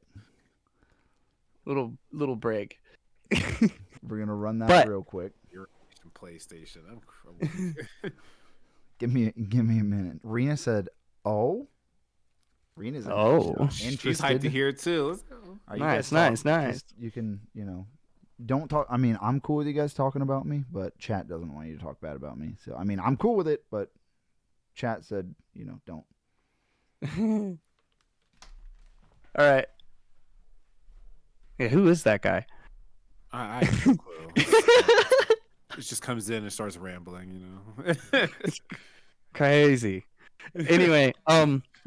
Little break. We're gonna run that real quick. Urination PlayStation. Give me a minute. Rena said, "Oh." Rena's interested. She's hyped to hear it too. Let's go. Nice. You can, don't talk. I mean, I'm cool with you guys talking about me, but chat doesn't want you to talk bad about me. So, I mean, I'm cool with it, but chat said, don't. All right. Yeah, who is that guy? I have no clue. It just comes in and starts rambling, It's crazy. Anyway,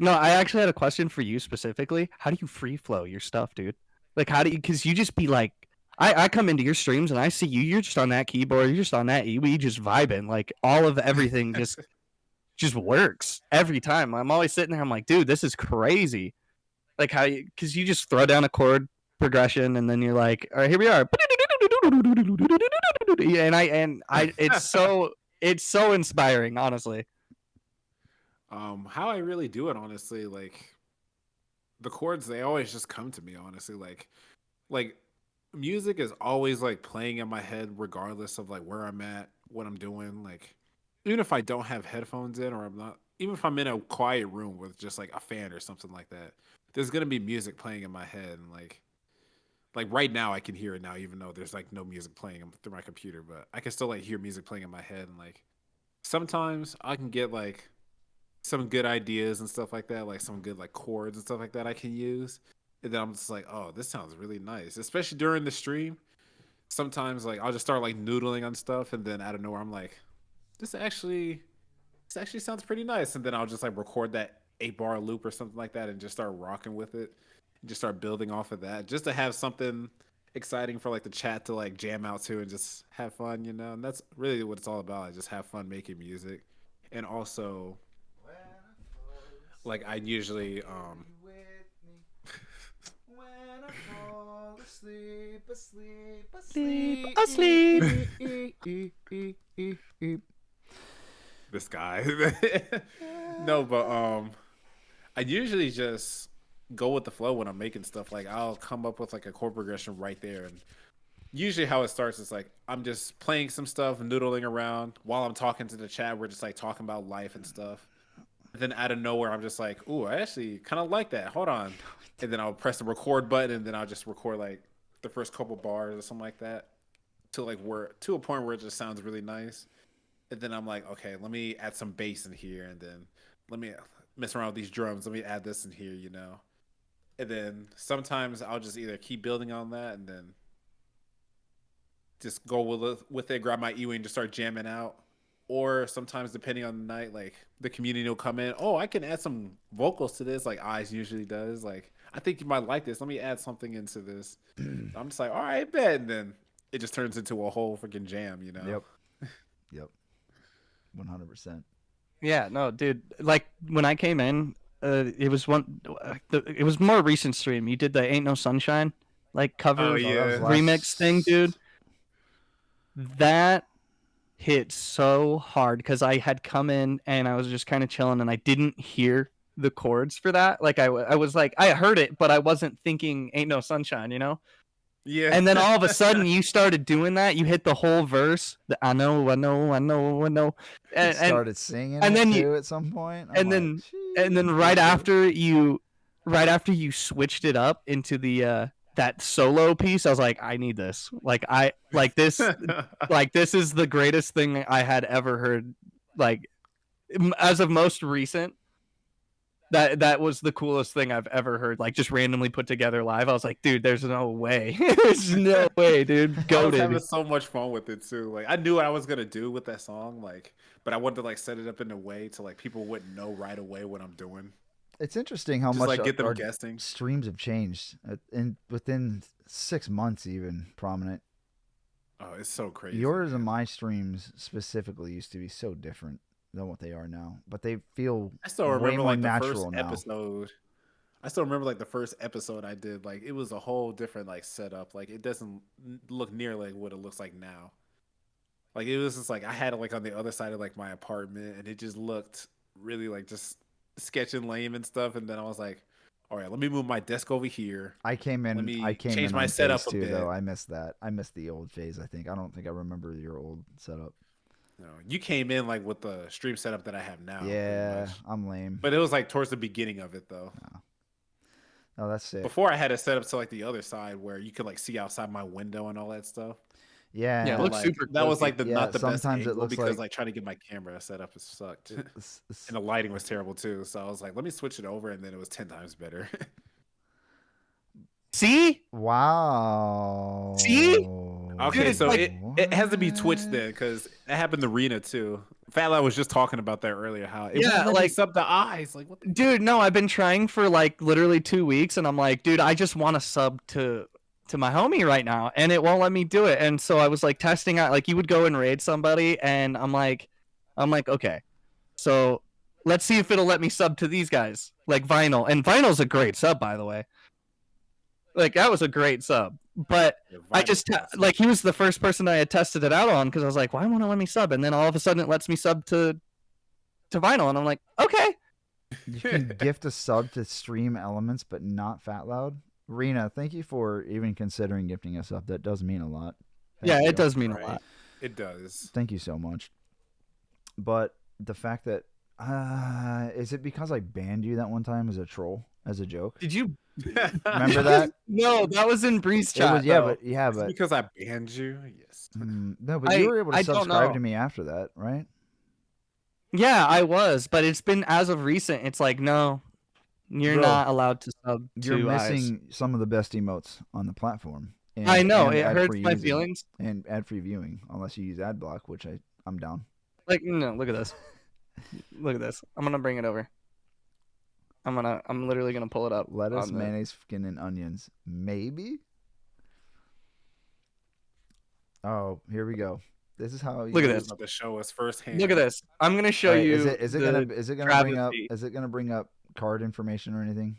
no, I actually had a question for you specifically. How do you free flow your stuff, dude? Like, how do you? Because you just be like, I come into your streams and I see you. You're just on that keyboard. You're just on that EWI, just vibing. Like all of everything just works every time. I'm always sitting there. I'm like, dude, this is crazy. Like how because you just throw down a chord progression and then you're like, all right, here we are. And I it's so inspiring, honestly. How I really do it, honestly, like the chords, they always just come to me, honestly. Like music is always like playing in my head, regardless of like where I'm at, what I'm doing. Like even if I don't have headphones in, or I'm not, even if I'm in a quiet room with just like a fan or something like that, there's gonna be music playing in my head, and like right now I can hear it now, even though there's like no music playing through my computer, but I can still like hear music playing in my head, and like sometimes I can get like some good ideas and stuff like that, like some good like chords and stuff like that I can use. And then I'm just like, oh, this sounds really nice. Especially during the stream. Sometimes like I'll just start like noodling on stuff, and then out of nowhere I'm like, this actually sounds pretty nice. And then I'll just like record that 8-bar loop or something like that and just start rocking with it. And just start building off of that. Just to have something exciting for like the chat to like jam out to and just have fun, you know? And that's really what it's all about. I just have fun making music. And also like I usually Asleep. this guy. No, but I usually just go with the flow when I'm making stuff. Like I'll come up with like a chord progression right there, and usually how it starts is like I'm just playing some stuff, noodling around while I'm talking to the chat. We're just like talking about life and stuff. And then out of nowhere, I'm just like, "Ooh, I actually kind of like that. Hold on," and then I'll press the record button, and then I'll just record like the first couple bars or something like that, to like where to a point where it just sounds really nice. And then I'm like, okay, let me add some bass in here, and then let me mess around with these drums. Let me add this in here, you know. And then sometimes I'll just either keep building on that, and then just go with it, grab my E-wing, and just start jamming out. Or sometimes, depending on the night, like the community will come in. Oh, I can add some vocals to this, like Eyes usually does. Like, I think you might like this. Let me add something into this. I'm just like, all right, bet. And then it just turns into a whole freaking jam, you know? Yep. 100%. Yeah, no, dude. Like when I came in, it was it was more recent stream. You did the "Ain't No Sunshine" like cover remix thing, dude. That hit so hard because I had come in and I was just kind of chilling and I didn't hear the chords for that. Like I was like I heard it, but I wasn't thinking "Ain't No Sunshine," you know. Yeah. And then all of a sudden you started doing that. You hit the whole verse. I know. And started singing and then too at some point. And then right after you switched it up into the that solo piece, I was like, I need this. Like this is the greatest thing I had ever heard. Like as of most recent. That was the coolest thing I've ever heard. Like just randomly put together live. I was like, dude, there's no way. There's no way, dude. I was having so much fun with it too. Like I knew what I was gonna do with that song, like, but I wanted to like set it up in a way to like people wouldn't know right away what I'm doing. It's interesting how just, much like, get them our guessing. Streams have changed within 6 months, even prominent. Oh, it's so crazy. Yours and my streams specifically used to be so different than what they are now, but they feel I still remember way more like the natural first now. episode. I still remember like the first episode I did. Like it was a whole different like setup. Like it doesn't look near like what it looks like now. Like it was just like I had it like on the other side of like my apartment, and it just looked really like just sketching lame and stuff. And then I was like, all right, let me move my desk over here. I came in change my setup too, a bit. though. I missed that. I missed the old phase. I don't think I remember your old setup. No, you came in like with the stream setup that I have now. Yeah, I'm lame. But it was like towards the beginning of it though. No, that's sick. Before I had it set up to like the other side where you could like see outside my window and all that stuff. Yeah, it looks like, super. That was like not the best sometimes angle it looks because like trying to get my camera set up sucked, and the lighting was terrible too. So I was like, let me switch it over, and then it was 10 times better. See? Wow. See? Okay, Dude, so like, it has to be Twitch then, because it happened to Rena too. Phatloud was just talking about that earlier. How it won't let me sub the eyes, like what? Dude, no, I've been trying for like literally 2 weeks, and I'm like, dude, I just want to sub to my homie right now, and it won't let me do it. And so I was like testing out, like you would go and raid somebody, and I'm like, okay, so let's see if it'll let me sub to these guys, like Vinyl. And Vinyl's a great sub, by the way. Like, that was a great sub. But I just, like, he was the first person I had tested it out on because I was like, why won't it let me sub? And then all of a sudden it lets me sub to Vinyl. And I'm like, okay. You can gift a sub to Stream Elements, but not phatloud. Rena, thank you for even considering gifting a sub. That does mean a lot. Thank you. It does mean a lot. It does. Thank you so much. But the fact that, is it because I banned you that one time as a troll, as a joke? Did you remember that? No, that was in Breeze chat. But because I banned you. Yes. No, but you were able to subscribe to me after that, right? Yeah, I was, but it's been as of recent. It's like, no, you're not allowed to sub. You're missing some of the best emotes on the platform. And, I know it hurts my feelings. And ad-free viewing, unless you use ad block, which I'm down. Like, no, look at this. Look at this. I'm gonna bring it over. I'm literally gonna pull it up. Lettuce, mayonnaise, skin, and onions. Maybe. Oh, here we go. This is how. Look at this. To show us firsthand. Look at this. I'm gonna show you. Is it gonna bring up card information or anything?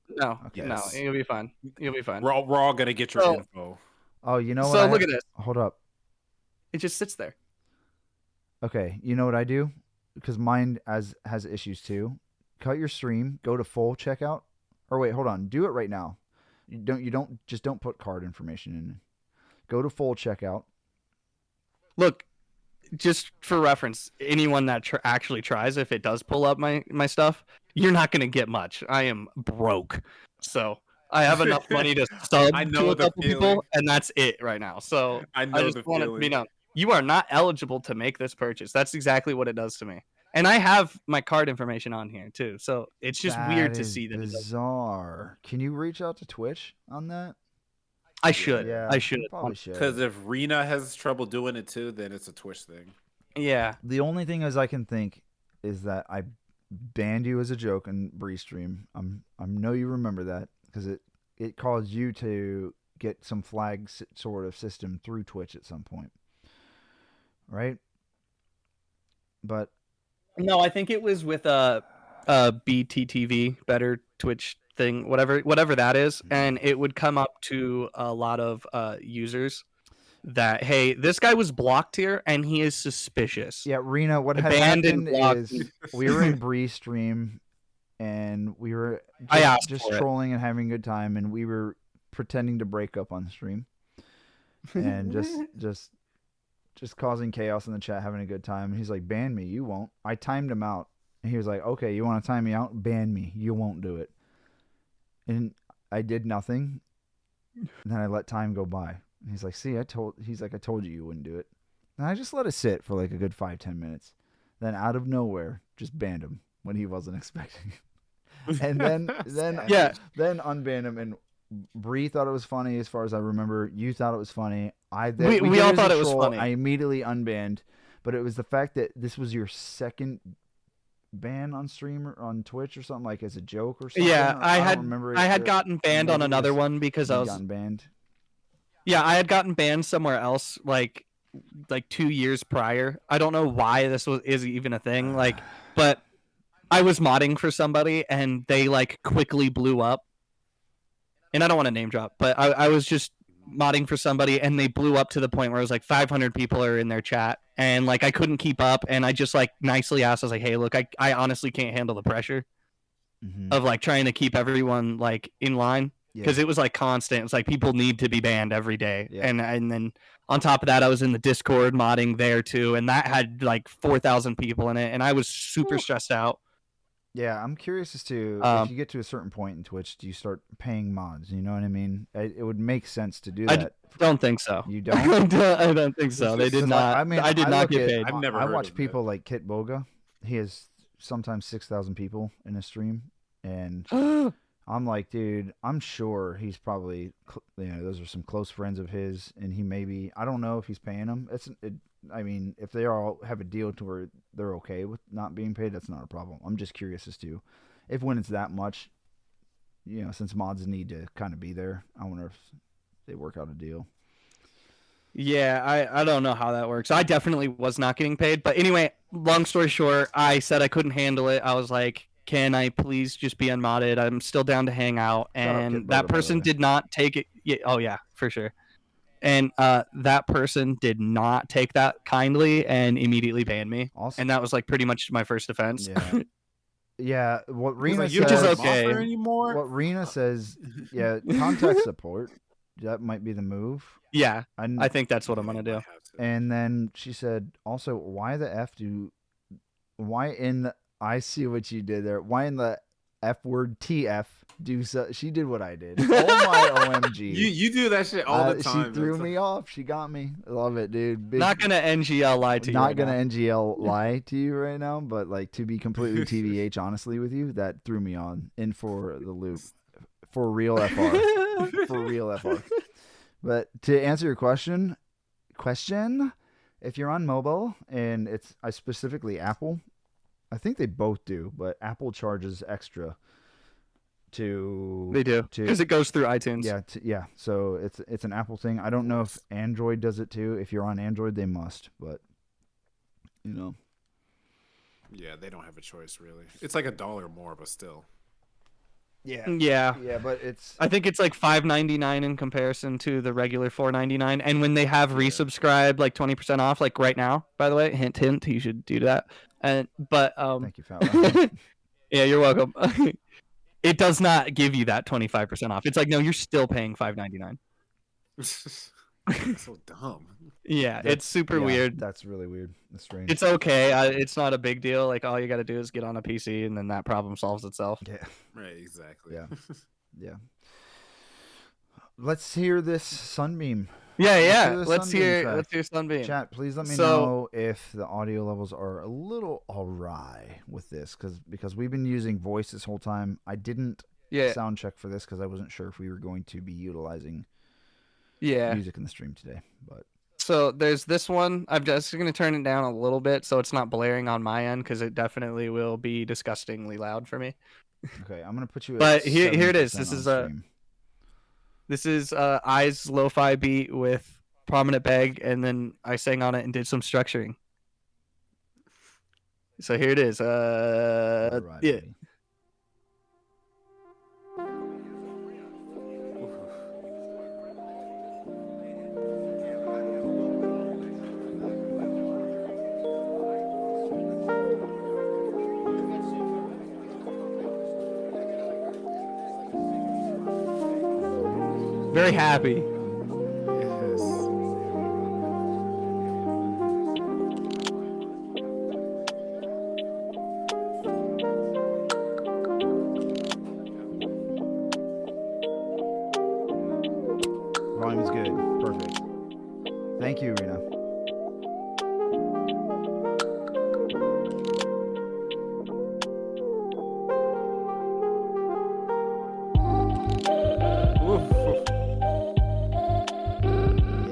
No. Okay. No. You'll be fine. You'll be fine. We're all gonna get your info. Oh, you know what? So look at this. Hold up. It just sits there. Okay, you know what I do? Because mine has issues too. Cut your stream, go to full checkout. Or wait, hold on. Do it right now. Don't put card information in. Go to full checkout. Look, just for reference, anyone that actually tries, if it does pull up my stuff, you're not going to get much. I am broke. So I have enough money to sub to a couple people, and that's it right now. So I just want to be known. You are not eligible to make this purchase. That's exactly what it does to me. And I have my card information on here too. So it's just weird to see that. Bizarre. Can you reach out to Twitch on that? I should. Yeah, I should. Probably should. Because if Rena has trouble doing it too, then it's a Twitch thing. Yeah. The only thing as I can think is that I banned you as a joke in Bree stream. I know you remember that because it caused you to get some flag sort of system through Twitch at some point. Right? But no, I think it was with BTTV, Better Twitch thing, whatever that is, and it would come up to a lot of users that, hey, this guy was blocked here and he is suspicious. Yeah, Rena, what had happened is we were in Bree stream and we were just trolling and having a good time, and we were pretending to break up on the stream and just causing chaos in the chat, having a good time. And he's like, ban me, you won't. I timed him out. And he was like, okay, you want to time me out? Ban me. You won't do it. And I did nothing. And then I let time go by. And he's like, see, I told you wouldn't do it. And I just let it sit for like a good 5-10 minutes. Then out of nowhere, just banned him when he wasn't expecting it. And then unbanned him. And Bree thought it was funny, as far as I remember. You thought it was funny. We all thought it was funny. I immediately unbanned, but it was the fact that this was your second ban on stream or on Twitch or something, like as a joke or something. Yeah, I had gotten banned on another one because I was gotten banned. Yeah, I had gotten banned somewhere else like 2 years prior. I don't know why this is even a thing. But I was modding for somebody and they quickly blew up. And I don't want to name drop, but I was just modding for somebody and they blew up to the point where it was 500 people are in their chat, and I couldn't keep up, and I just nicely asked, I was like, hey, look, I honestly can't handle the pressure of trying to keep everyone in line, because it was constant. It's people need to be banned every day. And then on top of that, I was in the Discord modding there too, and that had 4,000 people in it, and I was super stressed out. Yeah, I'm curious as to if you get to a certain point in Twitch, do you start paying mods? You know what I mean? It would make sense to do that. I don't think so. You don't? I don't think so. They did not. I did not get paid. I watch people like Kit Boga. He has sometimes 6,000 people in a stream, and I'm like, dude, I'm sure he's probably, those are some close friends of his, and he maybe, I don't know if he's paying them. I mean, if they all have a deal to where they're okay with not being paid, that's not a problem. I'm just curious as to when it's that much, since mods need to kind of be there, I wonder if they work out a deal. Yeah, I don't know how that works. I definitely was not getting paid. But anyway, long story short, I said I couldn't handle it. I was like, can I please just be unmodded? I'm still down to hang out. Shout out Kid And Butter, that by the person way. did not take it. Yeah, oh, yeah, for sure. And that person did not take that kindly and immediately banned me. Awesome. And that was like pretty much my first offense. Yeah. Yeah, what He's Rena like, you Which is says. don't okay. offer anymore. What Rena says. Yeah, contact support. That might be the move. Yeah, I think that's what I'm Yeah, going you to might do. have to. And then she said, also, why the F do. Why in the. I see what you did there. Why in the F word TF do so. She did what I did. Oh my OMG. You do that shit all the time. She threw me off. She got me. I love it, dude. Big, Not going to NGL lie to you. not right gonna now. NGL lie to you right now, but like to be completely TBH honestly with you, that threw me in for the loop. For real FR. For real FR. But to answer your question, if you're on mobile and I specifically Apple, I think they both do, but Apple charges extra to They do, because it goes through iTunes. yeah. So it's an Apple thing. I don't know if Android does it too. If you're on Android, they must, but you know. Yeah, they don't have a choice really. It's like $1 more, but still. Yeah. But it's. I think it's like $5.99 in comparison to the regular $4.99. And when they have resubscribe like 20% off, like right now, by the way, hint, you should do that. But Thank you, Phatloud. yeah, you're welcome. It does not give you that 25% off. It's like, no, you're still paying $5.99. So dumb. Yeah, it's super weird. That's really weird. That's strange. It's okay. It's not a big deal. Like all you got to do is get on a PC, and then that problem solves itself. Yeah. Right. Exactly. Yeah. Let's hear this Sunbeam. Yeah. Let's hear Let's hear Sunbeam. Chat, please let me know if the audio levels are a little awry with this, because we've been using voice this whole time. I didn't sound check for this because I wasn't sure if we were going to be utilizing music in the stream today. But so there's this one. I'm just going to turn it down a little bit so it's not blaring on my end, because it definitely will be disgustingly loud for me. Okay, I'm going to put you at But here it is. 70% This on is stream. This is I's lo-fi beat with Prominent Beg, and then I sang on it and did some structuring. So here it is. All right, Yeah. buddy. Very happy. Yes. Volume's good. Perfect. Thank you, Rena.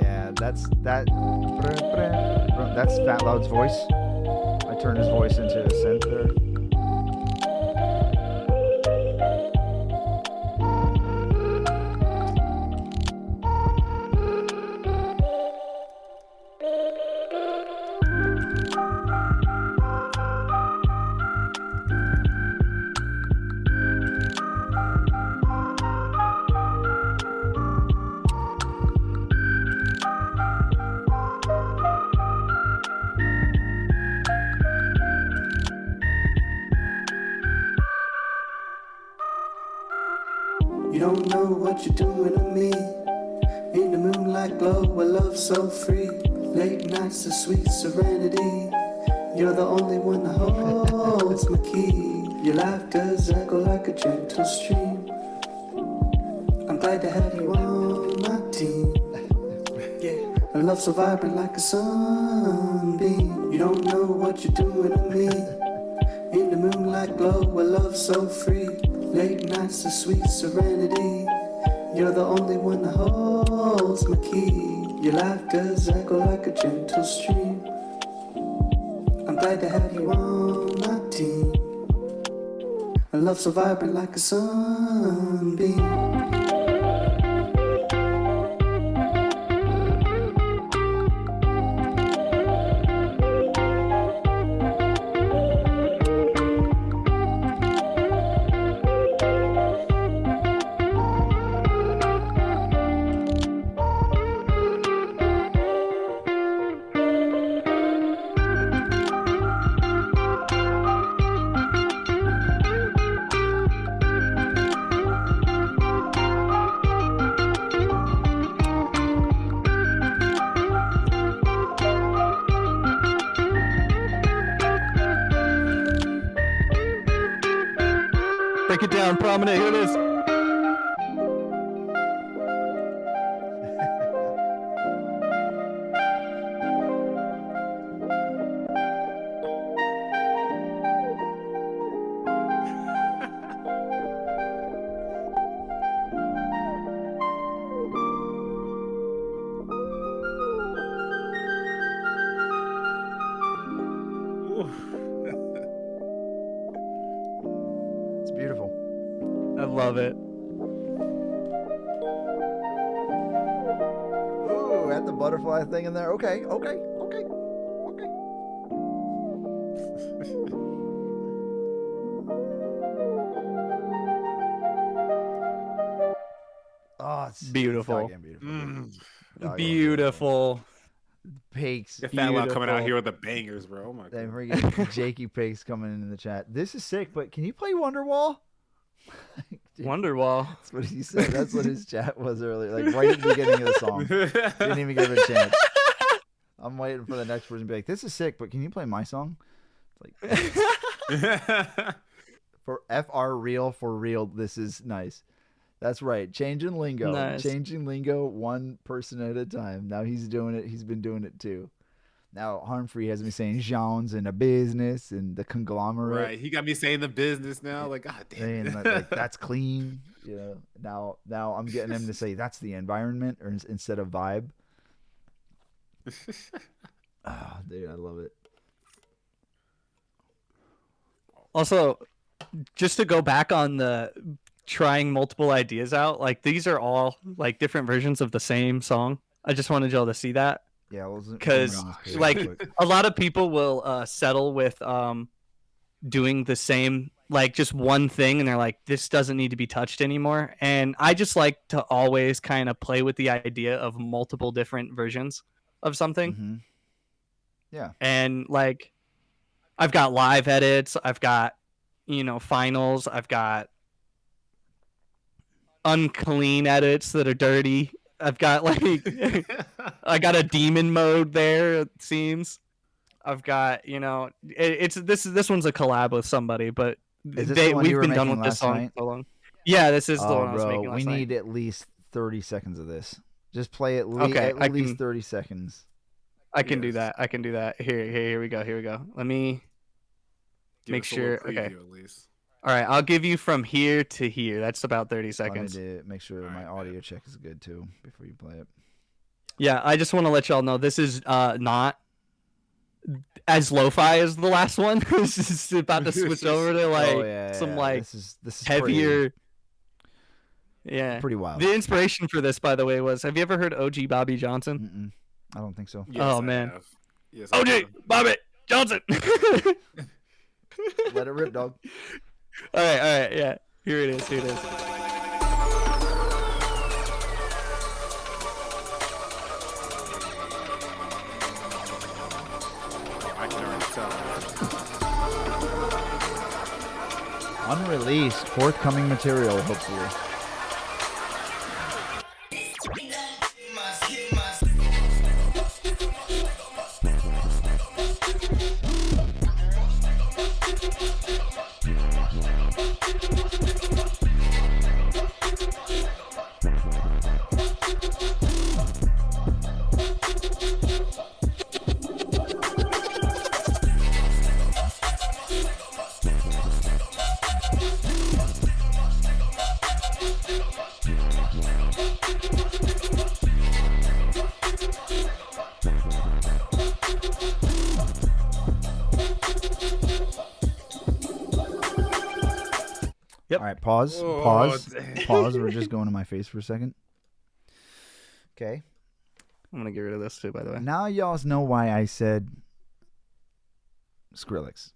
Yeah, that's Phatloud's voice. I turned his voice into a synth there. You don't know what you're doing to me. In the moonlight glow, a love so free. Late nights of sweet serenity. You're the only one that holds my key. Your laughter's echo like a gentle stream. I'm glad to have you on my team. Yeah, a love so vibrant like a sunbeam. You don't know what you're doing to me. In the moonlight glow, a love so free. Late nights of sweet serenity. You're the only one that holds my key. Your laughter's echo like a gentle stream. I'm glad to have you on my team. A love so vibrant like a sunbeam. break it down. Prominent. Here it is. It's beautiful. I love it. Ooh, add the butterfly thing in there. Okay. Oh, it's Beautiful. goddamn beautiful. Doggone Beautiful. Pakes. Get Fat Loud coming out Beautiful. here with the bangers, bro. Oh my Then god. freaking Jakey Pakes coming in the chat. This is sick, but can you play Wonderwall? Dude, Wonderwall. that's what he said. That's what his chat was earlier. Like right at the beginning of the song. Didn't even give it a chance. I'm waiting for the next person to be like, this is sick, but can you play my song? It's like for FR real, for real, this is nice. That's right. Changing lingo. Nice. Changing lingo one person at a time. Now he's doing it. He's been doing it too. Now Harmfree has me saying Jones and a business and the conglomerate. Right. He got me saying the business now. Like, god damn. And like, that's clean. You know. Now I'm getting him to say that's the environment or instead of vibe. Oh, dude, I love it. Also, just to go back on the trying multiple ideas out, like these are all like different versions of the same song. I just wanted y'all to see that. Yeah, Because like a lot of people will settle with doing the same, like just one thing, and they're like, this doesn't need to be touched anymore. And I just like to always kind of play with the idea of multiple different versions of something. Mm-hmm. Yeah. And like I've got live edits, I've got, you know, finals, I've got unclean edits that are dirty. I've got like I got a demon mode there, it seems. I've got, you know, this one's a collab with somebody, but Is this the one you we've were been done making with this last song night? so long. Yeah, this is the Oh, one I was bro, making last we night. need at least 30 seconds of this. Just play at Okay, I least can- 30 seconds. I can do Yes. that. I can do that. Here we go. Let me Give make us a little sure. Okay. preview at least. All right, I'll give you from here to here. That's about 30 I need seconds. to make sure that my Alright, audio check is good too before you play it. Yeah, I just want to let y'all know this is not as lo-fi as the last one. This is about to switch over to like Oh, yeah, some yeah. like this is heavier. Yeah. pretty wild. The inspiration for this, by the way, was have you ever heard OG Bobby Johnson? I don't think so. Yes, Oh, I man. have. Yes, I OG have. Bobby Johnson. Let it rip, dog. All right, yeah. Here it is. I can already tell. Unreleased, forthcoming material, hopefully. Yep. All right, pause. Oh, Pause. dang. Pause. We're just going to my face for a second. Okay. I'm gonna get rid of this too, by the way. Now y'all know why I said Skrillex.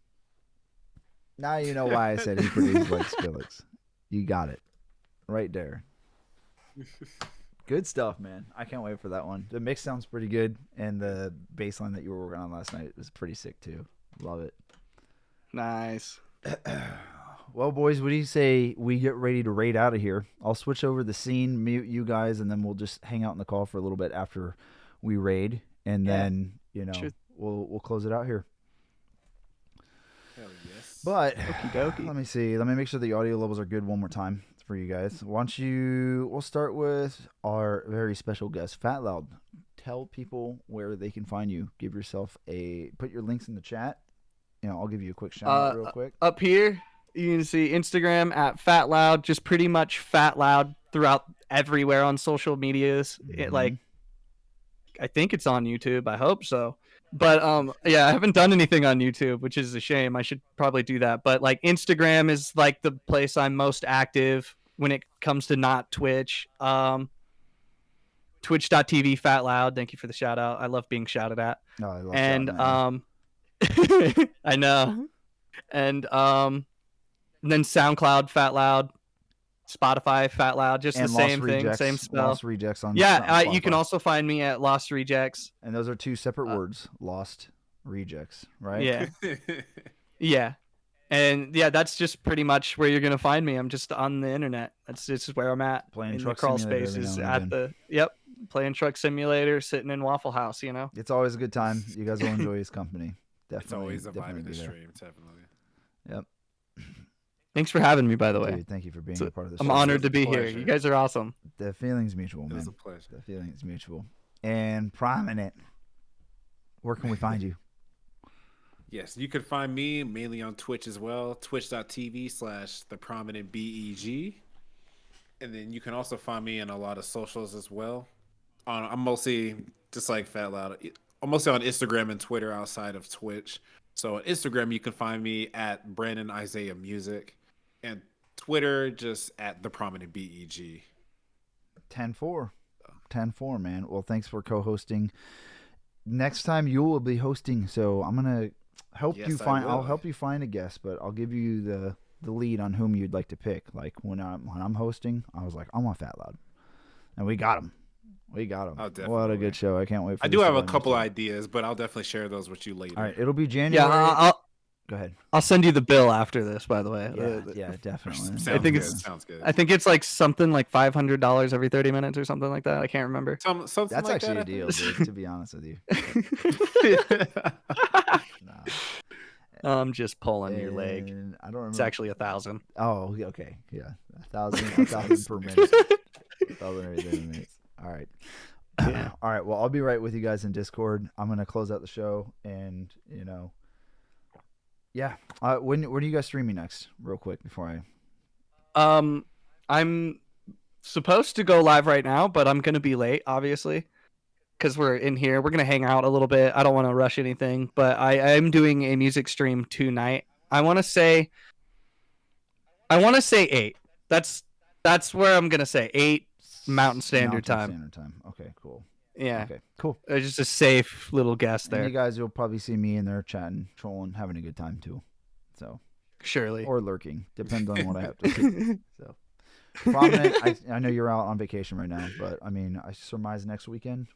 Now you know why I said he produced like Skrillex. You got it. Right there. Good stuff, man. I can't wait for that one. The mix sounds pretty good, and the bass line that you were working on last night was pretty sick too. Love it. Nice. Well, boys, what do you say we get ready to raid out of here? I'll switch over the scene, mute you guys, and then we'll just hang out in the call for a little bit after we raid, and Yeah. then Sure. we'll close it out here. Hell yes. But Okie dokie. let me see. Let me make sure the audio levels are good one more time for you guys. We'll start with our very special guest, phatloud. Tell people where they can find you. Put your links in the chat. I'll give you a quick shout out real quick. Up here, you can see Instagram at phatloud, just pretty much phatloud throughout everywhere on social medias. Mhm. I think it's on YouTube. I hope so. But yeah, I haven't done anything on YouTube, which is a shame. I should probably do that. But like Instagram is like the place I'm most active when it comes to not Twitch. Twitch.tv phatloud. Thank you for the shout out. I love being shouted at. Oh, I love And shouting I know. And then SoundCloud phatloud, Spotify phatloud, just and the Lost same Rejects, thing, same spell. Lost Rejects on Yeah, you Spotify. can also find me at Lost Rejects. And those are two separate words. Lost Rejects, right? Yeah. Yeah. And yeah, that's just pretty much where you're gonna find me. I'm just on the internet. That's just where I'm at. Playing in Truck the crawl Simulator space every is now and at again. playing Truck Simulator, sitting in Waffle House. It's always a good time. You guys will enjoy his company. Definitely. It's always a vibe definitely in the be there. stream, definitely. Yep. Thanks for having me, by the way. Dude, thank you for being a part of the show. I'm honored to It was a be here. pleasure. You guys are awesome. The feeling's mutual, It man. was a pleasure. The feeling's mutual. And Prominent, where can we find you? Yes, you can find me mainly on Twitch as well, twitch.tv/theprominentbeg. And then you can also find me in a lot of socials as well. I'm mostly just like phatloud. I'm mostly on Instagram and Twitter outside of Twitch. So on Instagram, you can find me at Brandon Isaiah Music, and Twitter just at theprominentbeg. 10-4. 10-4, man. Well, thanks for co-hosting. Next time you will be hosting, so I'm gonna help Yes, you I find. will. I'll help you find a guest, but I'll give you the lead on whom you'd like to pick. Like when I'm hosting, I was like, I want phatloud, and we got him. We got him. Oh, What a definitely. good show! I can't wait. For I do this have to a run couple next week. ideas, but I'll definitely share those with you later. All right, it'll be Yeah, January. Go ahead. I'll send you the bill after this. By the way, Yeah, definitely. Sounds I think good. it's- Sounds good. I think it's like something like $500 every 30 minutes or something like that. I can't remember. Something That's like actually that, a I deal, think. dude. To be honest with you. Nah. I'm just pulling your leg. And I don't remember. It's actually 1,000. Oh, okay. Yeah. 1,000 per minute. 1,000 every 30 minutes. All right. Yeah. All right. Well, I'll be right with you guys in Discord. I'm going to close out the show and, yeah. When are you guys streaming next? Real quick before I'm supposed to go live right now, but I'm gonna be late, obviously, because we're in here. We're gonna hang out a little bit. I don't want to rush anything, but I am doing a music stream tonight. I want to say 8. That's where I'm gonna say 8 Mountain Standard Time. Standard Time. Okay, cool. Yeah, Okay, cool. just a safe little guess And there. you guys will probably see me in there chatting, trolling, having a good time too. So, Surely. or lurking, depends on what I have to do. So, Prominent, I know you're out on vacation right now, but I mean, I surmise next weekend.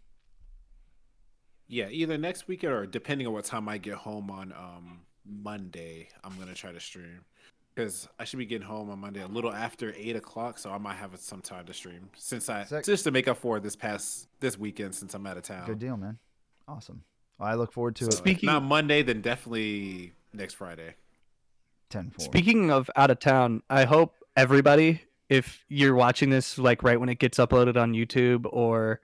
Yeah, either next weekend or depending on what time I get home on Monday, I'm gonna try to stream because I should be getting home on Monday a little after 8 o'clock, so I might have some time to stream Sick. just to make up for this weekend since I'm out of town. Good deal, man. Awesome. Well, I look forward to So it. if Speaking- not Monday, then definitely next Friday. 10-4. Speaking of out of town, I hope everybody, if you're watching this like right when it gets uploaded on YouTube or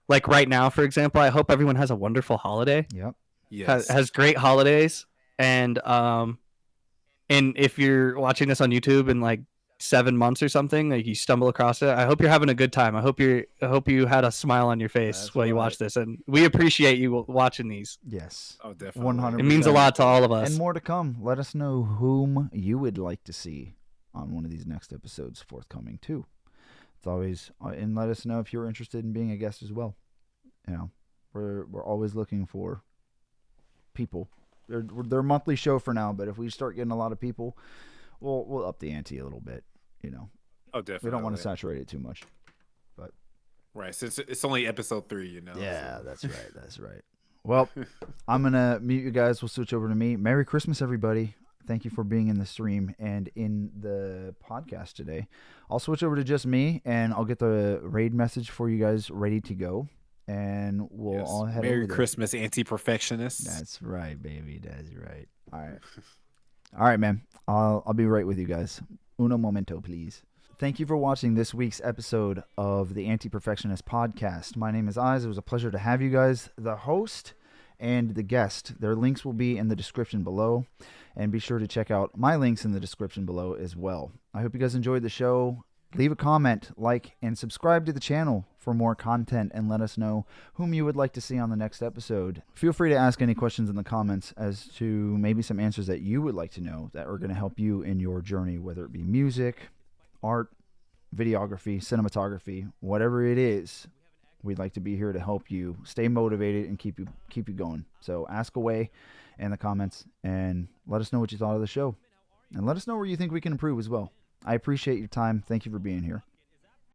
like right now, for example, I hope everyone has a wonderful holiday. Yep. Yes. Has great holidays, and if you're watching this on YouTube in like 7 months or something, like you stumble across it, I hope you're having a good time. I hope you had a smile on your face That's while you right. watch this, and we appreciate you watching these. Yes. Oh, definitely. 100%. It means a lot to all of us. And more to come. Let us know whom you would like to see on one of these next episodes forthcoming too. It's always and let us know if you're interested in being a guest as well. We're always looking for people. They're a monthly show for now, but if we start getting a lot of people, we'll up the ante a little bit. Oh, definitely. We don't want to saturate it too much. Right, since it's only episode 3, Yeah, so- that's right. That's right. Well, I'm gonna mute you guys. We'll switch over to me. Merry Christmas, everybody. Thank you for being in the stream and in the podcast today. I'll switch over to just me, and I'll get the raid message for you guys ready to go, and we'll Yes. all head Merry over there. Christmas, Antiperfectionists. That's right, baby. That's right. All right. All right, man. I'll be right with you guys. Uno momento, please. Thank you for watching this week's episode of the Antiperfectionist Podcast. My name is Iz. It was a pleasure to have you guys, the host and the guest. Their links will be in the description below. And be sure to check out my links in the description below as well. I hope you guys enjoyed the show. Leave a comment, like, and subscribe to the channel for more content, and let us know whom you would like to see on the next episode. Feel free to ask any questions in the comments as to maybe some answers that you would like to know that are going to help you in your journey, whether it be music, art, videography, cinematography, whatever it is. We'd like to be here to help you stay motivated and keep you going. So ask away in the comments and let us know what you thought of the show. And let us know where you think we can improve as well. I appreciate your time. Thank you for being here.